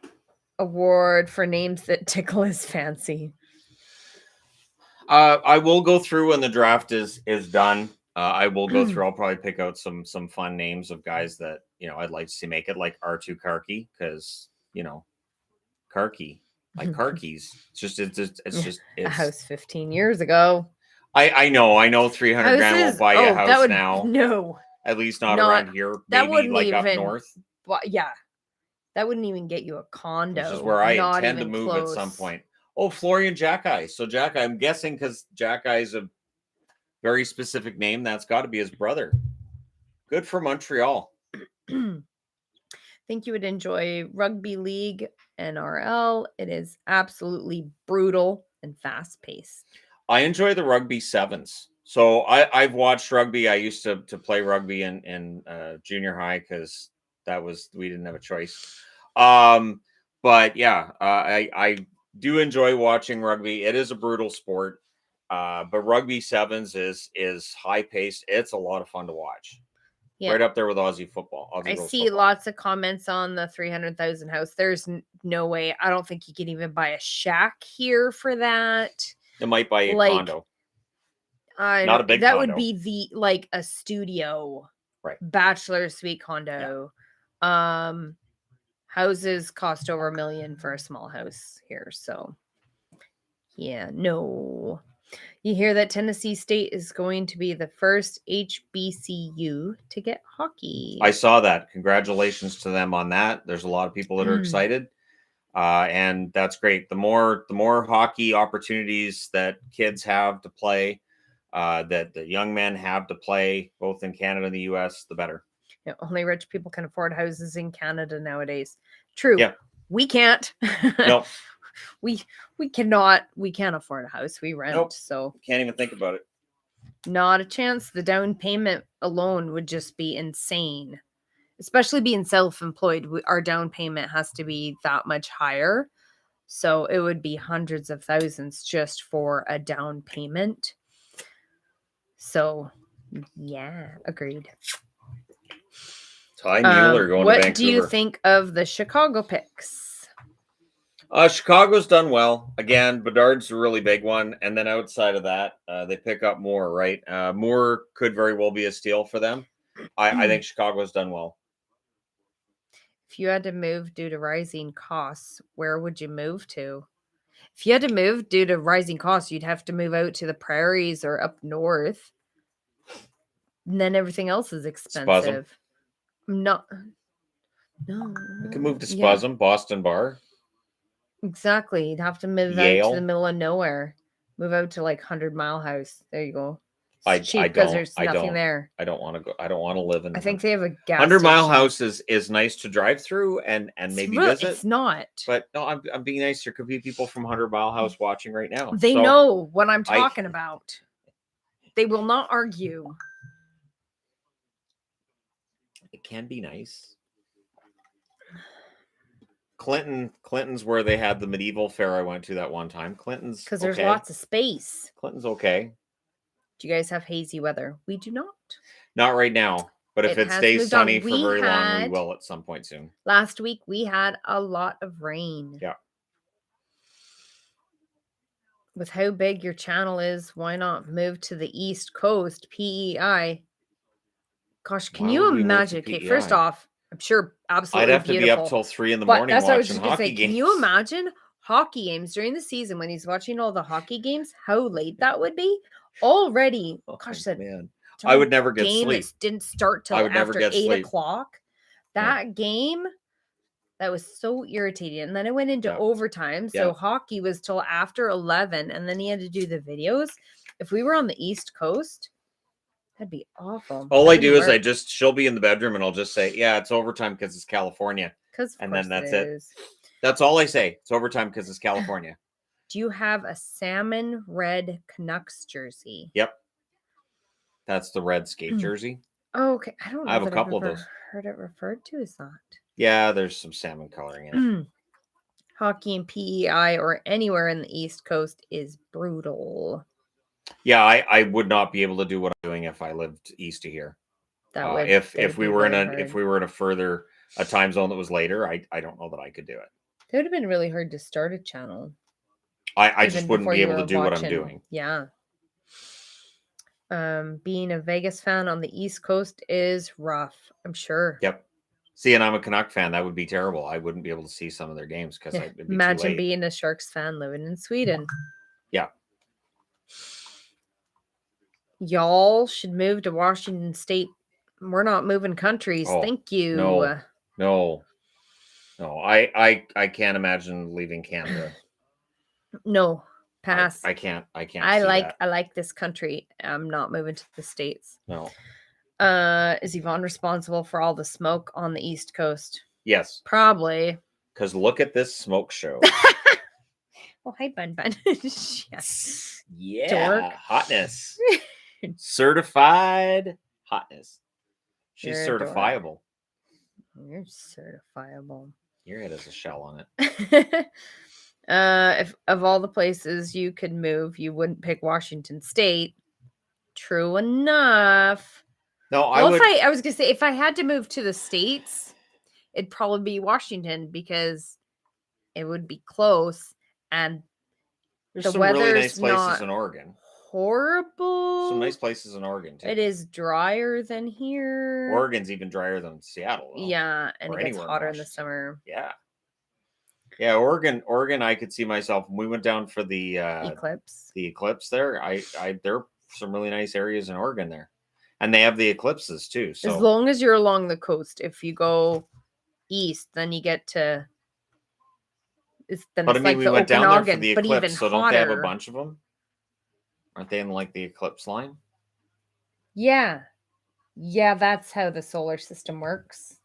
award for names that tickle his fancy? I will go through when the draft is done. I will go through. I'll probably pick out some fun names of guys that I'd like to see make it, like R2 Karki, because Karki. Like car keys. It's just a house 15 years ago. I know $300,000 won't buy you a house now. No. At least not around here. Maybe like up north. Yeah. That wouldn't even get you a condo. Which is where I intend to move at some point. Oh, Florian Jackeye. So Jackeye, I'm guessing because Jackie's very specific name. That's got to be his brother. Good for Montreal. Think you would enjoy rugby league, NRL. It is absolutely brutal and fast paced. I enjoy the rugby sevens. So I've watched rugby. I used to play rugby in junior high because we didn't have a choice. But yeah, I do enjoy watching rugby. It is a brutal sport, but rugby sevens is high paced. It's a lot of fun to watch. Yeah. Right up there with Aussie football. I see lots of comments on the 300,000 house. There's no way. I don't think you can even buy a shack here for that. It might buy a condo. Not a big that condo. Would be a studio, right? Bachelor suite condo. Yeah. Houses cost over $1 million for a small house here. So yeah, no. You hear that Tennessee State is going to be the first HBCU to get hockey. I saw that. Congratulations to them on that. There's a lot of people that are excited. And that's great. The more hockey opportunities that kids have to play, that the young men have to play, both in Canada and the US, the better. Yeah, only rich people can afford houses in Canada nowadays. True. Yeah. We can't. No. We can't afford a house. We rent. Nope. So can't even think about it. Not a chance. The down payment alone would just be insane. Especially being self-employed, our down payment has to be that much higher. So it would be hundreds of thousands just for a down payment. So yeah, agreed. Ty Mueller going to Vancouver. What do you think of the Chicago picks? Chicago's done well. Again, Bedard's a really big one. And then outside of that, they pick up Moore, right? Moore could very well be a steal for them. I think Chicago's done well. If you had to move due to rising costs, where would you move to? If you had to move due to rising costs, you'd have to move out to the prairies or up north. And then everything else is expensive. No. You can move to Spasm, Boston Bar. Exactly. You'd have to move out to the middle of nowhere. Move out to 100 Mile House. There you go. It's cheap because there's nothing there. I don't want to go. I don't want to live in. I think they have a gas 100 Mile House is nice to drive through and maybe visit. It's not. But no, I'm being nice. There could be people from 100 Mile House watching right now. They know what I'm talking about. They will not argue. It can be nice. Clinton's where they had the medieval fair I went to that one time. Clinton's because there's lots of space. Clinton's okay. Do you guys have hazy weather? We do not. Not right now, but if it stays sunny for very long, we will at some point soon. Last week we had a lot of rain. Yeah. With how big your channel is, why not move to the East Coast? PEI. Gosh, can you imagine? Okay, first off, I'm sure absolutely I'd have to be up till 3 a.m. watching that's what I was just gonna say. Games. Can you imagine hockey games during the season when he's watching all the hockey games? How late that would be already. Gosh, man, I would never get sleep. Didn't start till after 8 o'clock. That game, that was so irritating. And then it went into overtime. So hockey was till after 11, and then he had to do the videos. If we were on the East Coast, that'd be awful. All I do is she'll be in the bedroom and I'll just say, yeah, it's overtime because it's California. And then that's it. That's all I say. It's overtime because it's California. Do you have a salmon red Canucks jersey? Yep. That's the red skate jersey. Oh, okay. I don't know. I have a couple of those. Heard it referred to as that. Yeah, there's some salmon coloring in it. Hockey and PEI or anywhere in the East Coast is brutal. Yeah, I would not be able to do what I'm doing if I lived east of here. If we were in a further time zone that was later, I don't know that I could do it. It would have been really hard to start a channel. I just wouldn't be able to do what I'm doing. Yeah. Being a Vegas fan on the East Coast is rough, I'm sure. Yep. See, and I'm a Canuck fan. That would be terrible. I wouldn't be able to see some of their games because it'd be imagine too late. Being a Sharks fan living in Sweden. Yeah. Y'all should move to Washington State. We're not moving countries. Thank you. No. I can't imagine leaving Canada. No. Pass. I can't. I see like that. this country. I'm not moving to the States. No. Is Yvonne responsible for all the smoke on the East Coast? Yes. Probably. Because look at this smoke show. Oh, hi, Bun. Yes. Yeah. Dork. Hotness. Certified hotness. She's You're a certifiable. You're certifiable. Your head has a shell on it. If of all the places you could move, you wouldn't pick Washington State. True enough. No, I was gonna say if I had to move to the States, it'd probably be Washington because it would be close and there's the some really weather's nice places not in Oregon. Horrible. Some nice places in Oregon too. It is drier than here. Oregon's even drier than Seattle. Though. Yeah, and or it gets hotter in the summer. Yeah. Yeah, Oregon, I could see myself. When we went down for the eclipse. The eclipse there. There are some really nice areas in Oregon there, and they have the eclipses too. So as long as you're along the coast, if you go east, then you get to. It's like we went down there for the eclipse. But even so hotter. Don't they have a bunch of them? Aren't they in like the eclipse line? Yeah, that's how the solar system works.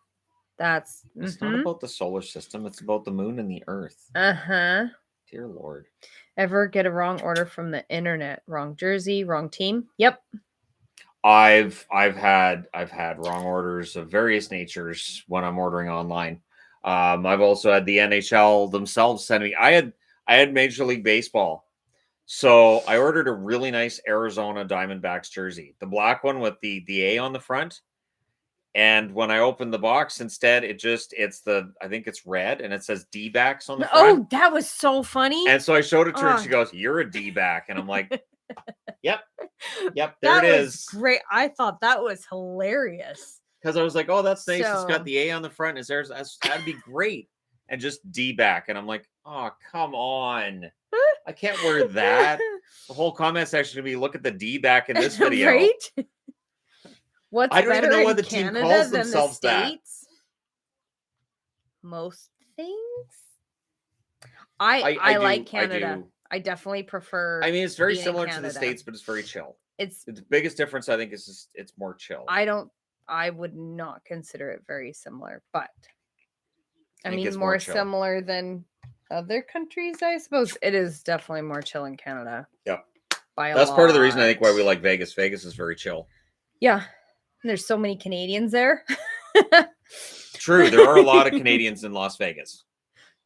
It's not about the solar system. It's about the moon and the earth. Dear Lord. Ever get a wrong order from the internet? Wrong jersey, wrong team? Yep. I've had wrong orders of various natures when I'm ordering online. I've also had the NHL themselves send me. I had Major League Baseball. So I ordered a really nice Arizona Diamondbacks jersey, the black one with the A on the front. And when I opened the box, instead, I think it's red, and it says D-backs on the front. Oh, that was so funny. And so I showed it to her, and she goes, "You're a D-back." And I'm like, yep, there it is. Great. I thought that was hilarious. Because I was like, oh, that's nice. It's got the A on the front. That'd be great. And just D-back. And I'm like, oh, come on. I can't wear that. The whole comment section to be, look at the D-back in this video. Right? What's I don't better even know why in the Canada team calls than themselves the that. States? Most things. I like Canada. I definitely prefer. I mean, it's very similar to the States, but it's very chill. It's the biggest difference, I think, is just it's more chill. I would not consider it very similar, but I mean more similar than other countries, I suppose. It is definitely more chill in Canada. Yeah. That's part of the reason I think why we like Vegas. Vegas is very chill. Yeah. There's so many Canadians there. True. There are a lot of Canadians in Las Vegas.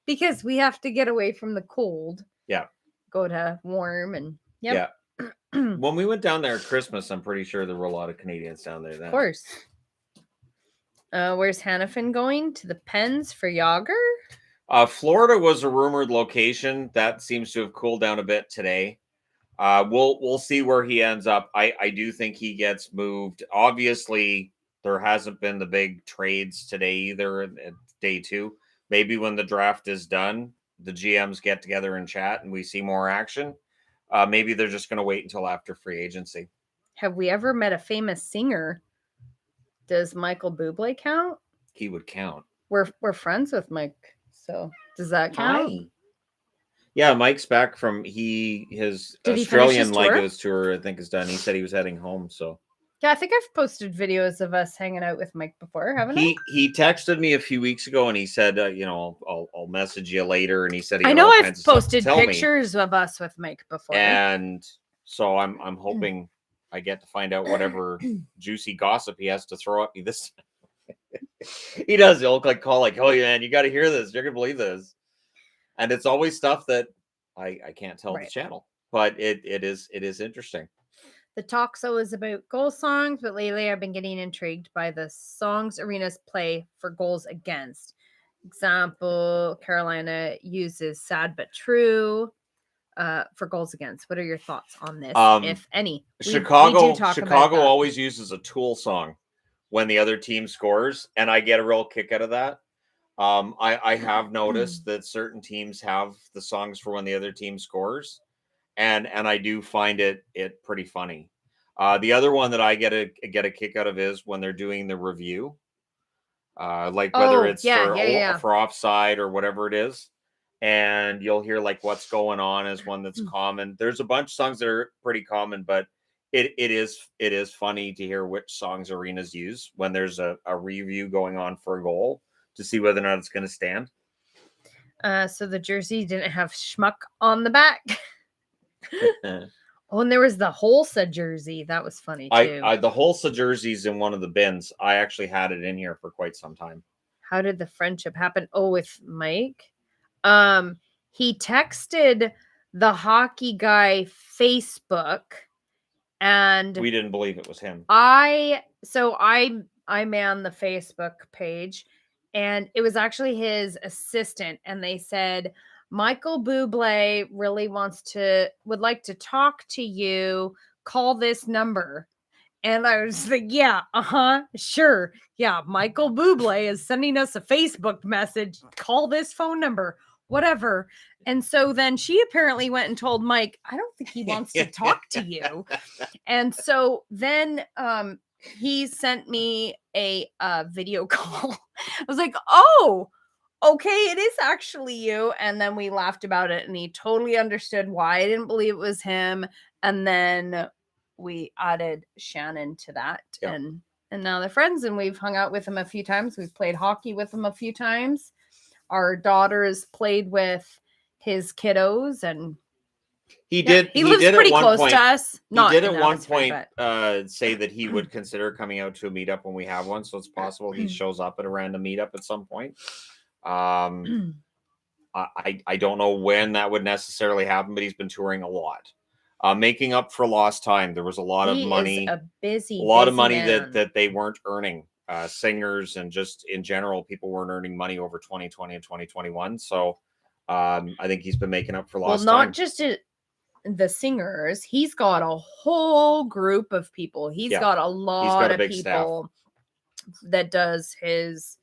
Because we have to get away from the cold. Yeah. Go to warm and yeah. When we went down there at Christmas, I'm pretty sure there were a lot of Canadians down there then. Of course. Where's Hannafin going? To the Pens for Yager? Florida was a rumored location. That seems to have cooled down a bit today. We'll see where he ends up. I do think he gets moved. Obviously, there hasn't been the big trades today either at day 2. Maybe when the draft is done, the GMs get together and chat and we see more action. Maybe they're just going to wait until after free agency. Have we ever met a famous singer? Does Michael Bublé count? He would count. We're friends with Mike, so does that count? Hi. Yeah, Mike's back from his Australian Legos tour, I think, is done. He said he was heading home, so. Yeah, I think I've posted videos of us hanging out with Mike before, haven't I? He texted me a few weeks ago, and he said, I'll message you later. And he said, I know I've posted pictures of us with Mike before. And so I'm hoping I get to find out whatever juicy gossip he has to throw at me this time. He does. He'll call oh, man, you got to hear this. You're going to believe this. And it's always stuff that I can't tell the channel, but it is interesting. The talk show is about goal songs, but lately I've been getting intrigued by the songs arenas play for goals against. Example, Carolina uses Sad But True for goals against. What are your thoughts on this, if any? Chicago always uses a Tool song when the other team scores, and I get a real kick out of that. I have noticed that certain teams have the songs for when the other team scores, and I do find it pretty funny. The other one that I get a kick out of is when they're doing the review, whether it's for offside or whatever it is, and you'll hear like What's Going On is one that's common. There's a bunch of songs that are pretty common, but it is funny to hear which songs arenas use when there's a review going on for a goal to see whether or not it's going to stand. So the jersey didn't have schmuck on the back. Oh, and there was the Holsa jersey. That was funny too. The Holsa jersey's in one of the bins. I actually had it in here for quite some time. How did the friendship happen? Oh, with Mike. He texted the Hockey Guy Facebook, and we didn't believe it was him. I man the Facebook page, and it was actually his assistant, and they said Michael Bublé really would like to talk to you. Call this number. And I was like, yeah, sure. Yeah, Michael Bublé is sending us a Facebook message. Call this phone number, whatever. And so then she apparently went and told Mike, I don't think he wants to talk to you. And so then he sent me a video call. I was like, oh, okay, it is actually you. And then we laughed about it, and he totally understood why I didn't believe it was him. And then we added Shannon to that. Yep. And now they're friends, and we've hung out with him a few times. We've played hockey with him a few times. Our daughter has played with his kiddos, and he lives pretty close to us. He did at one point say that he would consider coming out to a meetup when we have one. So it's possible he shows up at a random meetup at some point. I don't know when that would necessarily happen, but he's been touring a lot. Making up for lost time. There was a lot of money, a lot of money that they weren't earning. Singers and just in general, people weren't earning money over 2020 and 2021. So I think he's been making up for lost time. Well, not just the singers. He's got a whole group of people. He's got a lot of people that does his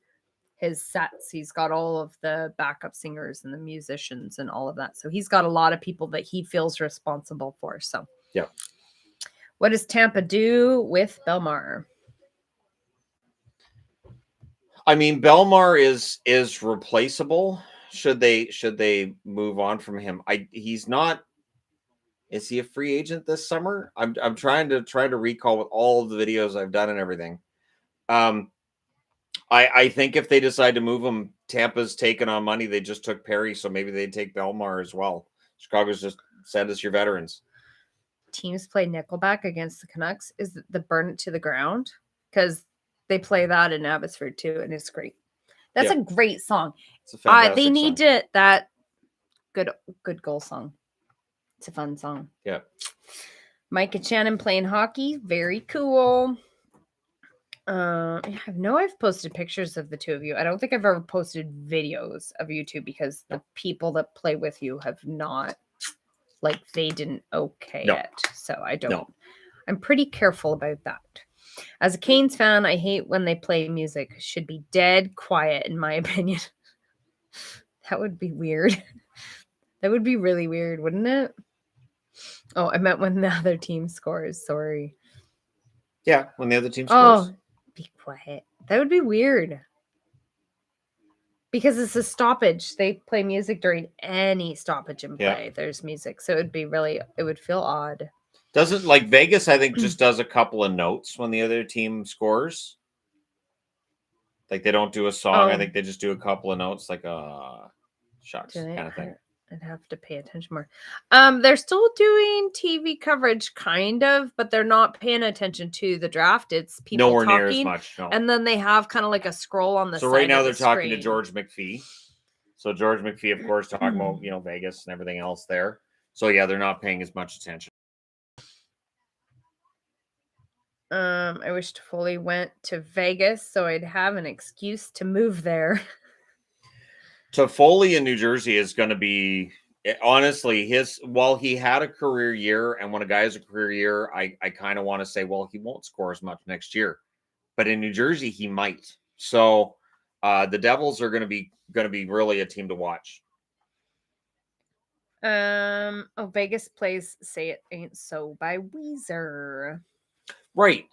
sets. He's got all of the backup singers and the musicians and all of that. So he's got a lot of people that he feels responsible for. So yeah. What does Tampa do with Belmar? I mean, Belmar is replaceable. Should they move on from him? He's not. Is he a free agent this summer? I'm trying to recall with all of the videos I've done and everything. I think if they decide to move him, Tampa's taken on money. They just took Perry, so maybe they'd take Belmar as well. Chicago's just send us your veterans. Teams play Nickelback against the Canucks. Is the Burn It to the Ground? Because they play that in Abbotsford too, and it's great. That's a great song. It's a fantastic they need song. that good goal song. It's a fun song. Yeah. Mike and Shannon playing hockey. Very cool. I've posted pictures of the two of you. I don't think I've ever posted videos of you two because the people that play with you have not, they didn't okay it. So I don't. No. I'm pretty careful about that. As a Canes fan, I hate when they play music. It should be dead quiet, in my opinion. That would be weird. That would be really weird, wouldn't it? Oh, I meant when the other team scores. Sorry. Yeah, when the other team scores. Oh, be quiet. That would be weird. Because it's a stoppage. They play music during any stoppage in play. Yeah. There's music. So it would feel odd. Doesn't Vegas, I think, just does a couple of notes when the other team scores. They don't do a song. I think they just do a couple of notes, shucks kind of thing. I'd have to pay attention more. They're still doing TV coverage, kind of, but they're not paying attention to the draft. It's people nowhere talking, near as much. No. And then they have kind of a scroll on the side. So right now they're talking screen. to George McPhee. So George McPhee, of course, talking about Vegas and everything else there. So yeah, they're not paying as much attention. I wish Toffoli went to Vegas so I'd have an excuse to move there. Toffoli in New Jersey is going to be, honestly, while he had a career year, and when a guy has a career year, I kind of want to say, well, he won't score as much next year. But in New Jersey, he might. So the Devils are going to be really a team to watch. Vegas plays Say It Ain't So by Weezer. Right.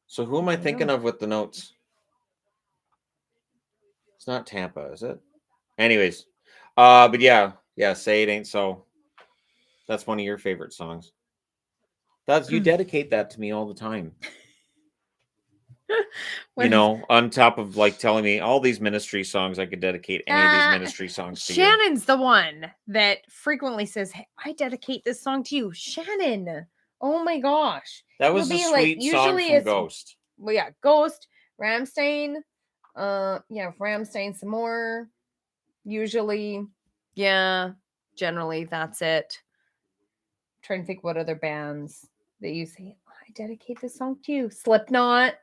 So who am I thinking of with the notes? It's not Tampa, is it? Anyways, But yeah, Say It Ain't So. That's one of your favorite songs. You dedicate that to me all the time. On top of like telling me all these ministry songs, I could dedicate any of these ministry songs to you. Shannon's the one that frequently says, "Hey, I dedicate this song to you." Shannon. Oh my gosh. That was a sweet song from Ghost. Well, yeah, Ghost, Ramstein. Ramstein some more. Usually, yeah, generally that's it. I'm trying to think what other bands that you say, I dedicate this song to you. Slipknot.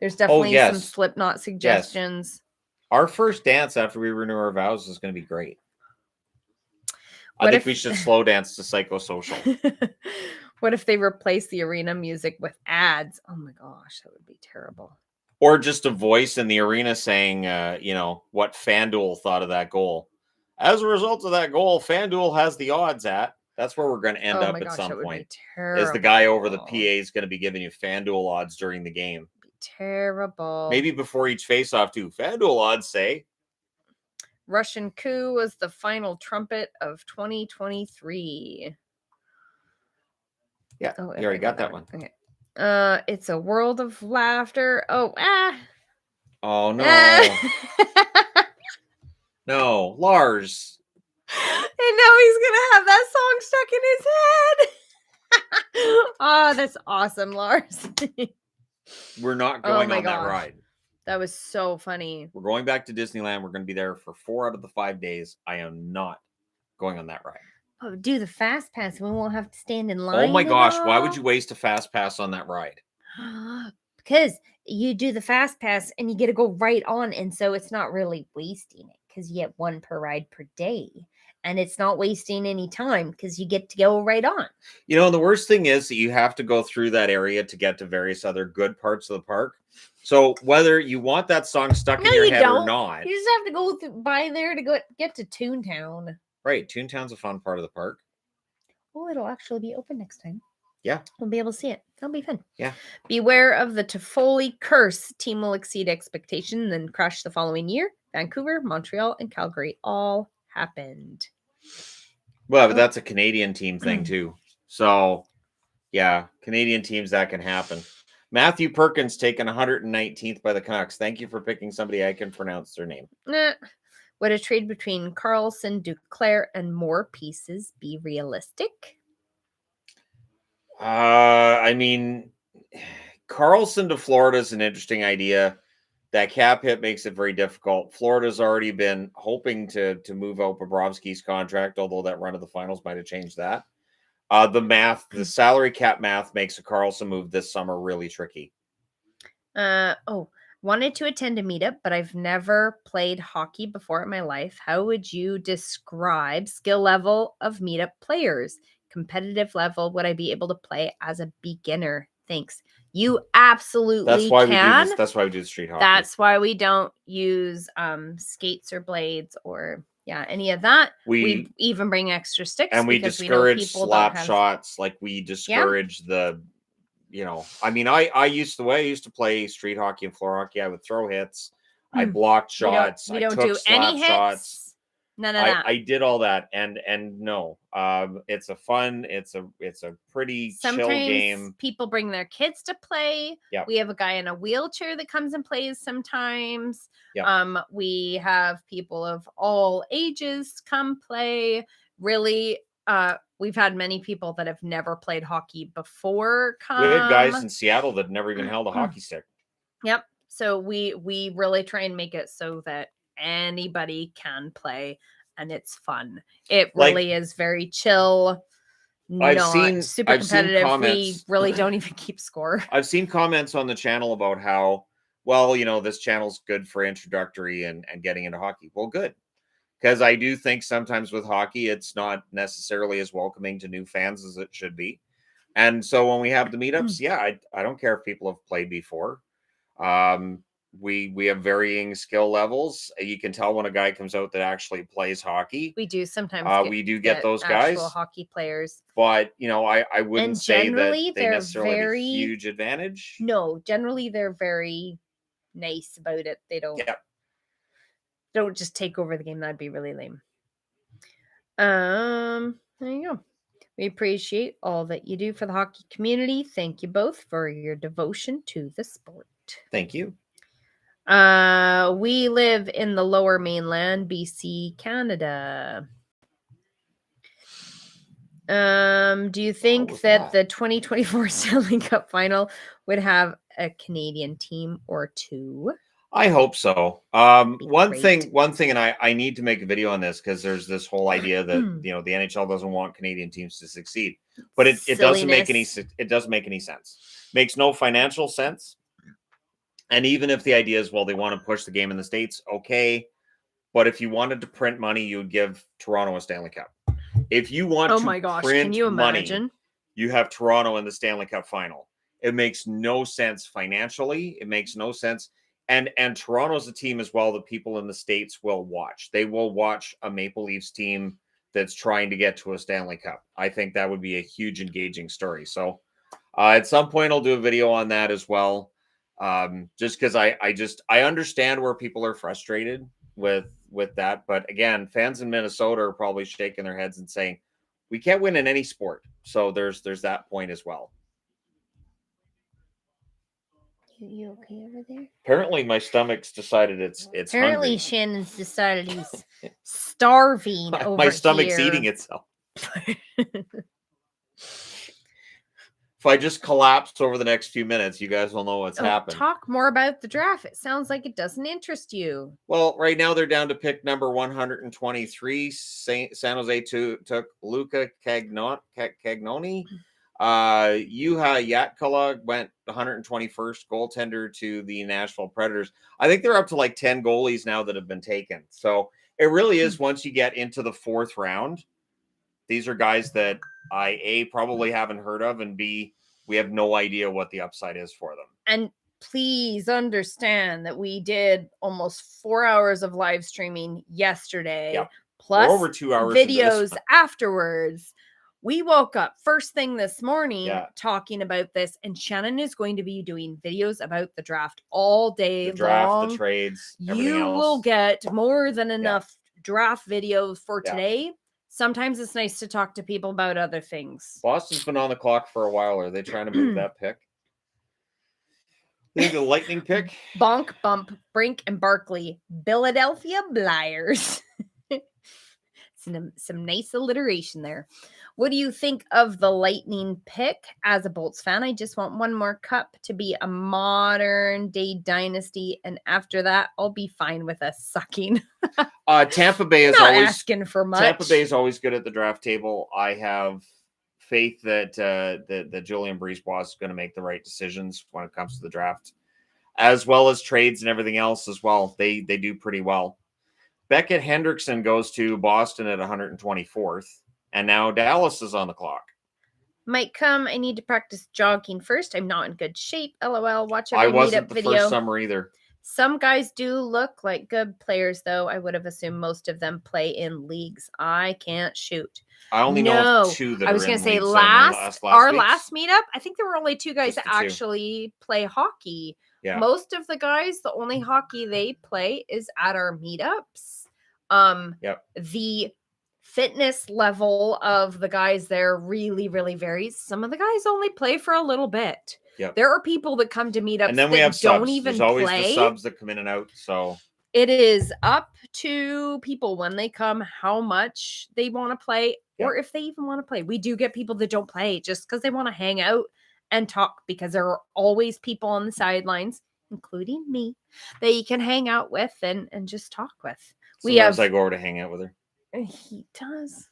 There's definitely some Slipknot suggestions. Yes. Our first dance after we renew our vows is going to be great. I think we should slow dance to Psychosocial. What if they replace the arena music with ads? Oh my gosh, that would be terrible. Or just a voice in the arena saying, what FanDuel thought of that goal. As a result of that goal, FanDuel has the odds at. That's where we're going to end up at some point. Is the guy over the PA is going to be giving you FanDuel odds during the game. Terrible. Maybe before each face-off too. FanDuel odds say Russian coup was the final trumpet of 2023. Yeah, you already got that one. Okay. It's a world of laughter. Oh no. No, Lars. And now he's gonna have that song stuck in his head. Oh, that's awesome, Lars. We're not going on that ride. That was so funny. We're going back to Disneyland. We're going to be there for 4 out of the 5 days. I am not going on that ride. Oh, do the fast pass. We won't have to stand in line. Oh my gosh, why would you waste a fast pass on that ride? Because you do the fast pass and you get to go right on, and so it's not really wasting it because you get 1 per ride per day. And it's not wasting any time because you get to go right on. The worst thing is that you have to go through that area to get to various other good parts of the park. So whether you want that song stuck in your head or not. You just have to go by there to get to Toontown. Right. Toontown's a fun part of the park. Oh, it'll actually be open next time. Yeah. We'll be able to see it. That'll be fun. Yeah. Beware of the Toffoli curse. Team will exceed expectation, then crash the following year. Vancouver, Montreal, and Calgary all happened. Well, but that's a Canadian team thing too. So, yeah, Canadian teams, that can happen. Matthew Perkins taken 119th by the Canucks. Thank you for picking somebody I can pronounce their name. Would a trade between Carlson, Duclair, and more pieces be realistic? I mean, Carlson to Florida is an interesting idea. That cap hit makes it very difficult. Florida's already been hoping to move out Bobrovsky's contract, although that run of the finals might have changed that. The salary cap math makes a Carlson move this summer really tricky. Wanted to attend a meetup, but I've never played hockey before in my life. How would you describe skill level of meetup players? Competitive level, would I be able to play as a beginner? Thanks. You absolutely can. That's why we do street hockey. That's why we don't use skates or blades or any of that. We even bring extra sticks, and we discourage slap shots. Like we discourage the. I used to play street hockey and floor hockey. I would throw hits. I blocked shots. We don't do any hits. Shots. None of that. I did all that, and no, it's a pretty chill game. People bring their kids to play. Yep. We have a guy in a wheelchair that comes and plays sometimes. Yep. We have people of all ages come play. Really, we've had many people that have never played hockey before come. We had guys in Seattle that never even held a hockey stick. Yep. So we really try and make it so that anybody can play, and it's fun. It really is very chill. Super competitive. We really don't even keep score. I've seen comments on the channel about how, this channel's good for introductory and getting into hockey. Well, good. Because I do think sometimes with hockey, it's not necessarily as welcoming to new fans as it should be. And so when we have the meetups, I don't care if people have played before. We have varying skill levels. You can tell when a guy comes out that actually plays hockey. We do sometimes. We do get those guys, actual hockey players. But I wouldn't say that they necessarily have a huge advantage. No, generally they're very nice about it. They don't. Yeah. Don't just take over the game. That'd be really lame. There you go. We appreciate all that you do for the hockey community. Thank you both for your devotion to the sport. Thank you. We live in the Lower Mainland, BC, Canada. Do you think that the 2024 Stanley Cup final would have a Canadian team or two? I hope so. One great. thing, and I need to make a video on this because there's this whole idea that the NHL doesn't want Canadian teams to succeed, but it doesn't make any sense. Makes no financial sense. And even if the idea is, well, they want to push the game in the States, okay. But if you wanted to print money, you would give Toronto a Stanley Cup. If you want to print money, you have Toronto in the Stanley Cup final. It makes no sense financially. It makes no sense. And Toronto's a team as well that people in the States will watch. They will watch a Maple Leafs team that's trying to get to a Stanley Cup. I think that would be a huge engaging story. So at some point, I'll do a video on that as well. Just because I understand where people are frustrated with that. But again, fans in Minnesota are probably shaking their heads and saying, we can't win in any sport. So there's that point as well. You okay over there? Apparently my stomach's decided it's Apparently hungry. Shannon's decided he's starving over my stomach's here. eating itself. If I just collapse over the next few minutes, you guys will know what's happened. Talk more about the draft. It sounds like it doesn't interest you. Well, right now they're down to pick number 123. San Jose took Luca Cagnoni. Juha Jatkala went 121st, goaltender to the Nashville Predators. I think they're up to like 10 goalies now that have been taken. So it really is, once you get into the fourth round, these are guys that I probably haven't heard of, and B, we have no idea what the upside is for them. And please understand that we did almost 4 hours of live streaming yesterday, plus over 2 hours videos afterwards. We woke up first thing this morning talking about this, and Shannon is going to be doing videos about the draft all day the draft, long. The trades, you else. Will get more than enough draft videos for today. Sometimes it's nice to talk to people about other things. Boston's been on the clock for a while. Are they trying to move that pick? Think the Lightning pick? Bonk, Bump, Brink, and Barkley. Philadelphia Flyers. Some nice alliteration there. What do you think of the Lightning pick? As a Bolts fan, I just want one more cup to be a modern day dynasty, and after that, I'll be fine with us sucking. Tampa Bay is not always asking for much. Tampa Bay is always good at the draft table. I have faith that that Julian Brisebois is going to make the right decisions when it comes to the draft, as well as trades and everything else as well. They do pretty well. Beckett Hendrickson goes to Boston at 124th, and now Dallas is on the clock. Might come. I need to practice jogging first. I'm not in good shape. LOL. Watch every I wasn't meetup the video. first summer either. Some guys do look like good players, though. I would have assumed most of them play in leagues. I can't shoot. I only know of two that I was going to say last last meetup, I think there were only two guys that actually play hockey. Yeah. Most of the guys, the only hockey they play is at our meetups. The fitness level of the guys there really, really varies. Some of the guys only play for a little bit. Yep. There are people that come to meetups and then we have don't subs. even There's always play. The subs that come in and out. So it is up to people when they come how much they want to play or if they even want to play. We do get people that don't play just because they want to hang out and talk, because there are always people on the sidelines, including me, that you can hang out with and just talk with. Sometimes I go over to hang out with her. He does.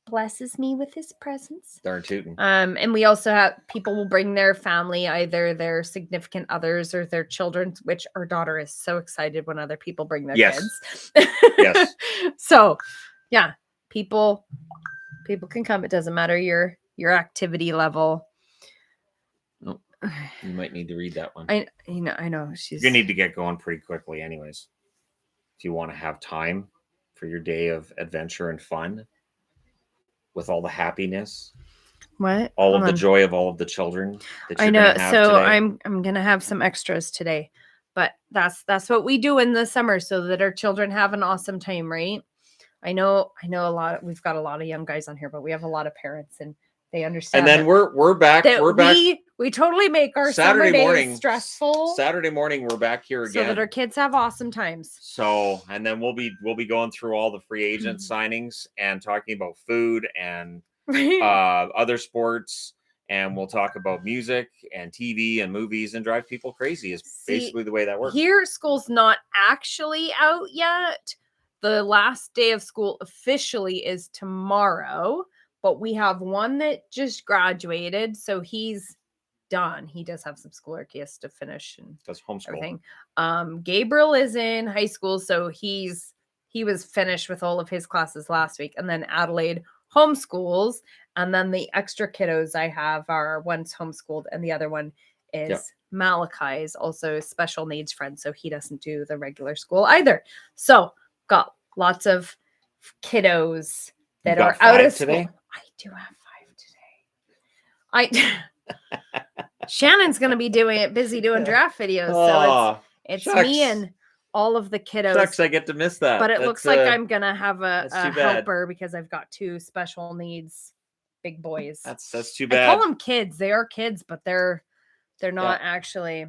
Blesses me with his presence. Darn tootin'. And we also have people will bring their family, either their significant others or their children, which our daughter is so excited when other people bring their kids. Yes. So, yeah, people can come. It doesn't matter your activity level. Oh, you might need to read that one. I know. You're gonna need to get going pretty quickly, anyways. If you want to have time for your day of adventure and fun, with all the happiness, all of the joy of all of the children that you're gonna have so today. I'm gonna have some extras today, but that's what we do in the summer so that our children have an awesome time, right? I know we've got a lot of young guys on here, but we have a lot of parents and they understand. And then we're back. We're back. We totally make our Saturday summer morning days stressful. Saturday morning we're back here again. So that our kids have awesome times. So, and then we'll be going through all the free agent signings and talking about food and other sports, and we'll talk about music and TV and movies and drive people crazy is basically the way that works. Here school's not actually out yet. The last day of school officially is tomorrow, but we have one that just graduated, so he's done. He does have some schoolwork he has to finish and that's homeschool. Everything. Gabriel is in high school, so he was finished with all of his classes last week, and then Adelaide homeschools, and then the extra kiddos I have are one's homeschooled and the other one is Malachi is also special needs friend, so he doesn't do the regular school either. So got lots of kiddos that are out of school. Today? I do have 5 today. Shannon's gonna be busy doing draft videos, so it's me and all of the kiddos. Shucks, I get to miss that. But it looks like I'm gonna have a helper because I've got 2 special needs big boys. That's too bad. I call them kids. They are kids, but they're not actually.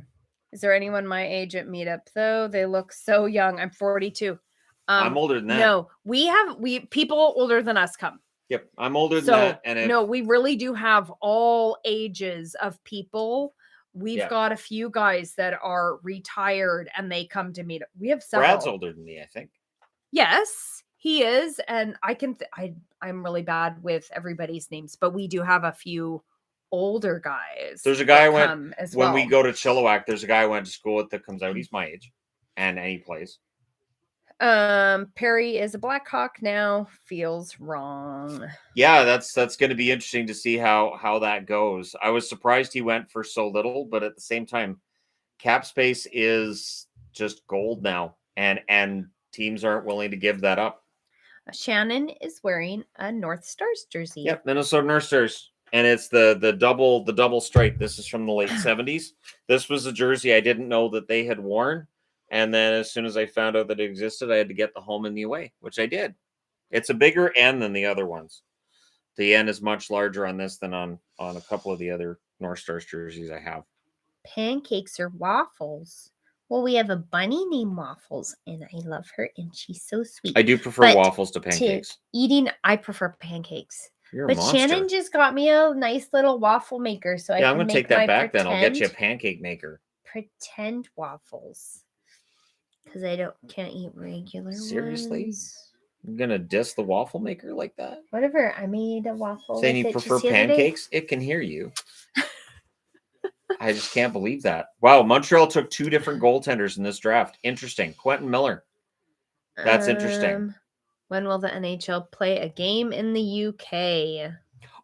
Is there anyone my age at meetup though? They look so young. I'm 42. I'm older than that. No, we people older than us come. Yep, I'm older than that. And no, we really do have all ages of people. We've got a few guys that are retired and they come to meet. We have several. Brad's older than me, I think. Yes, he is, and I'm really bad with everybody's names, but we do have a few older guys. There's a guy when we go to Chilliwack. There's a guy I went to school with that comes out. He's my age, and he plays. Perry is a Blackhawk now. Feels wrong. Yeah, that's going to be interesting to see how that goes. I was surprised he went for so little, but at the same time, cap space is just gold now, and teams aren't willing to give that up. Shannon is wearing a North Stars jersey. Yep, Minnesota North Stars, and it's the double stripe. This is from the late 70s. This was a jersey I didn't know that they had worn. And then as soon as I found out that it existed, I had to get the home and the away, which I did. It's a bigger N than the other ones. The N is much larger on this than on a couple of the other North Stars jerseys I have. Pancakes or waffles? Well, we have a bunny named Waffles, and I love her, and she's so sweet. I do prefer waffles to pancakes. I prefer pancakes. You're a monster. Shannon just got me a nice little waffle maker, so I'm going to take that back then. I'll get you a pancake maker. Pretend waffles. Because I can't eat regular Seriously? ones. You're going to diss the waffle maker like that? Whatever. I made a waffle. Saying you prefer pancakes? It can hear you. I just can't believe that. Wow, Montreal took 2 different goaltenders in this draft. Interesting. Quentin Miller. That's interesting. When will the NHL play a game in the UK?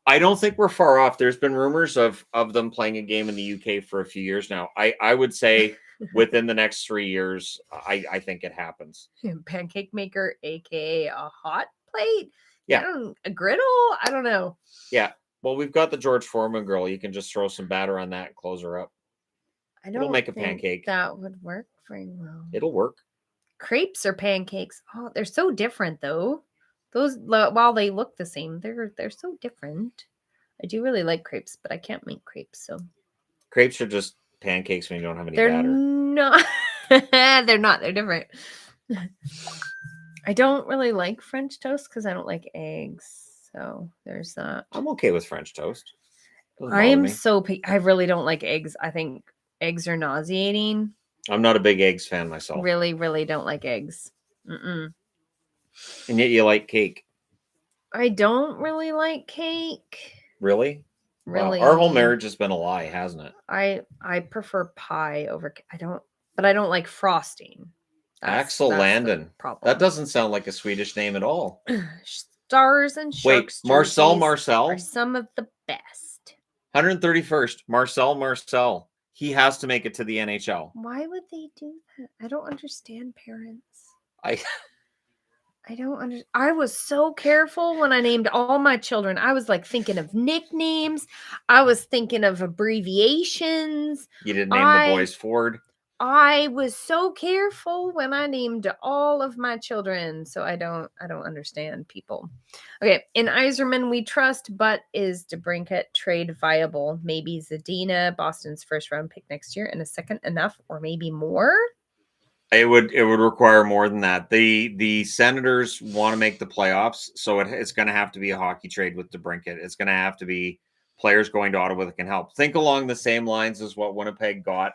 I don't think we're far off. There's been rumors of them playing a game in the UK for a few years now. I would say within the next 3 years, I think it happens. Pancake maker, aka a hot plate? Yeah. A griddle? I don't know. Yeah. Well, we've got the George Foreman girl. You can just throw some batter on that and close her up. It'll make a pancake. That would work very well. It'll work. Crepes or pancakes? Oh, they're so different though. Those, while they look the same, they're so different. I do really like crepes, but I can't make crepes. So crepes are just pancakes when you don't have any batter. They're not. They're not. They're different. I don't really like French toast because I don't like eggs. So there's that. I'm okay with French toast. I am so I really don't like eggs. I think eggs are nauseating. I'm not a big eggs fan myself. Really, really don't like eggs. Mm-mm. And yet you like cake. I don't really like cake. Really? Really? Wow. Our whole marriage has been a lie, hasn't it? I prefer pie over. I don't like frosting. Axel Landon. That doesn't sound like a Swedish name at all. Stars and Sharks. Wait, Marcel are some of the best. 131st, Marcel. He has to make it to the NHL. Why would they do that? I don't understand parents. I don't understand. I was so careful when I named all my children. I was like thinking of nicknames. I was thinking of abbreviations. You didn't name the boys Ford? I was so careful when I named all of my children, so I don't understand people. Okay, in Iserman we trust, but is DeBrincat trade viable? Maybe Zadina, Boston's first round pick next year, and a second enough, or maybe more? It would require more than that. The Senators want to make the playoffs, so it's going to have to be a hockey trade with DeBrincat. It's going to have to be players going to Ottawa that can help. Think along the same lines as what Winnipeg got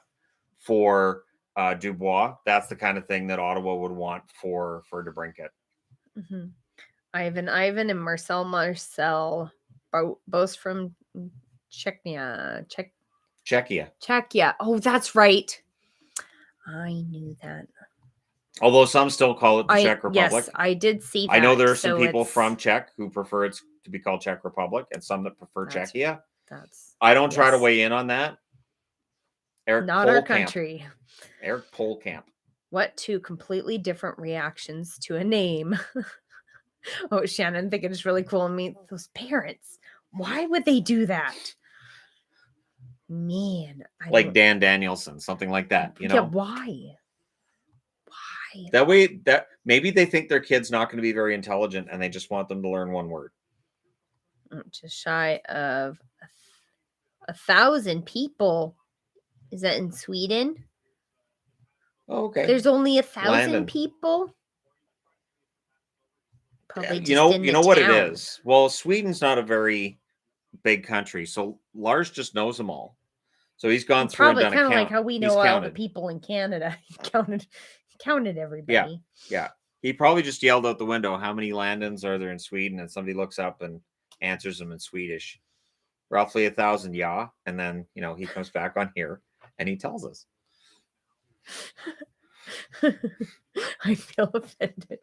for Dubois. That's the kind of thing that Ottawa would want for DeBrincat. Mm-hmm. Ivan and Marcel, both from Czechia. Oh, that's right. I knew that. Although some still call it the Czech Republic. Yes, I did see that. I know there are some people from Czech who prefer it to be called Czech Republic, and some that prefer Czechia. I don't try to weigh in on that. Not our country. Eric Polkamp. What two completely different reactions to a name? Oh, Shannon, think it's really cool to meet those parents. Why would they do that? Man, like Dan Danielson, something like that. You know? Yeah, why? That way, that maybe they think their kid's not going to be very intelligent, and they just want them to learn one word. Just shy of 1,000 people. Is that in Sweden? Oh, okay. There's only 1,000 people. Probably you know what it is. Well, Sweden's not a very big country, so Lars just knows them all. So he's gone through and done a count. Probably kind of like how we know all the people in Canada. He counted everybody. Yeah. He probably just yelled out the window, "How many Landons are there in Sweden?" And somebody looks up and answers them in Swedish. Roughly 1,000, yeah. And then he comes back on here and he tells us. I feel offended.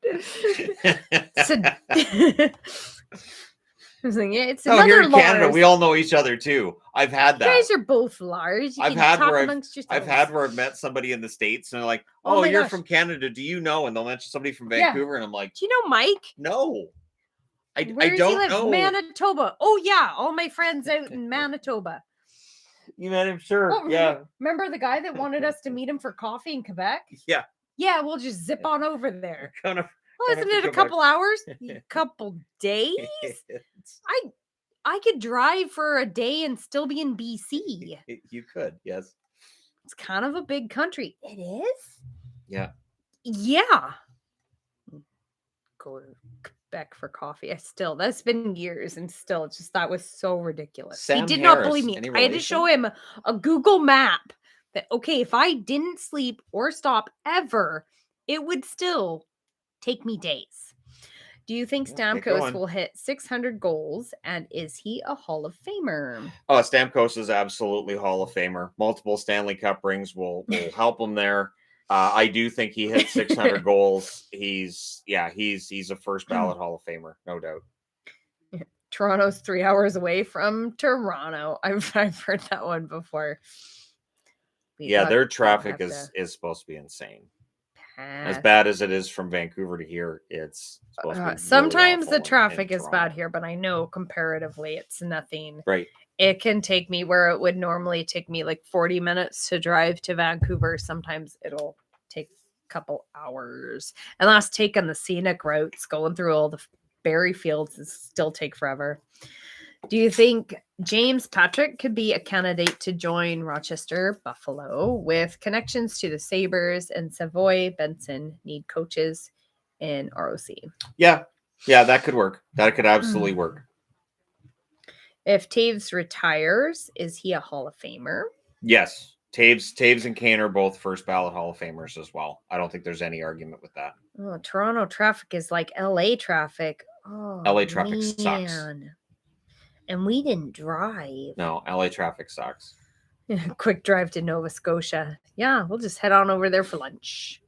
I was like, yeah, it's another here in Lars. Canada, we all know each other too. I've had that. You guys are both Lars. I've had where I've met somebody in the States and they're like, "Oh, you're from Canada. Do you know?" And they'll mention somebody from Vancouver, and I'm like, "Do you know Mike?" No, I don't know. Manitoba. Oh yeah, all my friends out in Manitoba. You met him, sure? Oh, yeah. Remember the guy that wanted us to meet him for coffee in Quebec? Yeah. Yeah, we'll just zip on over there. Isn't it a couple hours? A couple days? I could drive for a day and still be in BC. You could, yes. It's kind of a big country. It is? Yeah. Yeah. Go to Quebec for coffee. That's been years, and still, that was so ridiculous. He did not believe me. I had to show him a Google map that, okay, if I didn't sleep or stop ever, it would still take me days. Do you think Stamkos will hit 600 goals, and is he a Hall of Famer? Oh, Stamkos is absolutely Hall of Famer. Multiple Stanley Cup rings will help him there. I do think he hit 600 goals. He's a first ballot Hall of Famer, no doubt. Toronto's 3 hours away from Toronto. I've heard that one before. Their traffic is supposed to be insane. As bad as it is from Vancouver to here, it's supposed to be sometimes the traffic is bad here, but I know comparatively it's nothing. Right. It can take me where it would normally take me like 40 minutes to drive to Vancouver. Sometimes it'll take a couple hours. And last taking the scenic routes, going through all the berry fields, it still take forever. Do you think James Patrick could be a candidate to join Rochester Buffalo with connections to the Sabres and Savoy Benson need coaches in ROC? Yeah, that could work. That could absolutely work. If Taves retires, is he a Hall of Famer? Yes. Taves and Kane are both first ballot Hall of Famers as well. I don't think there's any argument with that. Oh, Toronto traffic is like LA traffic. Oh, LA traffic sucks. And we didn't drive. No, LA traffic sucks. Quick drive to Nova Scotia. Yeah, we'll just head on over there for lunch.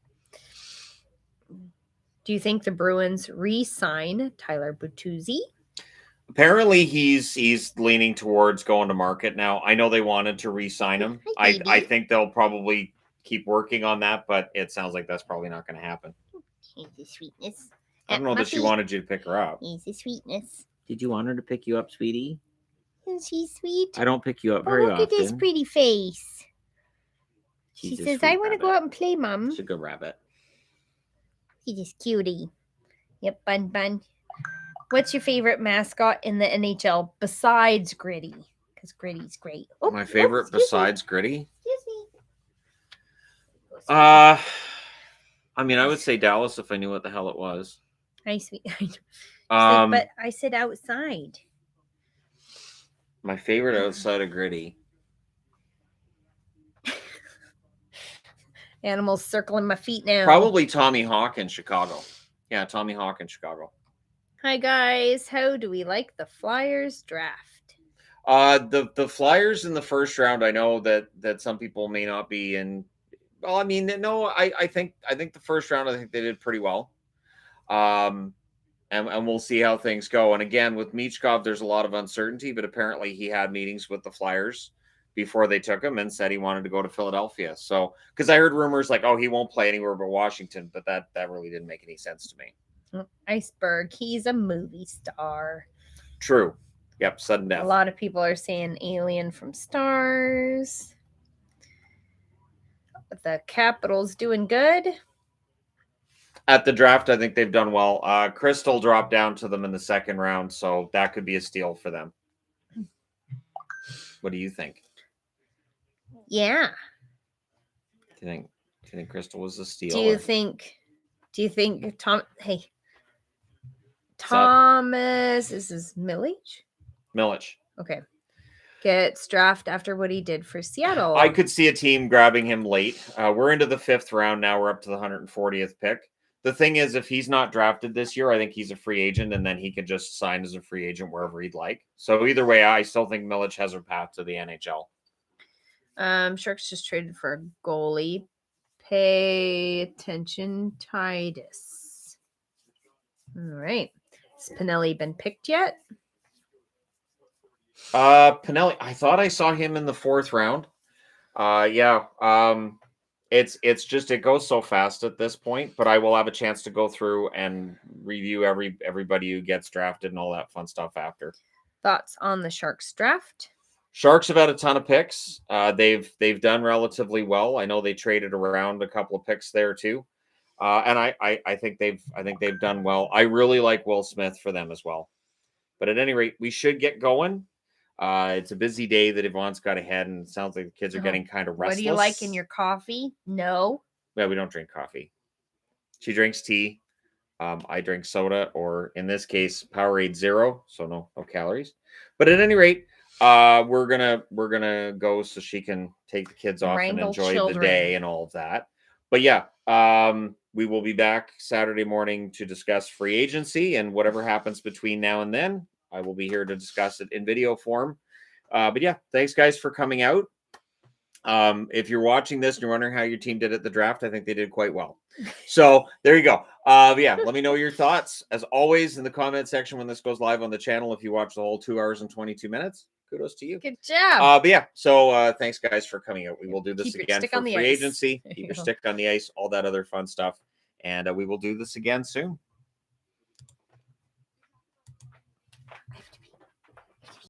Do you think the Bruins re-sign Tyler Bertuzzi? Apparently, he's leaning towards going to market now. I know they wanted to re-sign him. I think they'll probably keep working on that, but it sounds like that's probably not going to happen. He's the sweetness. I don't know that she wanted you to pick her up. He's the sweetness. Did you want her to pick you up, sweetie? Is she sweet? I don't pick you up very often. Look at his pretty face. She says, I want to go out and play, Mom. She's a good rabbit. He's just cutie. Yep, Bun. What's your favorite mascot in the NHL besides Gritty? Because Gritty's great. My favorite besides Gritty? Excuse me. I mean, I would say Dallas if I knew what the hell it was. Hi, sweet. But I said outside. My favorite outside of Gritty. Animals circling my feet now. Probably Tommy Hawk in Chicago. Yeah, Tommy Hawk in Chicago. Hi, guys. How do we like the Flyers draft? The Flyers in the first round, I know that some people may not be in. Well, I mean, no, I think the first round, I think they did pretty well. And we'll see how things go. And again, with Michkov, there's a lot of uncertainty, but apparently he had meetings with the Flyers before they took him and said he wanted to go to Philadelphia. So, because I heard rumors like, oh, he won't play anywhere but Washington, but that really didn't make any sense to me. Iceberg, he's a movie star. True. Yep, sudden death. A lot of people are saying Alien from Stars. But the Capitals doing good. At the draft, I think they've done well. Crystal dropped down to them in the second round, so that could be a steal for them. What do you think? Yeah. Do you think Crystal was a steal? Do you think Thomas is Milich. Okay. Gets drafted after what he did for Seattle. I could see a team grabbing him late. We're into the 5th round now. We're up to the 140th pick. The thing is, if he's not drafted this year, I think he's a free agent, and then he can just sign as a free agent wherever he'd like. So either way, I still think Milich has a path to the NHL. Sharks just traded for a goalie. Pay attention, Titus. All right. Has Pinelli been picked yet? Pinelli, I thought I saw him in the 4th round. Yeah. It's just, it goes so fast at this point, but I will have a chance to go through and review everybody who gets drafted and all that fun stuff after. Thoughts on the Sharks draft? Sharks have had a ton of picks. They've done relatively well. I know they traded around a couple of picks there too. And I think they've done well. I really like Will Smith for them as well. But at any rate, we should get going. It's a busy day that Yvonne's got ahead, and it sounds like the kids are getting kind of restless. What do you like in your coffee? No. Yeah, we don't drink coffee. She drinks tea. I drink soda, or in this case, Powerade Zero, so no calories. But at any rate, we're gonna go so she can take the kids off and enjoy the day and all of that. But yeah, we will be back Saturday morning to discuss free agency and whatever happens between now and then. I will be here to discuss it in video form. But yeah, thanks guys for coming out. If you're watching this and you're wondering how your team did at the draft, I think they did quite well. So there you go. Yeah, let me know your thoughts as always in the comment section when this goes live on the channel. If you watch the whole 2 hours and 22 minutes, kudos to you. Good job. But yeah, so thanks guys for coming out. We will do this again for free ice. agency. Keep your stick on the ice, all that other fun stuff. And we will do this again soon.